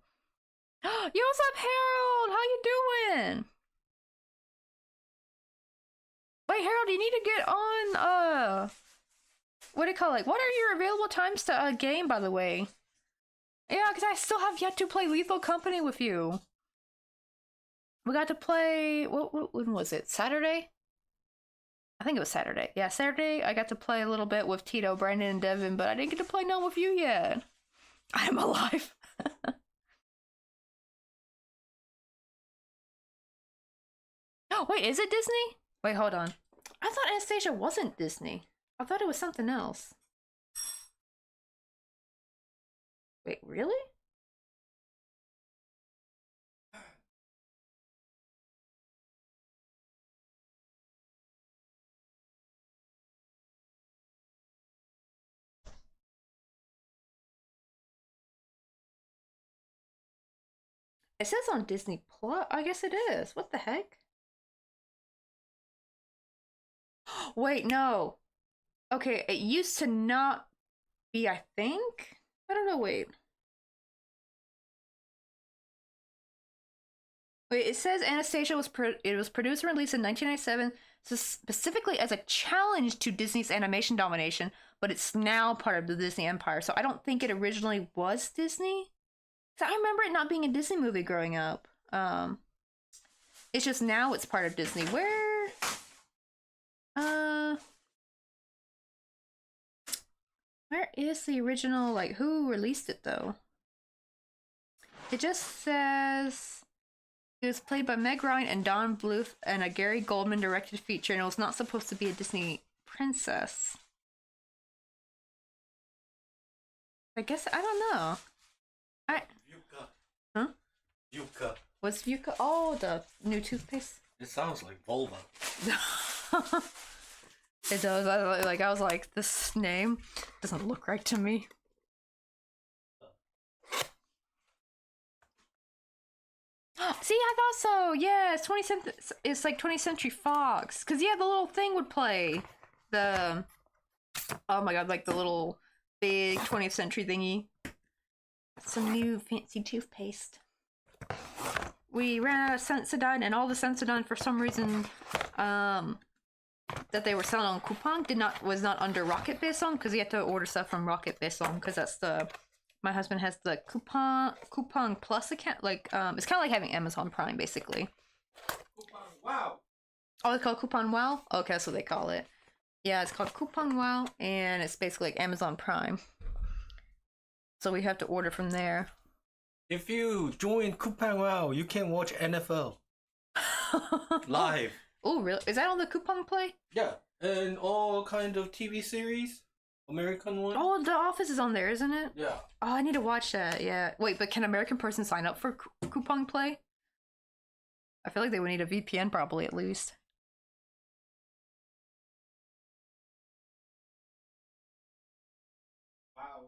A: Yo, what's up, Harold? How you doing? Wait, Harold, you need to get on what do you call it? What are your available times to game, by the way? Yeah, because I still have yet to play Lethal Company with you. We got to play when was it? Saturday? I think it was Saturday. Yeah, Saturday I got to play a little bit with Tito, Brandon, and Devin, but I didn't get to play none with you yet. I'm alive. Oh, wait, is it Disney? Wait, hold on. I thought Anastasia wasn't Disney. I thought it was something else. Wait, really? It says on Disney Plus. I guess it is. What the heck? Wait, no. Okay, it used to not be, I think? I don't know, wait. Wait, it says Anastasia was produced and released in 1997 specifically as a challenge to Disney's animation domination, but it's now part of the Disney Empire. So I don't think it originally was Disney. So I remember it not being a Disney movie growing up. It's just now it's part of Disney. Where? Where is the original, like, who released it though? It just says it was played by Meg Ryan and Don Bluth and a Gary Goldman directed feature, and it was not supposed to be a Disney princess. I guess, I don't know.
B: Yuka.
A: Huh?
B: Yuka.
A: What's Yuka? Oh, the new toothpaste?
B: It sounds like vulva.
A: It does. I was like, this name doesn't look right to me. See, I thought so. Yeah, it's like 20th Century Fox. Cause yeah, the little thing would play the. Oh my god, like the little big 20th century thingy. Some new fancy toothpaste. We ran out of Sensodyne, and all the Sensodyne for some reason, that they were selling on coupon was not under Rocket Besson, because you have to order stuff from Rocket Besson, because that's the. My husband has the coupon plus account. Like, it's kind of like having Amazon Prime, basically.
B: Coupon wow.
A: Oh, it's called Coupon Wow? Okay, that's what they call it. Yeah, it's called Coupon Wow, and it's basically like Amazon Prime. So we have to order from there.
B: If you join Coupon Wow, you can watch NFL live.
A: Oh, really? Is that on the Coupon Play?
B: Yeah, and all kind of TV series. American one?
A: Oh, The Office is on there, isn't it?
B: Yeah.
A: Oh, I need to watch that. Yeah. Wait, but can American person sign up for Coupon Play? I feel like they would need a VPN probably at least.
B: Wow.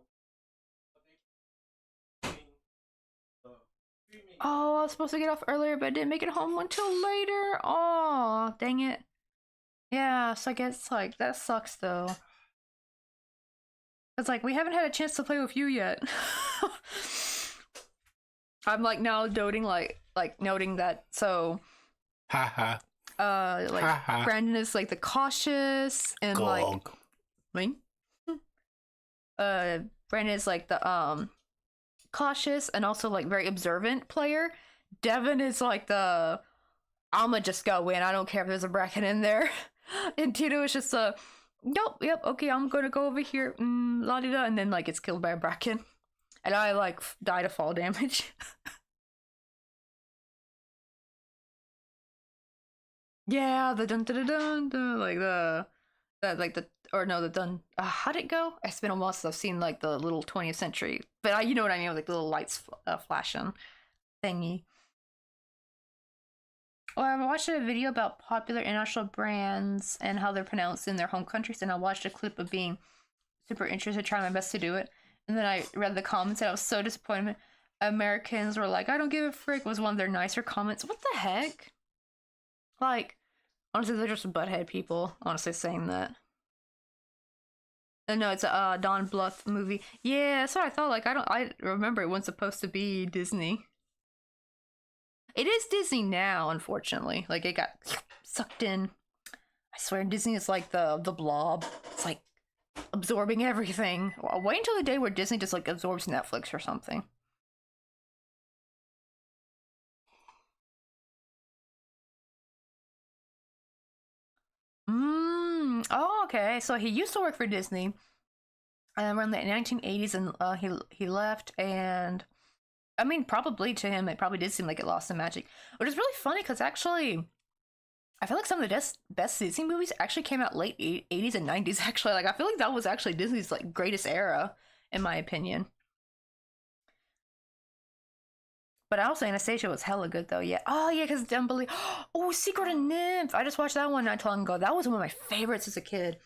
A: Oh, I was supposed to get off earlier, but I didn't make it home until later. Oh, dang it. Yeah, so I guess like that sucks though. It's like we haven't had a chance to play with you yet. I'm like now noting noting that so
B: haha
A: like Brandon is like the cautious and
B: Gog.
A: like Brandon is like the cautious and also like very observant player. Devin is like the I'ma just go in, I don't care if there's a bracket in there. And Tito is just a yep, okay, I'm gonna go over here, la di da, and then like gets killed by a bracken. And I like die to fall damage. Yeah, the dun dun dun dun, like the like the or no the dun. How'd it go? It's been a while since I've seen like the little 20th century, but you know what I mean, like the little lights flashing thingy. Or I watched a video about popular international brands and how they're pronounced in their home countries, and I watched a clip of being super interested, trying my best to do it. And then I read the comments and I was so disappointed. Americans were like, I don't give a frick, was one of their nicer comments. What the heck? Like, honestly, they're just butthead people, honestly, saying that. No, it's a Don Bluth movie. Yeah, that's what I thought. Like, I remember it wasn't supposed to be Disney. It is Disney now, unfortunately. Like, it got sucked in. I swear, Disney is like the blob. It's like absorbing everything. Wait until the day where Disney just like absorbs Netflix or something. Oh, okay. So he used to work for Disney around the 1980s, and he left. And I mean, probably to him, it probably did seem like it lost some magic, which is really funny because actually, I feel like some of the best Disney movies actually came out late 80s and 90s. Actually, like I feel like that was actually Disney's like greatest era, in my opinion. But also Anastasia was hella good though. Yeah. Oh yeah, because Dumbledore. Oh, Secret of Nymph. I just watched that one not too long ago. That was one of my favorites as a kid.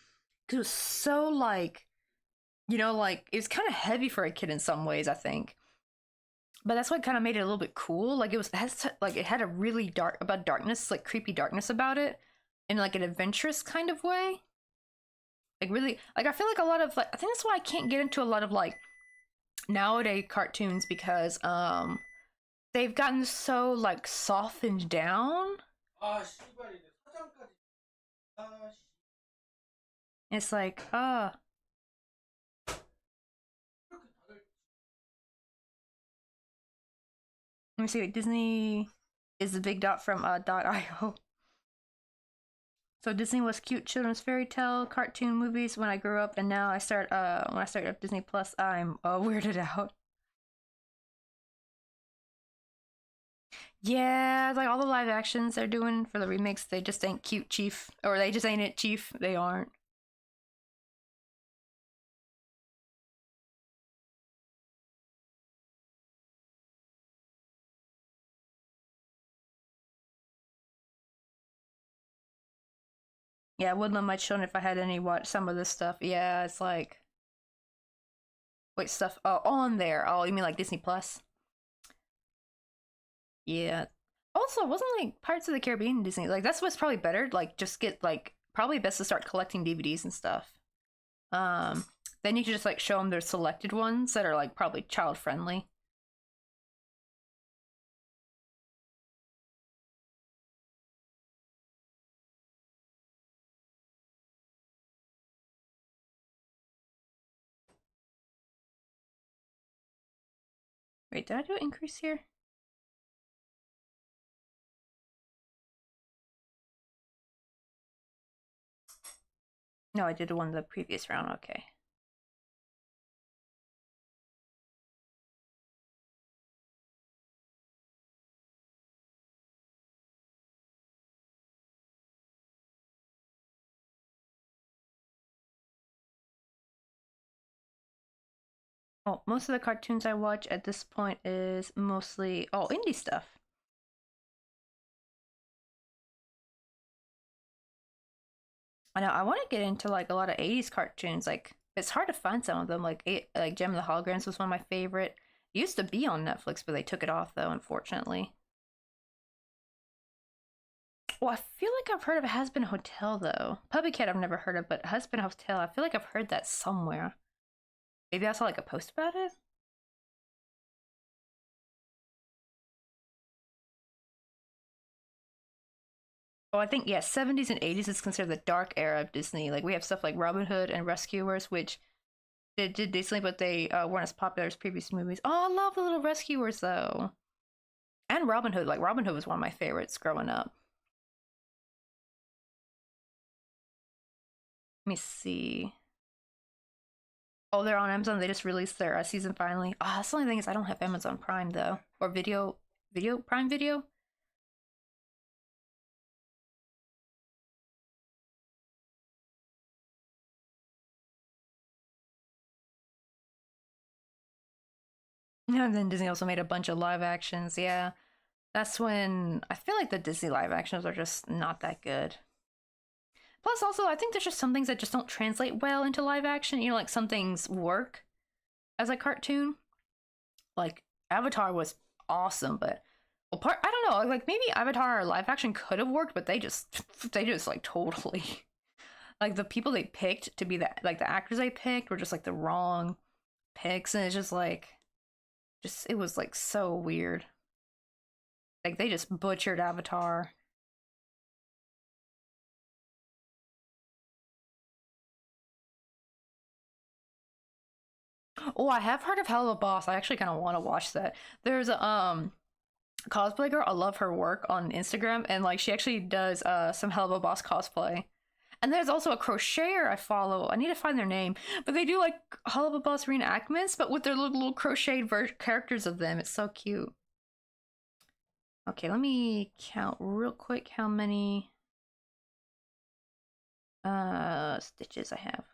A: Cause it was so like, like it was kind of heavy for a kid in some ways, I think. But that's what kind of made it a little bit cool. Like it had a really about darkness, like creepy darkness about it, in like an adventurous kind of way. Like really, like I feel like a lot of like I think that's why I can't get into a lot of like nowadays cartoons because they've gotten so like softened down. It's like, let me see. Disney is the big dot from .io. So Disney was cute children's fairy tale cartoon movies when I grew up, and now when I started up Disney Plus, I'm weirded out. Yeah, like all the live actions they're doing for the remakes, they just ain't cute, Chief, or they just ain't it, Chief. They aren't. Yeah, I wouldn't let my children if I had any watch some of this stuff. Yeah, it's like wait stuff on there. Oh, you mean like Disney Plus? Yeah. Also, wasn't like Pirates of the Caribbean Disney like that's what's probably better. Like just get like probably best to start collecting DVDs and stuff. Um, then you can just like show them their selected ones that are like probably child friendly. Wait, did I do an increase here? No, I did one the previous round. Okay. Oh, most of the cartoons I watch at this point is mostly indie stuff. I know I want to get into like a lot of 80s cartoons. Like it's hard to find some of them. Like Gem of the Holograms was one of my favorite. It used to be on Netflix, but they took it off though, unfortunately. Well, I feel like I've heard of Has Been Hotel though. Puppy Cat I've never heard of, but Has Been Hotel I feel like I've heard that somewhere. Maybe I saw like a post about it. Oh, I think yeah, 70s and 80s is considered the dark era of Disney. Like we have stuff like Robin Hood and Rescuers, which they did decently, but they weren't as popular as previous movies. Oh, I love the Little Rescuers though, and Robin Hood. Like Robin Hood was one of my favorites growing up. Let me see. Oh, they're on Amazon. They just released their season finally. Ah, that's the only thing is I don't have Amazon Prime though, or Video Prime Video. Yeah, and then Disney also made a bunch of live actions. Yeah, that's when I feel like the Disney live actions are just not that good. Plus, also, I think there's just some things that just don't translate well into live action. You know, like some things work as a cartoon. Like Avatar was awesome, but well, part I don't know. Like maybe Avatar live action could have worked, but they just like totally like the people they picked to be the actors they picked were just like the wrong picks, and it's just like just it was like so weird. Like they just butchered Avatar. Oh, I have heard of Hell of a Boss. I actually kind of want to watch that. There's a cosplay girl. I love her work on Instagram, and like she actually does some Hell of a Boss cosplay. And there's also a crocheter I follow. I need to find their name, but they do like Hell of a Boss reenactments, but with their little crocheted characters of them. It's so cute. Okay, let me count real quick how many stitches I have.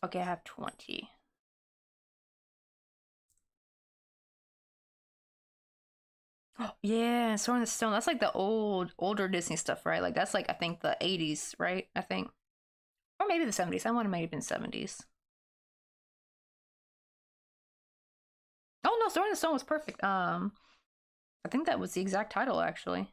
A: Okay, I have 20. Yeah, Sword in the Stone. That's like the older Disney stuff, right? Like that's like I think the 80s, right? I think. Or maybe the 70s. I want to might have been 70s. Oh no, Sword in the Stone was perfect. I think that was the exact title actually.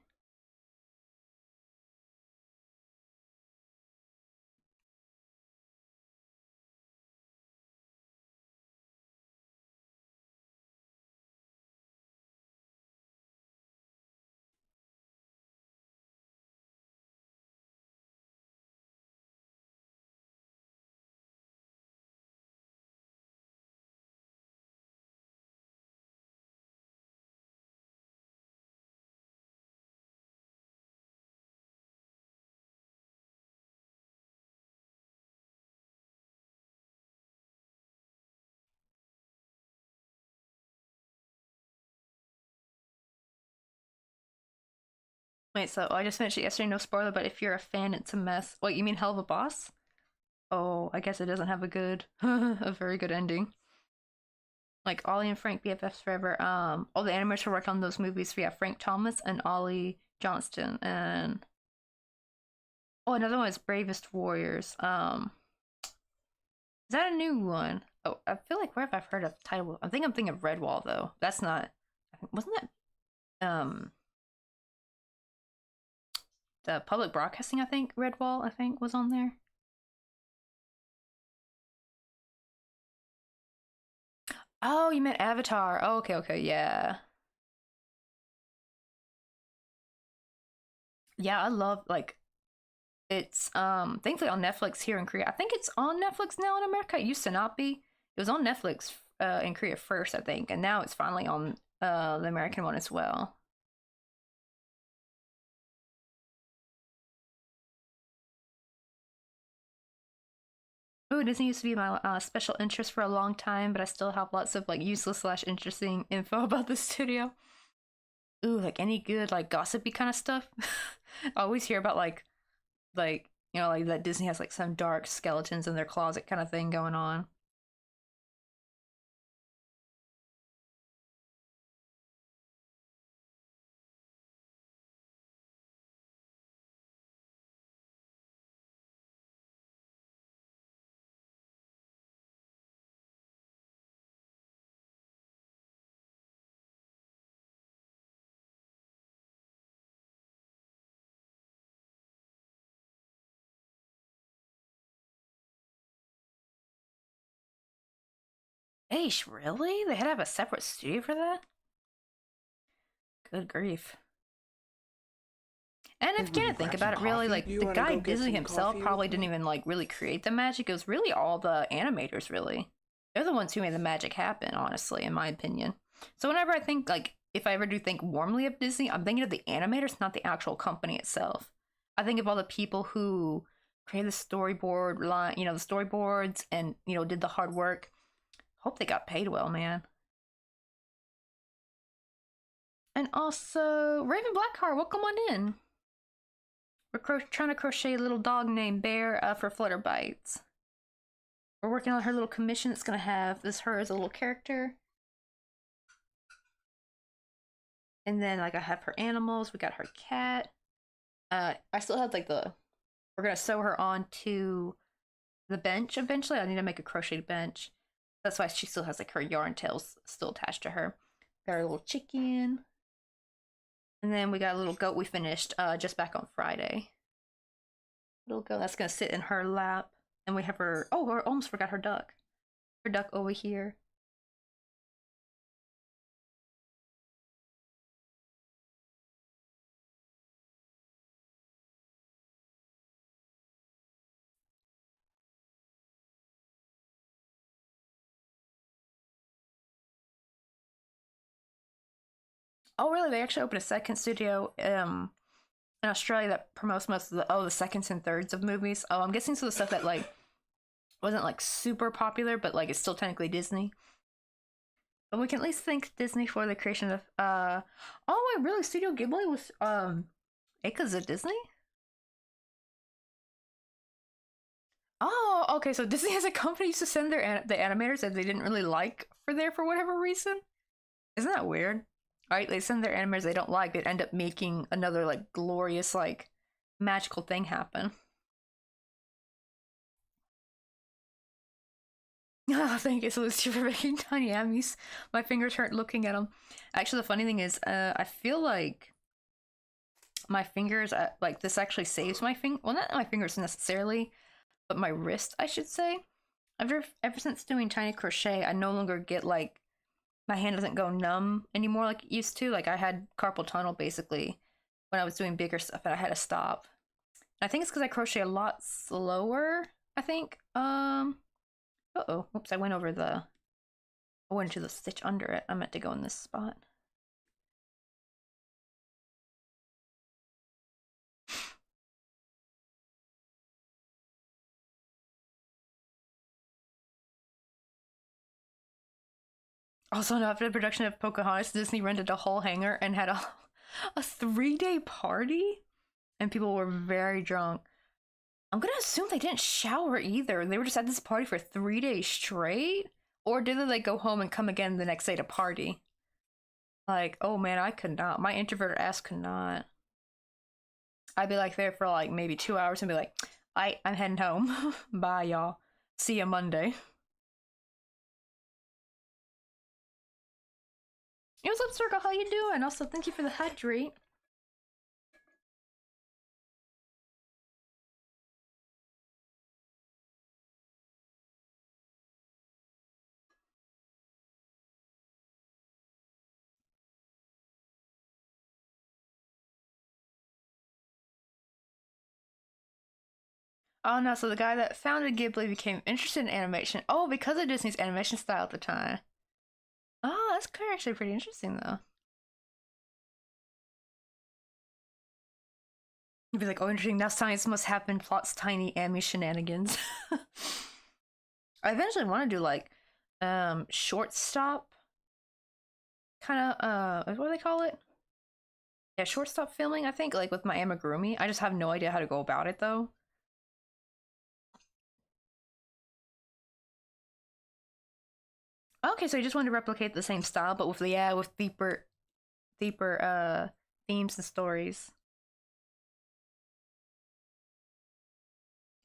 A: Wait, so I just finished it yesterday, no spoiler, but if you're a fan, it's a mess. Wait, you mean Hell of a Boss? Oh, I guess it doesn't have a good, a very good ending. Like Ollie and Frank BFFs forever. All the animators who worked on those movies, we have Frank Thomas and Ollie Johnston, and oh, another one is Bravest Warriors. Is that a new one? Oh, I feel like where have I heard of the title? I think I'm thinking of Redwall though. That's not. Wasn't that the public broadcasting? I think Redwall. I think was on there. Oh, you meant Avatar. Oh, okay, okay, yeah. Yeah, I love like it's thankfully on Netflix here in Korea. I think it's on Netflix now in America. It used to not be. It was on Netflix in Korea first, I think, and now it's finally on the American one as well. Ooh, Disney used to be my special interest for a long time, but I still have lots of like useless slash interesting info about the studio. Ooh, like any good like gossipy kind of stuff. I always hear about like like that Disney has like some dark skeletons in their closet kind of thing going on. Eish, really? They had to have a separate studio for that? Good grief. And
B: Hey
A: if you
B: Ruby,
A: can't think
B: grab
A: about
B: some
A: it, really,
B: coffee. Do
A: like
B: you
A: the
B: want to
A: guy
B: go get
A: Disney
B: some
A: himself
B: coffee
A: probably
B: with
A: didn't
B: me?
A: even like really create the magic. It was really all the animators, really. They're the ones who made the magic happen, honestly, in my opinion. So whenever I think like if I ever do think warmly of Disney, I'm thinking of the animators, not the actual company itself. I think of all the people who created the storyboard line, the storyboards and did the hard work. Hope they got paid well, man. And also Raven Blackheart, welcome on in. We're trying to crochet a little dog named Bear for Flutterbites. We're working on her little commission that's gonna have her as a little character. And then like I have her animals, we got her cat. I still have like we're gonna sew her onto the bench eventually. I need to make a crocheted bench. That's why she still has like her yarn tails still attached to her. Got our little chicken. And then we got a little goat we finished just back on Friday. Little goat that's gonna sit in her lap. And we have her, oh, I almost forgot her duck. Her duck over here. Oh, really? They actually opened a second studio in Australia that promotes most of the seconds and thirds of movies. Oh, I'm guessing so the stuff that like wasn't like super popular, but like it's still technically Disney. But we can at least thank Disney for the creation of oh wait, really Studio Ghibli was because of Disney? Oh, okay, so Disney as a company used to send the animators that they didn't really like for there for whatever reason. Isn't that weird? Right? They send their animators they don't like, they'd end up making another like glorious, like magical thing happen. Oh, thank you, Lucy, for making tiny Emmys. My fingers hurt looking at them. Actually, the funny thing is, I feel like my fingers, like this actually saves my finger. Well, not my fingers necessarily, but my wrist, I should say. Ever since doing tiny crochet, I no longer get like my hand doesn't go numb anymore like it used to. Like I had carpal tunnel basically when I was doing bigger stuff, and I had to stop. And I think it's because I crochet a lot slower. I think. Uh oh. Whoops! I went into the stitch under it. I meant to go in this spot. Also, no, after the production of Pocahontas, Disney rented a whole hangar and had A 3-day party? And people were very drunk. I'm gonna assume they didn't shower either. They were just at this party for 3 days straight? Or did they like go home and come again the next day to party? Like, oh man, I could not. My introverted ass could not. I'd be like there for like maybe 2 hours and be like, I'm heading home. Bye, y'all. See ya Monday. Hey, what's up, Circle? How you doing? Also, thank you for the hydrate. Oh no, so the guy that founded Ghibli became interested in animation. Oh, because of Disney's animation style at the time. Oh, that's actually pretty interesting though. You'd be like, oh, interesting. Now science must happen. Plots tiny Amy shenanigans. I eventually want to do like, shortstop kind of what do they call it? Yeah, shortstop filming. I think like with my amigurumi. I just have no idea how to go about it though. Okay, so you just wanted to replicate the same style, but with with deeper themes and stories.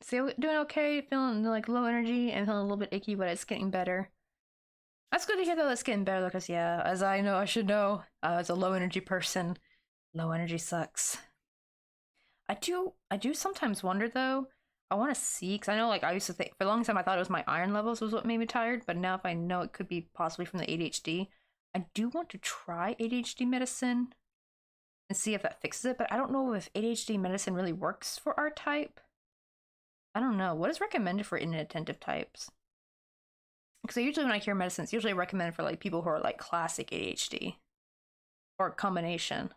A: So doing okay, feeling like low energy and feeling a little bit icky, but it's getting better. That's good to hear though. That's getting better because yeah, as I know, I should know. As a low energy person, low energy sucks. I do sometimes wonder though. I want to see because I know like I used to think for a long time I thought it was my iron levels was what made me tired, but now if I know it could be possibly from the ADHD, I do want to try ADHD medicine and see if that fixes it. But I don't know if ADHD medicine really works for our type. I don't know. What is recommended for inattentive types? Because usually when I hear medicine, it's usually recommended for like people who are like classic ADHD or a combination.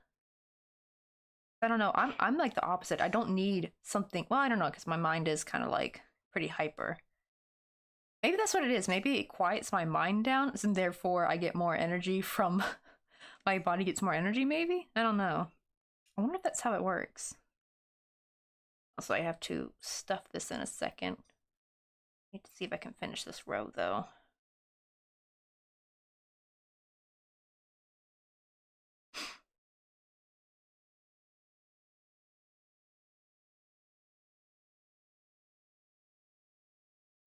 A: I don't know. I'm like the opposite. I don't need something. Well, I don't know because my mind is kind of like pretty hyper. Maybe that's what it is. Maybe it quiets my mind down, and therefore I get more energy from my body gets more energy. Maybe I don't know. I wonder if that's how it works. Also, I have to stuff this in a second. Need to see if I can finish this row though.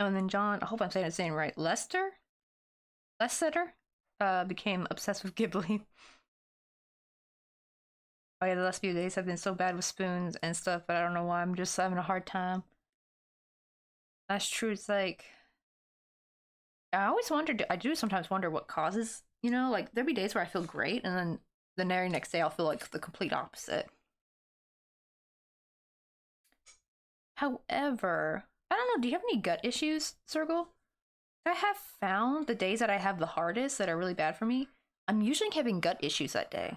A: Oh, and then John, I hope I'm saying his name right. Lester, became obsessed with Ghibli. Oh yeah, the last few days have been so bad with spoons and stuff, but I don't know why. I'm just having a hard time. That's true. It's like I always wondered. I do sometimes wonder what causes. You know, like there'll be days where I feel great, and then the very next day I'll feel like the complete opposite. However, I don't know. Do you have any gut issues, Circle? I have found the days that I have the hardest that are really bad for me. I'm usually having gut issues that day.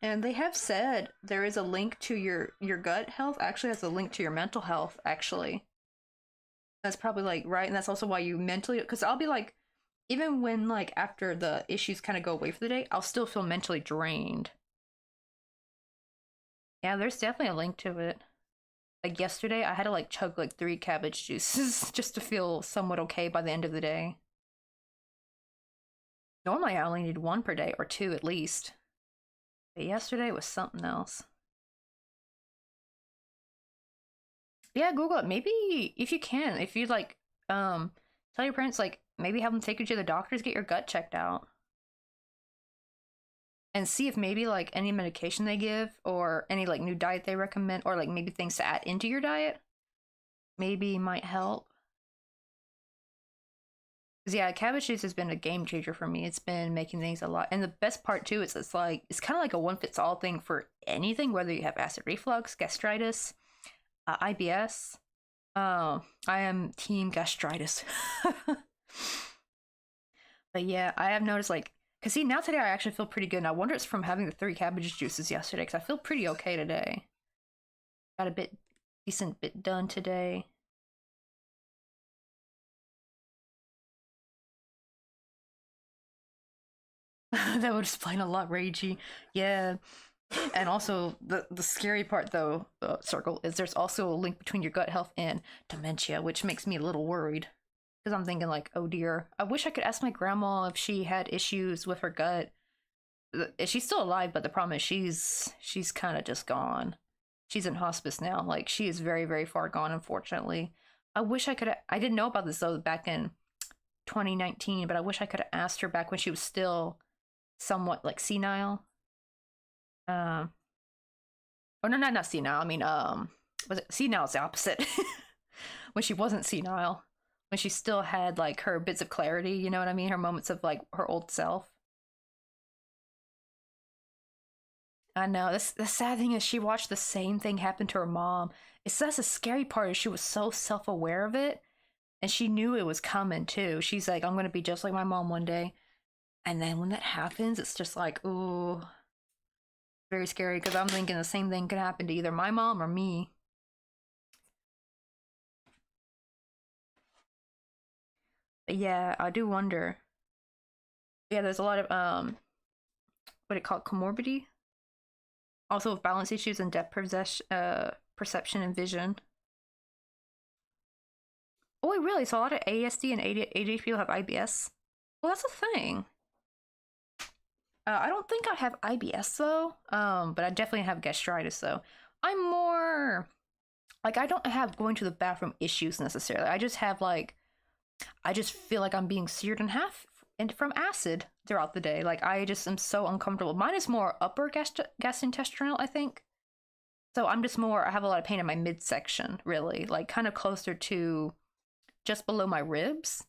A: And they have said there is a link to your gut health. Actually, has a link to your mental health. Actually, that's probably like right, and that's also why you mentally. Because I'll be like, even when like after the issues kind of go away for the day, I'll still feel mentally drained. Yeah, there's definitely a link to it. Like yesterday, I had to like chug like 3 cabbage juices just to feel somewhat okay by the end of the day. Normally, I only need one per day or two at least. But yesterday was something else. Yeah, Google it. Maybe if you can, if you like, tell your parents like maybe have them take you to the doctors, get your gut checked out, and see if maybe like any medication they give or any like new diet they recommend or like maybe things to add into your diet maybe might help. Cause yeah, cabbage juice has been a game changer for me. It's been making things a lot, and the best part too is it's like it's kind of like a one fits all thing for anything, whether you have acid reflux, gastritis, IBS. I am team gastritis. But yeah, I have noticed like, cause see now today I actually feel pretty good. And I wonder it's from having the 3 cabbage juices yesterday, cause I feel pretty okay today. Got a decent bit done today. That would explain a lot, Ragey. Yeah. And also, the scary part, though, Circle, is there's also a link between your gut health and dementia, which makes me a little worried. Because I'm thinking, like, oh dear. I wish I could ask my grandma if she had issues with her gut. She's still alive, but the problem is she's kind of just gone. She's in hospice now. Like, she is very, very far gone, unfortunately. I wish I could. I didn't know about this, though, back in 2019, but I wish I could have asked her back when she was still somewhat, like, senile. Um, oh no, not senile. I mean, was it senile? Is the opposite. When she wasn't senile, when she still had like her bits of clarity. You know what I mean? Her moments of like her old self. I know. This the sad thing is she watched the same thing happen to her mom. It's that's the scary part is she was so self aware of it, and she knew it was coming too. She's like, I'm gonna be just like my mom one day. And then when that happens, it's just like, ooh, very scary because I'm thinking the same thing could happen to either my mom or me. But yeah, I do wonder. Yeah, there's a lot of what it called comorbidity, also with balance issues and depth perception and vision. Oh wait, really? So a lot of ASD and ADHD people have IBS. Well, that's a thing. I don't think I have IBS though. But I definitely have gastritis though. I'm more like I don't have going to the bathroom issues necessarily. I just have like I just feel like I'm being seared in half and from acid throughout the day. Like I just am so uncomfortable. Mine is more upper gastrointestinal, I think. So I'm just more. I have a lot of pain in my midsection, really, like kind of closer to just below my ribs.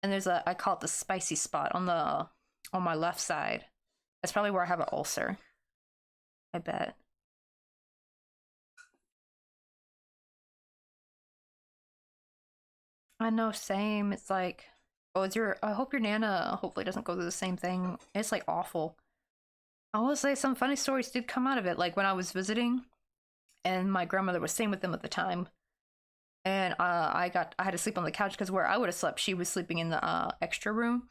A: And there's a I call it the spicy spot on my left side. That's probably where I have an ulcer. I bet. I know, same. It's like, oh, is your? I hope your nana hopefully doesn't go through the same thing. It's like awful. I will say some funny stories did come out of it. Like when I was visiting, and my grandmother was staying with them at the time, and I had to sleep on the couch because where I would have slept, she was sleeping in the extra room,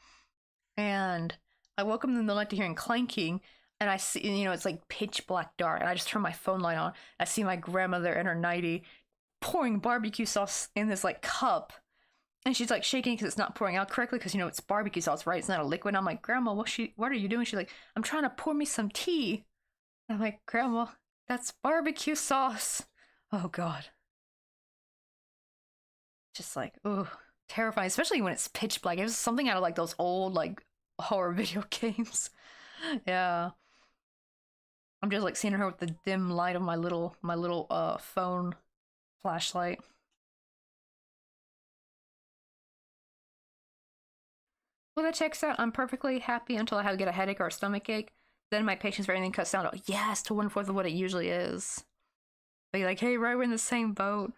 A: and I woke up in the middle of the night to hearing clanking, and I see it's like pitch black dark, and I just turn my phone light on. I see my grandmother in her nightie pouring barbecue sauce in this like cup. And she's like shaking because it's not pouring out correctly because it's barbecue sauce, right? It's not a liquid. And I'm like, Grandma, what are you doing? She's like, I'm trying to pour me some tea. And I'm like, Grandma, that's barbecue sauce. Oh God. Just like, oh, terrifying, especially when it's pitch black. It was something out of like those old like horror video games. Yeah. I'm just like seeing her with the dim light of my little phone flashlight. Well, that checks out. I'm perfectly happy until I get a headache or a stomach ache. Then my patience for anything cuts down to yes to 1/4 of what it usually is. Be like, hey, right, we're in the same boat.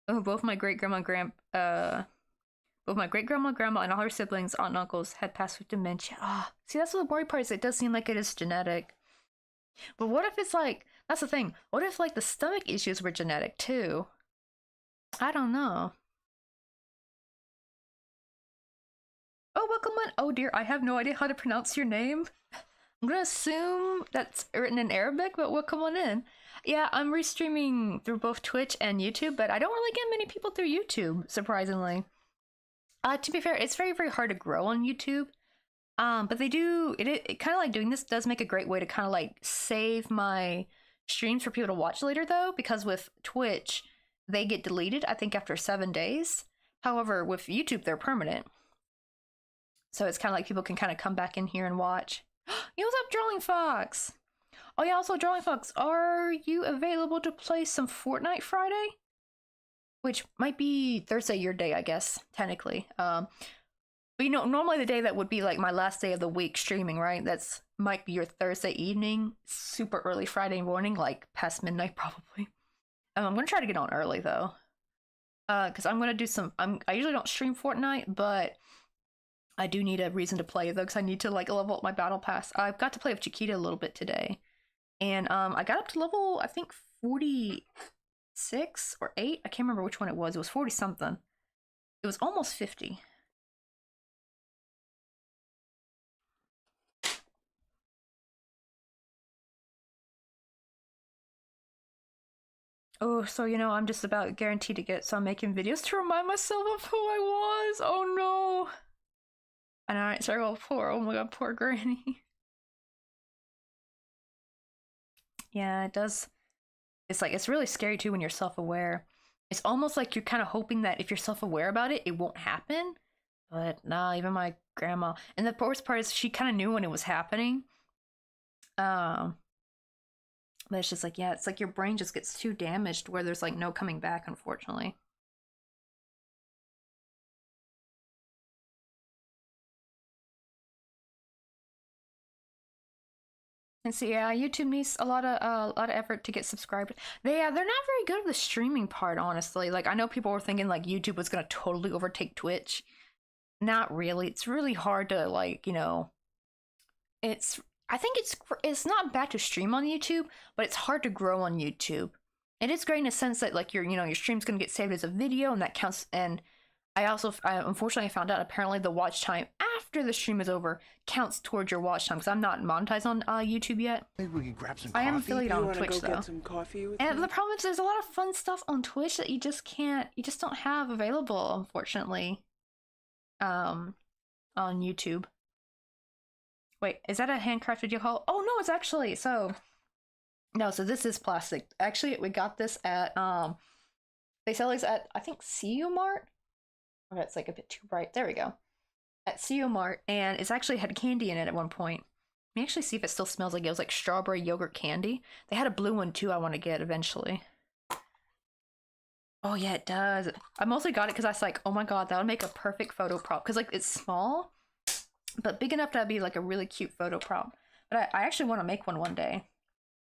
A: Oh, both my great grandma, grandma, and all her siblings, aunt and uncles had passed with dementia. Ah, see, that's what the worry part is. It does seem like it is genetic. But what if it's like that's the thing? What if like the stomach issues were genetic too? I don't know. Oh, welcome on. Oh dear, I have no idea how to pronounce your name. I'm gonna assume that's written in Arabic, but welcome on in. Yeah, I'm restreaming through both Twitch and YouTube, but I don't really get many people through YouTube, surprisingly. To be fair, it's very, very hard to grow on YouTube. But they do it kind of like doing this does make a great way to kind of like save my streams for people to watch later though, because with Twitch, they get deleted, I think, after 7 days. However, with YouTube, they're permanent. So it's kind of like people can kind of come back in here and watch. Yo, what's up, Drawing Fox? Oh yeah, also Drawing Fox, are you available to play some Fortnite Friday? Which might be Thursday your day, I guess, technically. But normally the day that would be like my last day of the week streaming, right? That's might be your Thursday evening, super early Friday morning, like past midnight probably. I'm gonna try to get on early though. Because I'm gonna do some I usually don't stream Fortnite, but I do need a reason to play though, because I need to like level up my battle pass. I've got to play with Chiquita a little bit today. And I got up to level, I think 46 or 8. I can't remember which one it was. It was 40 something. It was almost 50. Oh, so I'm just about guaranteed to get some making videos to remind myself of who I was. Oh no. And alright, sorry, oh my god, poor Granny. Yeah, it does. It's really scary too when you're self-aware. It's almost like you're kind of hoping that if you're self-aware about it, it won't happen. But nah, even my grandma. And the worst part is she kind of knew when it was happening. Um, but it's just like, yeah, it's like your brain just gets too damaged where there's like no coming back, unfortunately. And so yeah, YouTube needs a lot of effort to get subscribed. They're not very good at the streaming part, honestly. Like I know people were thinking like YouTube was gonna totally overtake Twitch. Not really. It's really hard to like it's I think it's not bad to stream on YouTube, but it's hard to grow on YouTube. It is great in a sense that like your stream's gonna get saved as a video and that counts. And unfortunately I found out apparently the watch time after the stream is over counts towards your watch time because I'm not monetized on YouTube yet.
C: Maybe we can grab some
A: I am
C: coffee.
A: affiliated on Twitch
D: go
A: though.
D: Get some coffee with
A: And
D: me?
A: the problem is there's a lot of fun stuff on Twitch that you just don't have available, unfortunately. On YouTube. Wait, is that a handcrafted U-Haul? Oh no, it's actually so this is plastic. Actually, we got this at they sell these at I think CU Mart. Oh, that's like a bit too bright. There we go. At CU Mart, and it's actually had candy in it at one point. Let me actually see if it still smells like it was like strawberry yogurt candy. They had a blue one too I want to get eventually. Oh yeah, it does. I mostly got it because I was like, oh my god, that would make a perfect photo prop. Because like it's small, but big enough to be like a really cute photo prop. But I actually want to make one day.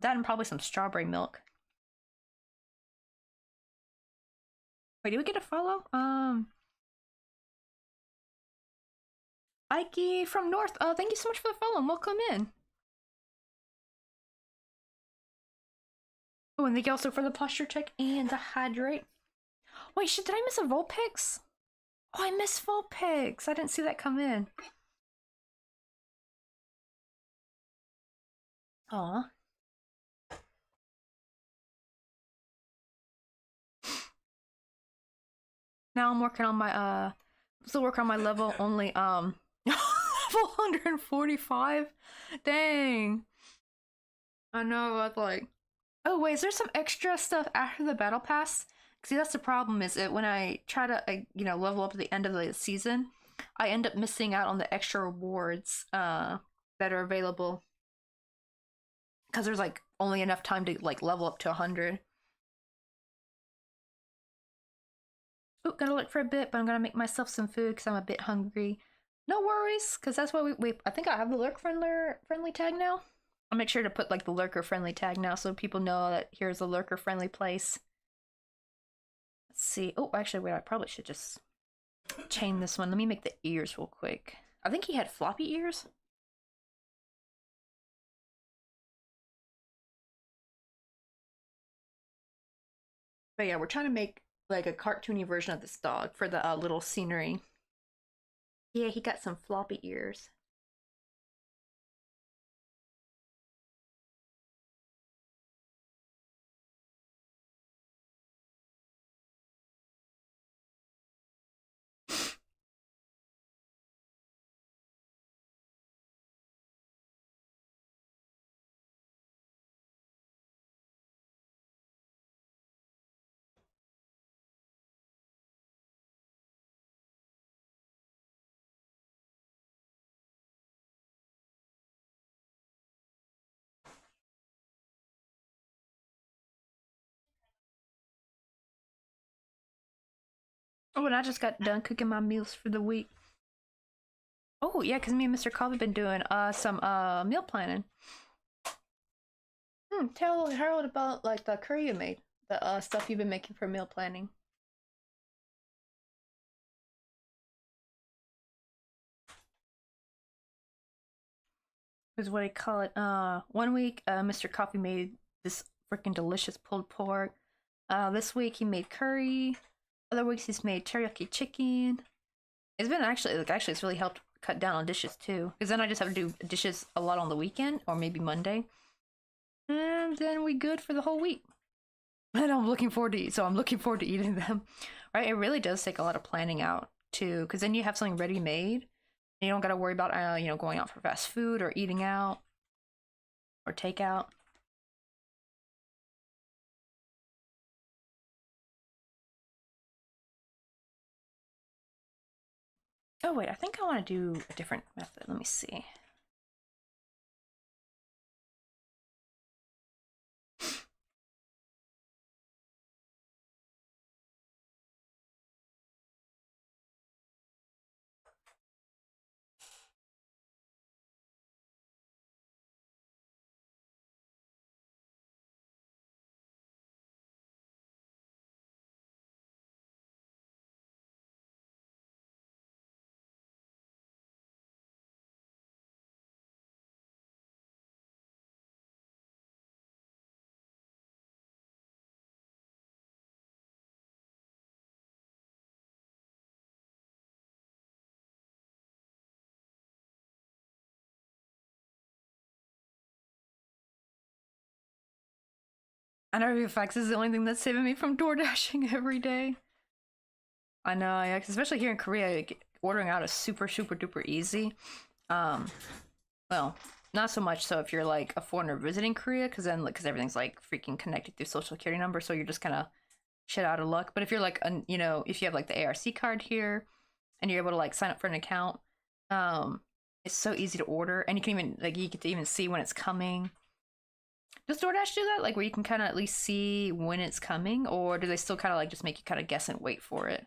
A: That and probably some strawberry milk. Wait, did we get a follow? Ike from North. Thank you so much for the follow and welcome in. Oh, and thank you also for the posture check and the hydrate. Wait, shit, did I miss a Vulpix? Oh, I missed Vulpix. I didn't see that come in. Aw. Now I'm working on my still working on my level only level 145. Dang. I know, I was like, oh wait, is there some extra stuff after the battle pass? See, that's the problem is that when I try to level up at the end of the season, I end up missing out on the extra rewards that are available because there's like only enough time to like level up to 100. Oh, gonna look for a bit, but I'm gonna make myself some food because I'm a bit hungry. No worries, because that's why we I think I have the lurk friendly tag now. I'll make sure to put like the lurker friendly tag now so people know that here's a lurker friendly place. Let's see. Oh, actually, wait, I probably should just chain this one. Let me make the ears real quick. I think he had floppy ears. But yeah, we're trying to make like a cartoony version of this dog for the little scenery. Yeah, he got some floppy ears. Oh, and I just got done cooking my meals for the week. Oh, yeah, because me and Mr. Cobb have been doing some meal planning. Tell Harold about like the curry you made, the stuff you've been making for meal planning. Is what I call it. One week, Mr. Coffee made this freaking delicious pulled pork. This week he made curry. Other weeks he's made teriyaki chicken. It's been actually it's really helped cut down on dishes too. Because then I just have to do dishes a lot on the weekend or maybe Monday. And then we good for the whole week. And I'm looking forward to eat, so I'm looking forward to eating them. Right? It really does take a lot of planning out too, because then you have something ready made. You don't got to worry about going out for fast food or eating out or takeout. Oh wait, I think I want to do a different method. Let me see. I know Reflex is the only thing that's saving me from door dashing every day. I know, yeah, especially here in Korea, ordering out is super, super duper easy. Um, well, not so much so if you're like a foreigner visiting Korea, because then because everything's like freaking connected through social security number, so you're just kind of shit out of luck. But if you're like, if you have like the ARC card here, and you're able to like sign up for an account, um, it's so easy to order, and you can even like you get to even see when it's coming. Does DoorDash do that? Like where you can kind of at least see when it's coming, or do they still kind of like just make you kind of guess and wait for it?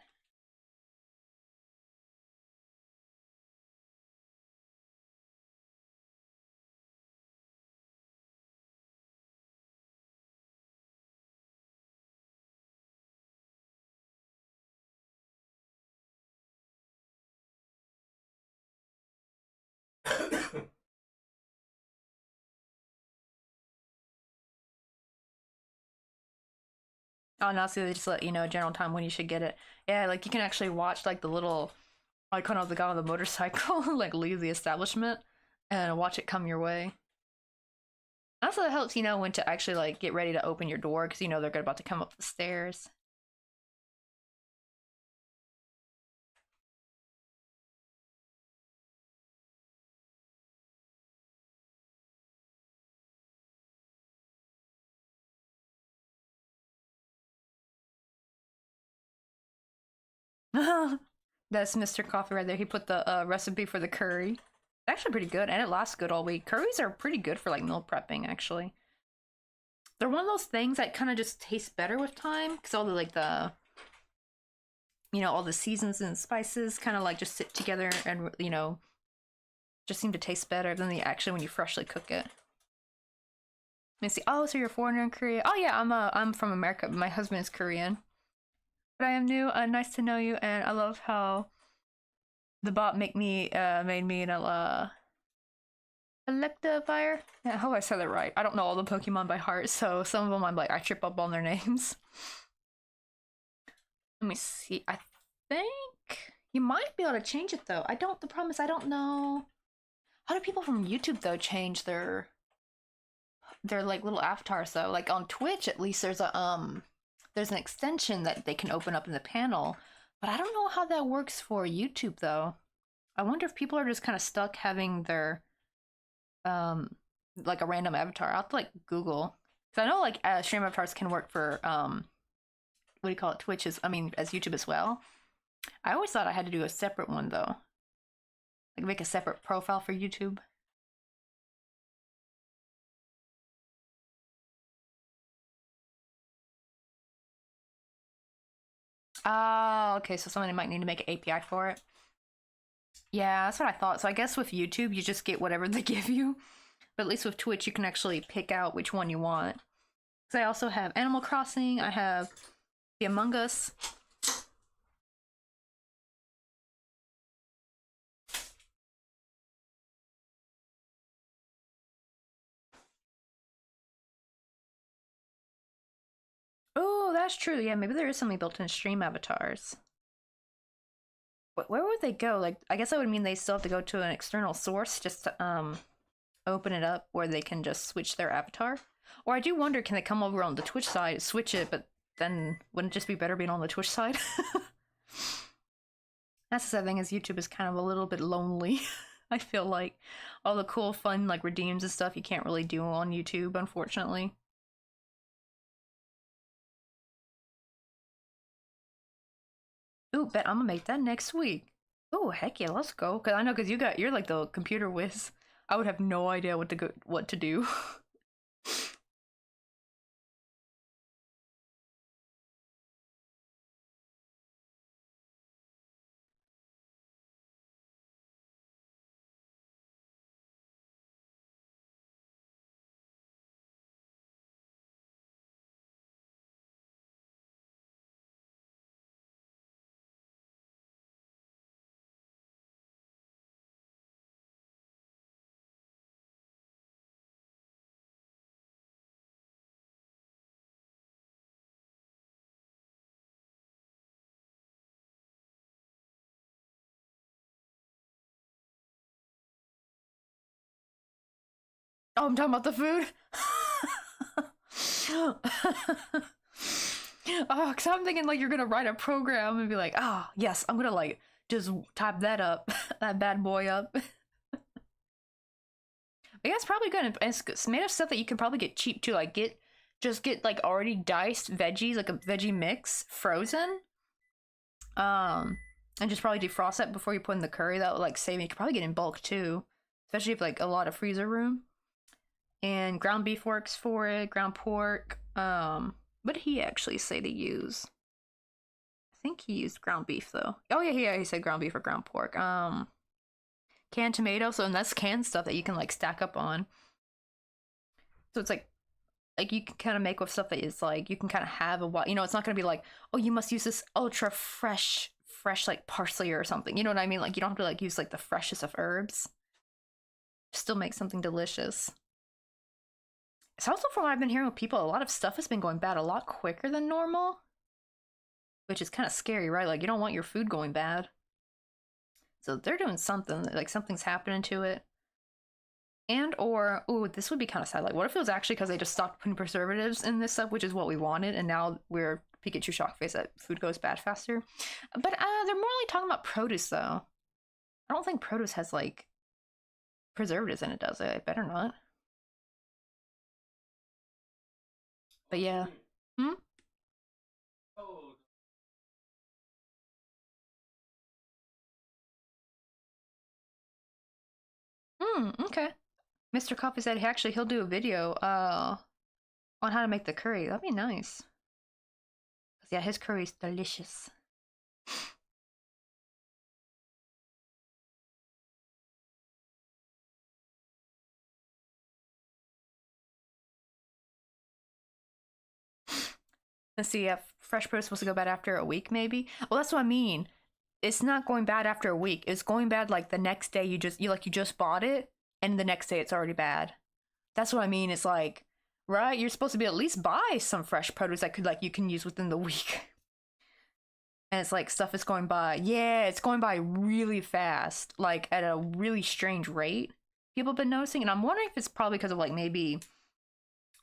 A: Oh, no, so they just let you know general time when you should get it. Yeah, like you can actually watch like the little icon of the guy on the motorcycle like leave the establishment and watch it come your way. Also, it helps you know when to actually like get ready to open your door because you know they're about to come up the stairs. That's Mr. Coffee right there. He put the recipe for the curry. It's actually pretty good, and it lasts good all week. Curries are pretty good for like meal prepping, actually. They're one of those things that kind of just taste better with time because all the like the all the seasons and spices kind of like just sit together and just seem to taste better than the actually when you freshly cook it. Let me see. Oh, so you're a foreigner in Korea? Oh yeah, I'm from America. My husband is Korean, but I am new. Nice to know you, and I love how the bot made me an Electivire. Yeah, I hope I said that right. I don't know all the Pokemon by heart, so some of them I trip up on their names. Let me see. I think you might be able to change it though. I don't. The problem is I don't know. How do people from YouTube though change their like little avatars though? Like on Twitch, at least there's an extension that they can open up in the panel, but I don't know how that works for YouTube though. I wonder if people are just kind of stuck having their um like a random avatar. I'll have to like Google because I know like stream avatars can work for what do you call it? Twitch is I mean as YouTube as well. I always thought I had to do a separate one though, like make a separate profile for YouTube. Oh, okay. So somebody might need to make an API for it. Yeah, that's what I thought. So I guess with YouTube, you just get whatever they give you. But at least with Twitch, you can actually pick out which one you want. Because I also have Animal Crossing. I have the Among Us. Oh, that's true. Yeah, maybe there is something built in stream avatars. Where would they go? Like, I guess that would mean they still have to go to an external source just to open it up where they can just switch their avatar. Or I do wonder, can they come over on the Twitch side, switch it, but then wouldn't it just be better being on the Twitch side? That's the sad thing, is YouTube is kind of a little bit lonely. I feel like all the cool, fun, like redeems and stuff you can't really do on YouTube, unfortunately. Ooh, bet I'm gonna make that next week. Oh, heck yeah, let's go. Cause I know, cause you're like the computer whiz. I would have no idea what to do. Oh, I'm talking about the food. Oh, cause I'm thinking like you're gonna write a program and be like, oh yes, I'm gonna like just type that up, that bad boy up. But yeah, it's probably good. And it's made of stuff that you can probably get cheap too. Like get like already diced veggies, like a veggie mix, frozen. And just probably defrost that before you put in the curry. That would like save. You could probably get in bulk too, especially if like a lot of freezer room. And ground beef works for it, ground pork. What did he actually say to use? I think he used ground beef though. Oh yeah, he said ground beef or ground pork. Canned tomato, so and that's canned stuff that you can like stack up on. So it's like you can kind of make with stuff that is like you can kind of have a while. You know, it's not gonna be like, oh, you must use this ultra fresh like parsley or something. You know what I mean? Like you don't have to like use like the freshest of herbs. Still make something delicious. It's also, from what I've been hearing with people, a lot of stuff has been going bad a lot quicker than normal, which is kind of scary, right? Like you don't want your food going bad. So they're doing something, like something's happening to it. And or, ooh, this would be kind of sad. Like what if it was actually because they just stopped putting preservatives in this stuff, which is what we wanted, and now we're Pikachu shock face that food goes bad faster. But they're more like talking about produce though. I don't think produce has like preservatives in it, does it? It better not. But yeah. Hmm?
B: Oh,
A: Okay. Mr. Coffee said he'll do a video on how to make the curry. That'd be nice. 'Cause yeah, his curry's delicious. Let's see, if fresh produce supposed to go bad after a week, maybe. Well, that's what I mean. It's not going bad after a week. It's going bad like the next day. You just bought it, and the next day it's already bad. That's what I mean. It's like, right? You're supposed to be at least buy some fresh produce that could like you can use within the week. And it's like stuff is going by. Yeah, it's going by really fast, like at a really strange rate. People have been noticing, and I'm wondering if it's probably because of like maybe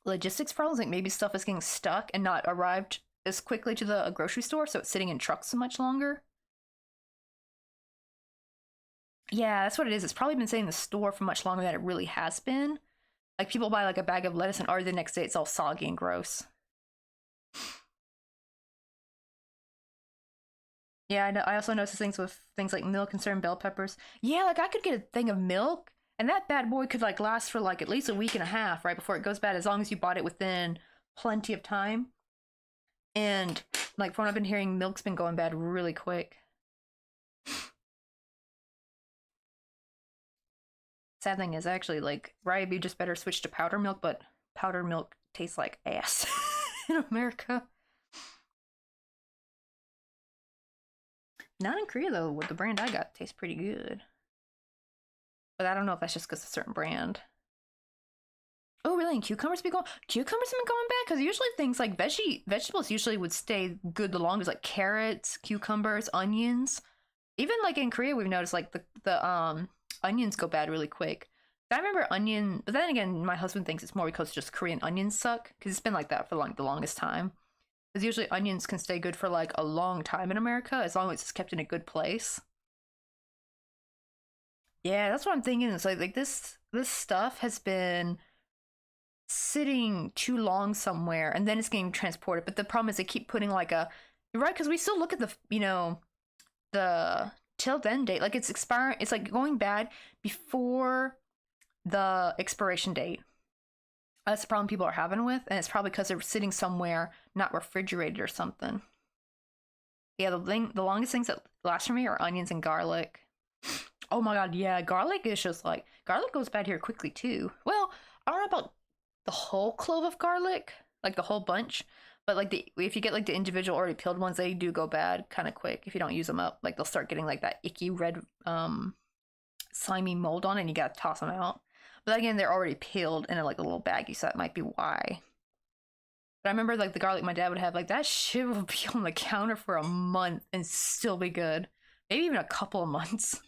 A: logistics problems, like maybe stuff is getting stuck and not arrived as quickly to the grocery store, so it's sitting in trucks so much longer. Yeah, that's what it is. It's probably been sitting in the store for much longer than it really has been. Like people buy like a bag of lettuce and already the next day it's all soggy and gross. Yeah, I know. I also notice things with things like milk and certain bell peppers. Yeah, like I could get a thing of milk, and that bad boy could like last for like at least a week and a half, right before it goes bad, as long as you bought it within plenty of time. And like from what I've been hearing, milk's been going bad really quick. Sad thing is actually like right, you just better switch to powder milk, but powdered milk tastes like ass in America. Not in Korea though. With the brand I got, tastes pretty good. But I don't know if that's just because of a certain brand. Oh, really? And cucumbers be going? Cucumbers have been going bad because usually things like vegetables usually would stay good the longest, like carrots, cucumbers, onions. Even like in Korea, we've noticed like the onions go bad really quick. I remember onion, but then again, my husband thinks it's more because just Korean onions suck, because it's been like that for like the longest time. Because usually onions can stay good for like a long time in America, as long as it's kept in a good place. Yeah, that's what I'm thinking. It's like this stuff has been sitting too long somewhere, and then it's getting transported. But the problem is they keep putting like a right because we still look at the the till then date, like it's expiring. It's like going bad before the expiration date. That's the problem people are having with, and it's probably because they're sitting somewhere not refrigerated or something. Yeah, the longest things that last for me are onions and garlic. Oh my god, yeah, garlic is just like garlic goes bad here quickly too. Well, I don't know about the whole clove of garlic, like the whole bunch, but like the if you get like the individual already peeled ones, they do go bad kind of quick if you don't use them up. Like they'll start getting like that icky red slimy mold on it, and you gotta toss them out. But again, they're already peeled in a, like a little baggie, so that might be why. But I remember like the garlic my dad would have, like that shit would be on the counter for a month and still be good. Maybe even a couple of months.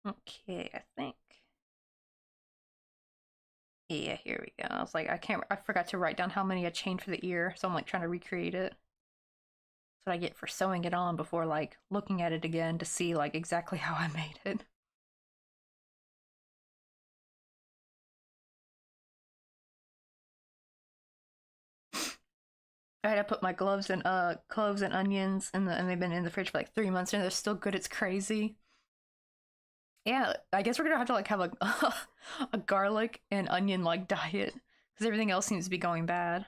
A: Okay, I think. Yeah, here we go. I was like, I forgot to write down how many I chained for the ear, so I'm like trying to recreate it. That's what I get for sewing it on before like looking at it again to see like exactly how I made it. I had to put my gloves and cloves and onions and they've been in the fridge for like 3 months and they're still good. It's crazy. Yeah, I guess we're gonna have to like have a garlic and onion like diet because everything else seems to be going bad.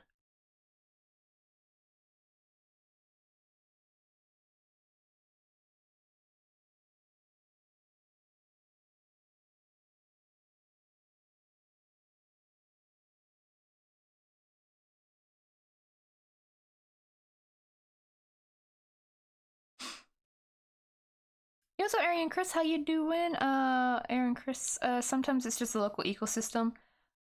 A: Yo, so Arian Chris, how you doing? Aaron Chris, sometimes it's just a local ecosystem.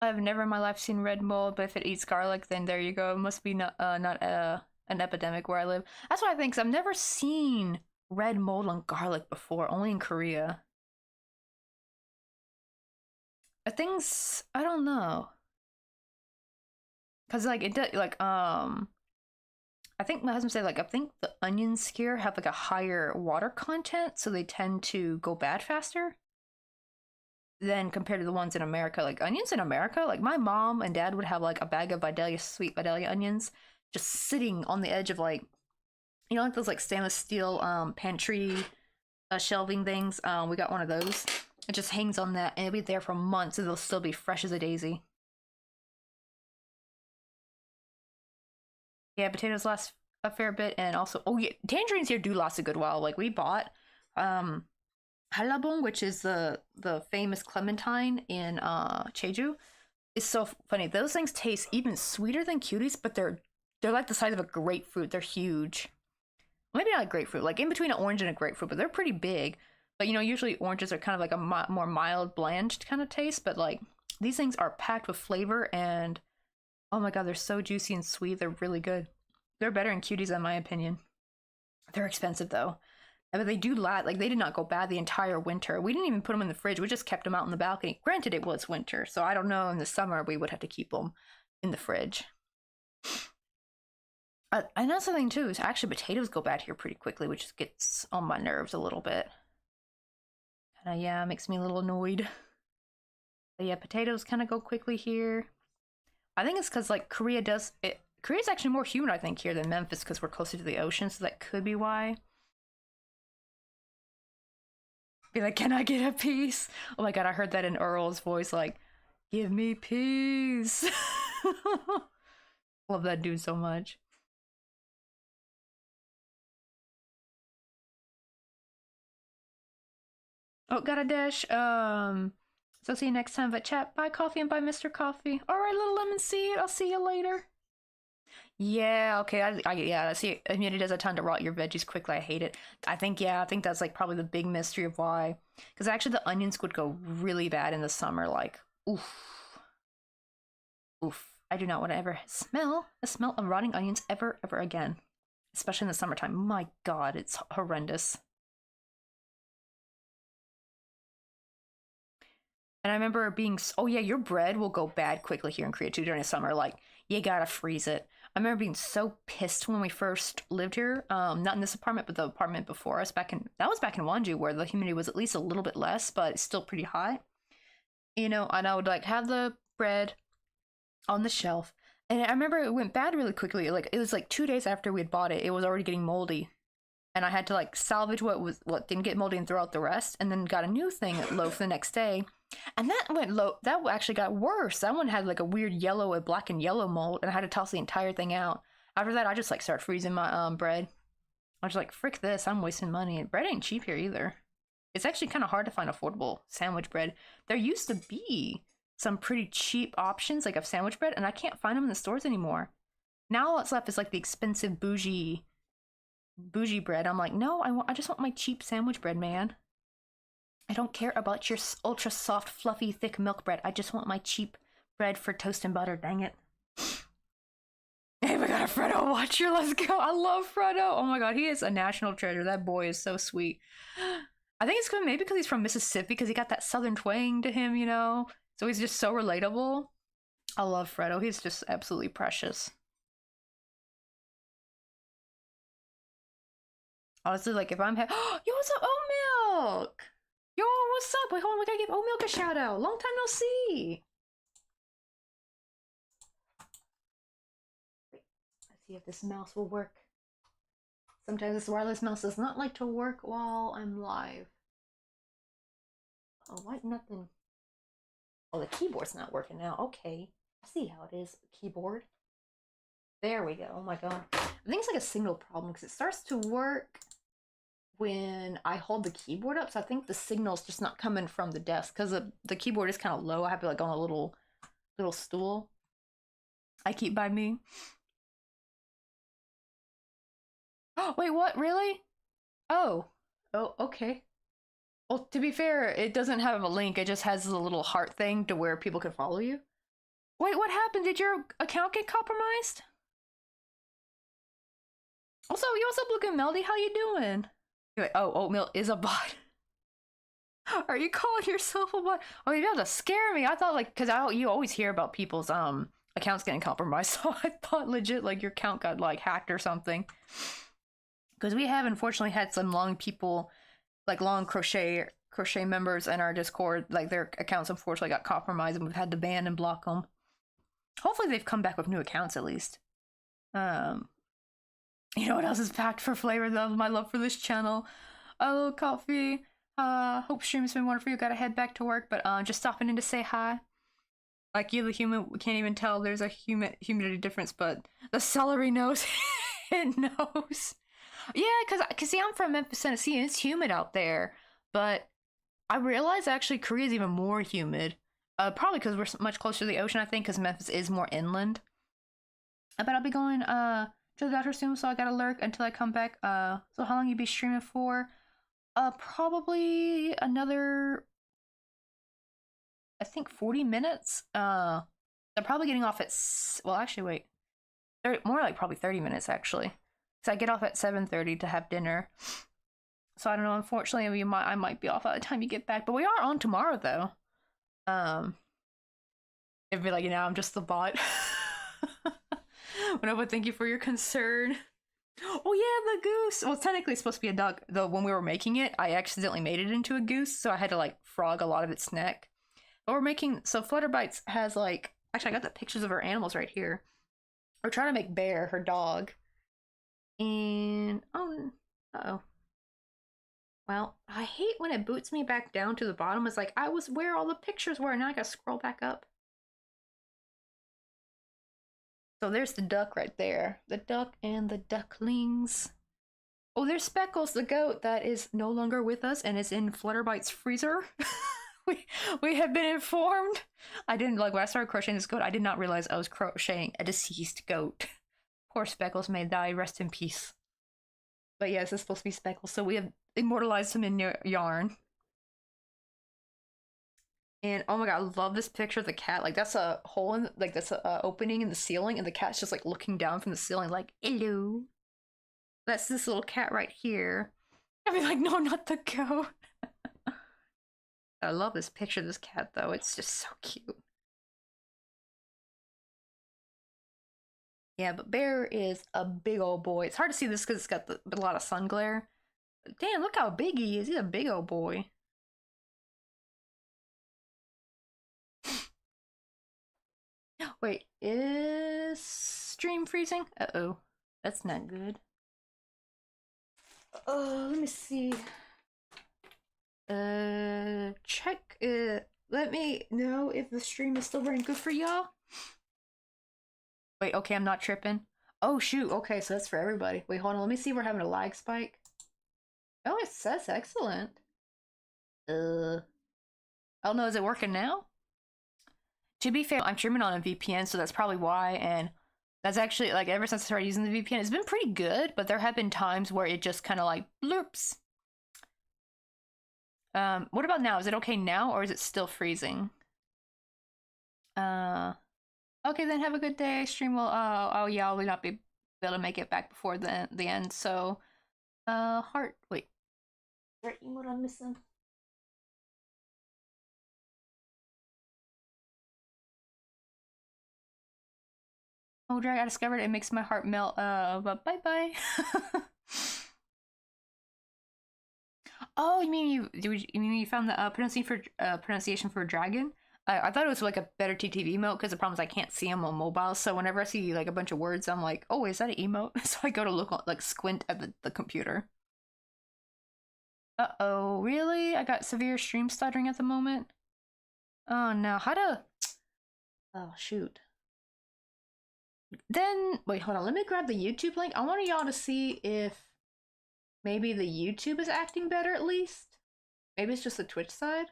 A: I've never in my life seen red mold, but if it eats garlic, then there you go. It must be not an epidemic where I live. That's what I think, 'cause I've never seen red mold on garlic before, only in Korea. Things, I don't know. 'Cause like it does, like, I think my husband said like I think the onions here have like a higher water content, so they tend to go bad faster than compared to the ones in America. Like onions in America, like my mom and dad would have like a bag of Vidalia sweet Vidalia onions just sitting on the edge of like like those like stainless steel pantry shelving things. We got one of those. It just hangs on that and it'll be there for months and they'll still be fresh as a daisy. Yeah, potatoes last a fair bit, and also oh yeah, tangerines here do last a good while. Like we bought um halabong, which is the famous clementine in Jeju. It's so funny. Those things taste even sweeter than cuties, but they're like the size of a grapefruit. They're huge. Maybe not a grapefruit, like in between an orange and a grapefruit, but they're pretty big. But usually oranges are kind of like a more mild, bland kind of taste. But like these things are packed with flavor, and oh my god, they're so juicy and sweet. They're really good. They're better than cuties, in my opinion. They're expensive though. But they do last, like they did not go bad the entire winter. We didn't even put them in the fridge. We just kept them out in the balcony. Granted, it was winter, so I don't know. In the summer, we would have to keep them in the fridge. I know something too is actually potatoes go bad here pretty quickly, which gets on my nerves a little bit. Kind of yeah, makes me a little annoyed. But yeah, potatoes kind of go quickly here. I think it's because like Korea does it. Korea's actually more humid, I think, here than Memphis because we're closer to the ocean, so that could be why. Be like, can I get a piece? Oh my god, I heard that in Earl's voice, like, give me peace. Love that dude so much. Oh, got a dash. So see you next time. But chat, bye coffee and bye Mr. Coffee. All right, little lemon seed. I'll see you later. Yeah, okay. Yeah. I see. I mean, it does a ton to rot your veggies quickly. I hate it. I think that's like probably the big mystery of why. Because actually, the onions would go really bad in the summer. Like, oof, oof. I do not want to ever smell a smell of rotting onions ever again. Especially in the summertime. My god, it's horrendous. And I remember being, oh yeah, your bread will go bad quickly here in Korea too during the summer. Like, you gotta freeze it. I remember being so pissed when we first lived here. Not in this apartment, but the apartment before us that was back in Wonju, where the humidity was at least a little bit less, but it's still pretty hot. You know, and I would like have the bread on the shelf. And I remember it went bad really quickly. Like, it was like 2 days after we had bought it, it was already getting moldy. And I had to like salvage what didn't get moldy and throw out the rest, and then got a new thing loaf the next day. And that went low. That actually got worse. That one had like a weird yellow, a black and yellow mold, and I had to toss the entire thing out. After that, I just like started freezing my bread. I was like, frick this, I'm wasting money. Bread ain't cheap here either. It's actually kind of hard to find affordable sandwich bread. There used to be some pretty cheap options like of sandwich bread, and I can't find them in the stores anymore. Now all that's left is like the expensive bougie bread. I'm like, no, I just want my cheap sandwich bread, man. I don't care about your ultra soft, fluffy, thick milk bread. I just want my cheap bread for toast and butter, dang it. Hey, we got a Frodo watcher, let's go. I love Frodo. Oh my god, he is a national treasure. That boy is so sweet. I think it's good, maybe because he's from Mississippi, because he got that southern twang to him, you know? So he's just so relatable. I love Frodo. He's just absolutely precious. Honestly, like, if I'm yo, what's up, Oat Milk? Yo, what's up? Wait, hold on, we gotta give Oat Milk a shout out. Long time no see. Wait, let's see if this mouse will work. Sometimes this wireless mouse does not like to work while I'm live. Oh, what? Nothing. Oh, the keyboard's not working now. Okay. I see how it is. Keyboard. There we go. Oh my god. I think it's like a signal problem because it starts to work when I hold the keyboard up. So I think the signal's just not coming from the desk because the keyboard is kind of low. I have to like on a little stool I keep by me. Oh, wait, what? Really? Oh. Oh, okay. Well, to be fair, it doesn't have a link. It just has a little heart thing to where people can follow you. Wait, what happened? Did your account get compromised? Also, yo, what's up, Luke Melody? How you doing? Wait, oh, Oatmeal is a bot. Are you calling yourself a bot? Oh, you're about to scare me. I thought like, cause you always hear about people's accounts getting compromised, so I thought legit like your account got like hacked or something. Because we have unfortunately had some long crochet members in our Discord, like their accounts unfortunately got compromised, and we've had to ban and block them. Hopefully they've come back with new accounts at least. You know what else is packed for flavor though? My love for this channel. A little coffee. Hope stream's been wonderful. You gotta head back to work, but just stopping in to say hi. Like you, the human, we can't even tell there's a humidity difference, but the celery knows. It knows. Yeah, cause see, I'm from Memphis, Tennessee, and it's humid out there. But I realize actually Korea is even more humid. Probably because we're much closer to the ocean. I think because Memphis is more inland. But I'll be going to the doctor soon, so I gotta lurk until I come back. So how long you be streaming for? Probably another, I think 40 minutes. I'm probably getting off at well, actually, wait, more like probably 30 minutes actually. So I get off at 7:30 to have dinner. So I don't know. Unfortunately, I might be off by the time you get back, but we are on tomorrow though. It'd be like, I'm just the bot. But thank you for your concern. Oh yeah, the goose. Well, technically it's supposed to be a duck, though when we were making it, I accidentally made it into a goose, so I had to like frog a lot of its neck. But we're making, so Flutterbites has like, actually I got the pictures of her animals right here. We're trying to make Bear, her dog. And, uh-oh. Well, I hate when it boots me back down to the bottom. It's like, I was where all the pictures were, and now I gotta scroll back up. So there's the duck right there. The duck and the ducklings. Oh, there's Speckles, the goat that is no longer with us and is in Flutterbites' freezer. we have been informed. I didn't, like, when I started crocheting this goat, I did not realize I was crocheting a deceased goat. Poor Speckles may die, rest in peace. But yes, it's supposed to be Speckles, so we have immortalized him in yarn. And oh my god, I love this picture of the cat. Like that's a hole in like that's a opening in the ceiling, and the cat's just like looking down from the ceiling, like hello. That's this little cat right here. I'd be like, no, not the goat. I love this picture of this cat though. It's just so cute. Yeah, but Bear is a big old boy. It's hard to see this because it's got a lot of sun glare. But damn, look how big he is. He's a big old boy. Wait, is stream freezing? Uh-oh. That's not good. Oh, let me see. Check. Let me know if the stream is still running good for y'all. Wait, okay, I'm not tripping. Oh, shoot. Okay, so that's for everybody. Wait, hold on. Let me see if we're having a lag spike. Oh, it says excellent. I don't know. Is it working now? To be fair, I'm streaming on a VPN, so that's probably why. And that's actually, like, ever since I started using the VPN, it's been pretty good, but there have been times where it just kind of like blurps. What about now? Is it okay now, or is it still freezing? Okay, then have a good day. Stream will, oh yeah, I'll not be able to make it back before the end. So, heart, wait. Is there emote I'm missing? Oh, Drag, I discovered it makes my heart melt. But bye bye. Oh, you mean you found the pronunciation for dragon? I thought it was like a better TTV emote because the problem is I can't see them on mobile. So whenever I see like a bunch of words, I'm like, oh, is that an emote? So I go to look like squint at the computer. Uh-oh, really? I got severe stream stuttering at the moment. Oh no, how to? Oh shoot. Then wait, hold on. Let me grab the YouTube link. I want y'all to see if maybe the YouTube is acting better at least. Maybe it's just the Twitch side.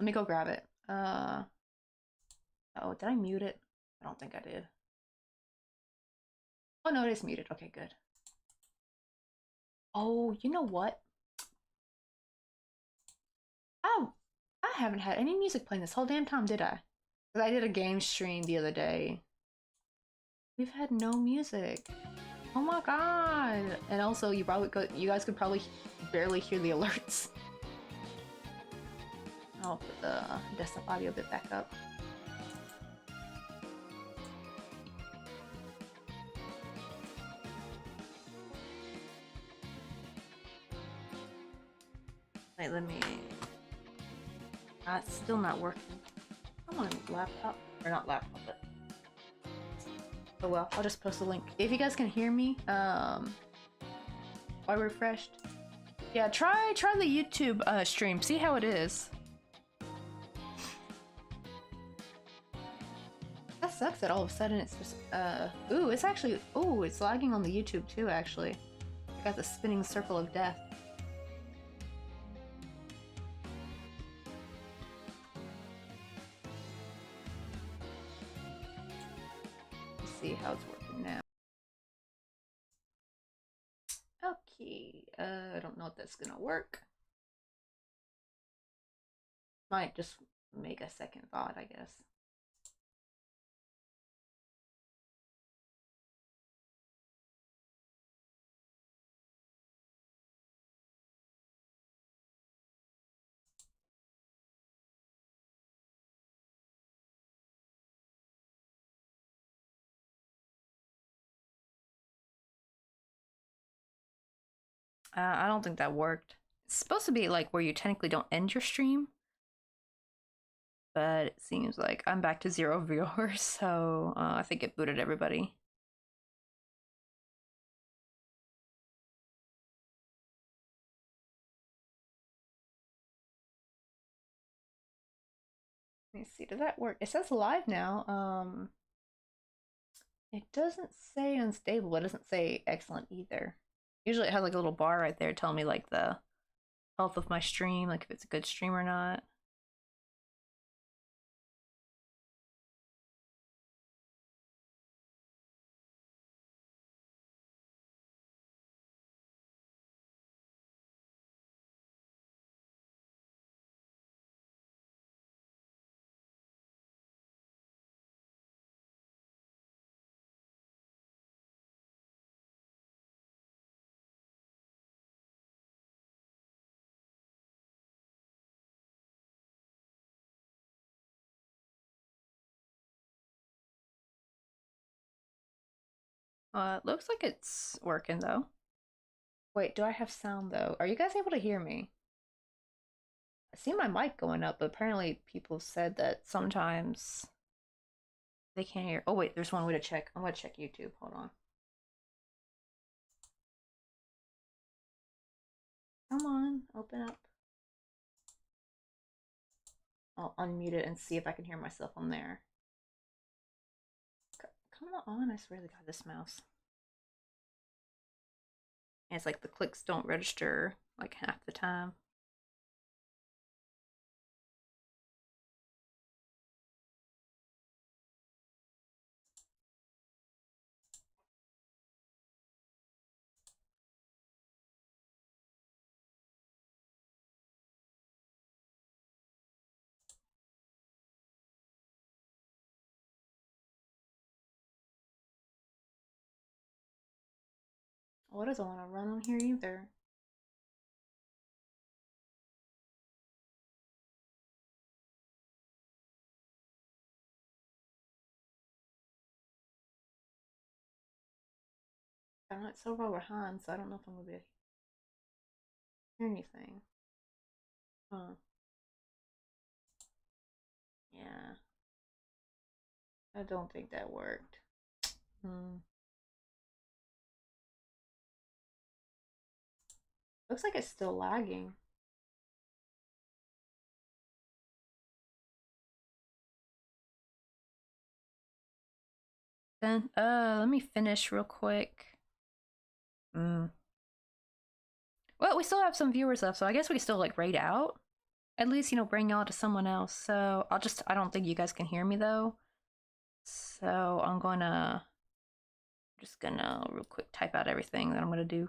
A: Let me go grab it. Oh, did I mute it? I don't think I did. Oh no, it is muted. Okay, good. Oh, you know what? Oh, I haven't had any music playing this whole damn time, did I? Because I did a game stream the other day. We've had no music. Oh my god! And also, you guys could probably barely hear the alerts. I'll put the desktop audio bit back up. Wait, let me. It's still not working. Come on, laptop or not laptop, but oh well. I'll just post a link if you guys can hear me. I refreshed. Yeah, try the YouTube stream. See how it is. That sucks that all of a sudden it's just ooh, it's actually it's lagging on the YouTube too actually. I got the spinning circle of death. Let's see how it's working now. Okay, I don't know if that's gonna work. Might just make a second thought, I guess. I don't think that worked. It's supposed to be like where you technically don't end your stream, but it seems like I'm back to 0 viewers, so I think it booted everybody. Let me see, did that work? It says live now. It doesn't say unstable. It doesn't say excellent either. Usually it has like a little bar right there telling me like the health of my stream, like if it's a good stream or not. Looks like it's working though. Wait, do I have sound though? Are you guys able to hear me? I see my mic going up, but apparently people said that sometimes they can't hear. Oh wait, there's one way to check. I'm gonna check YouTube. Hold on. Come on, open up. I'll unmute it and see if I can hear myself on there. Come on, I swear to God, this mouse. And it's like the clicks don't register like half the time. What doesn't want to run on here either? I'm not so far behind, so I don't know if I'm gonna be able to hear anything. Huh. Yeah. I don't think that worked. Hmm. Looks like it's still lagging. Then, let me finish real quick. Hmm. Well, we still have some viewers left, so I guess we can still like raid out. At least, you know, bring y'all to someone else. So I don't think you guys can hear me though. So I'm just gonna real quick type out everything that I'm gonna do.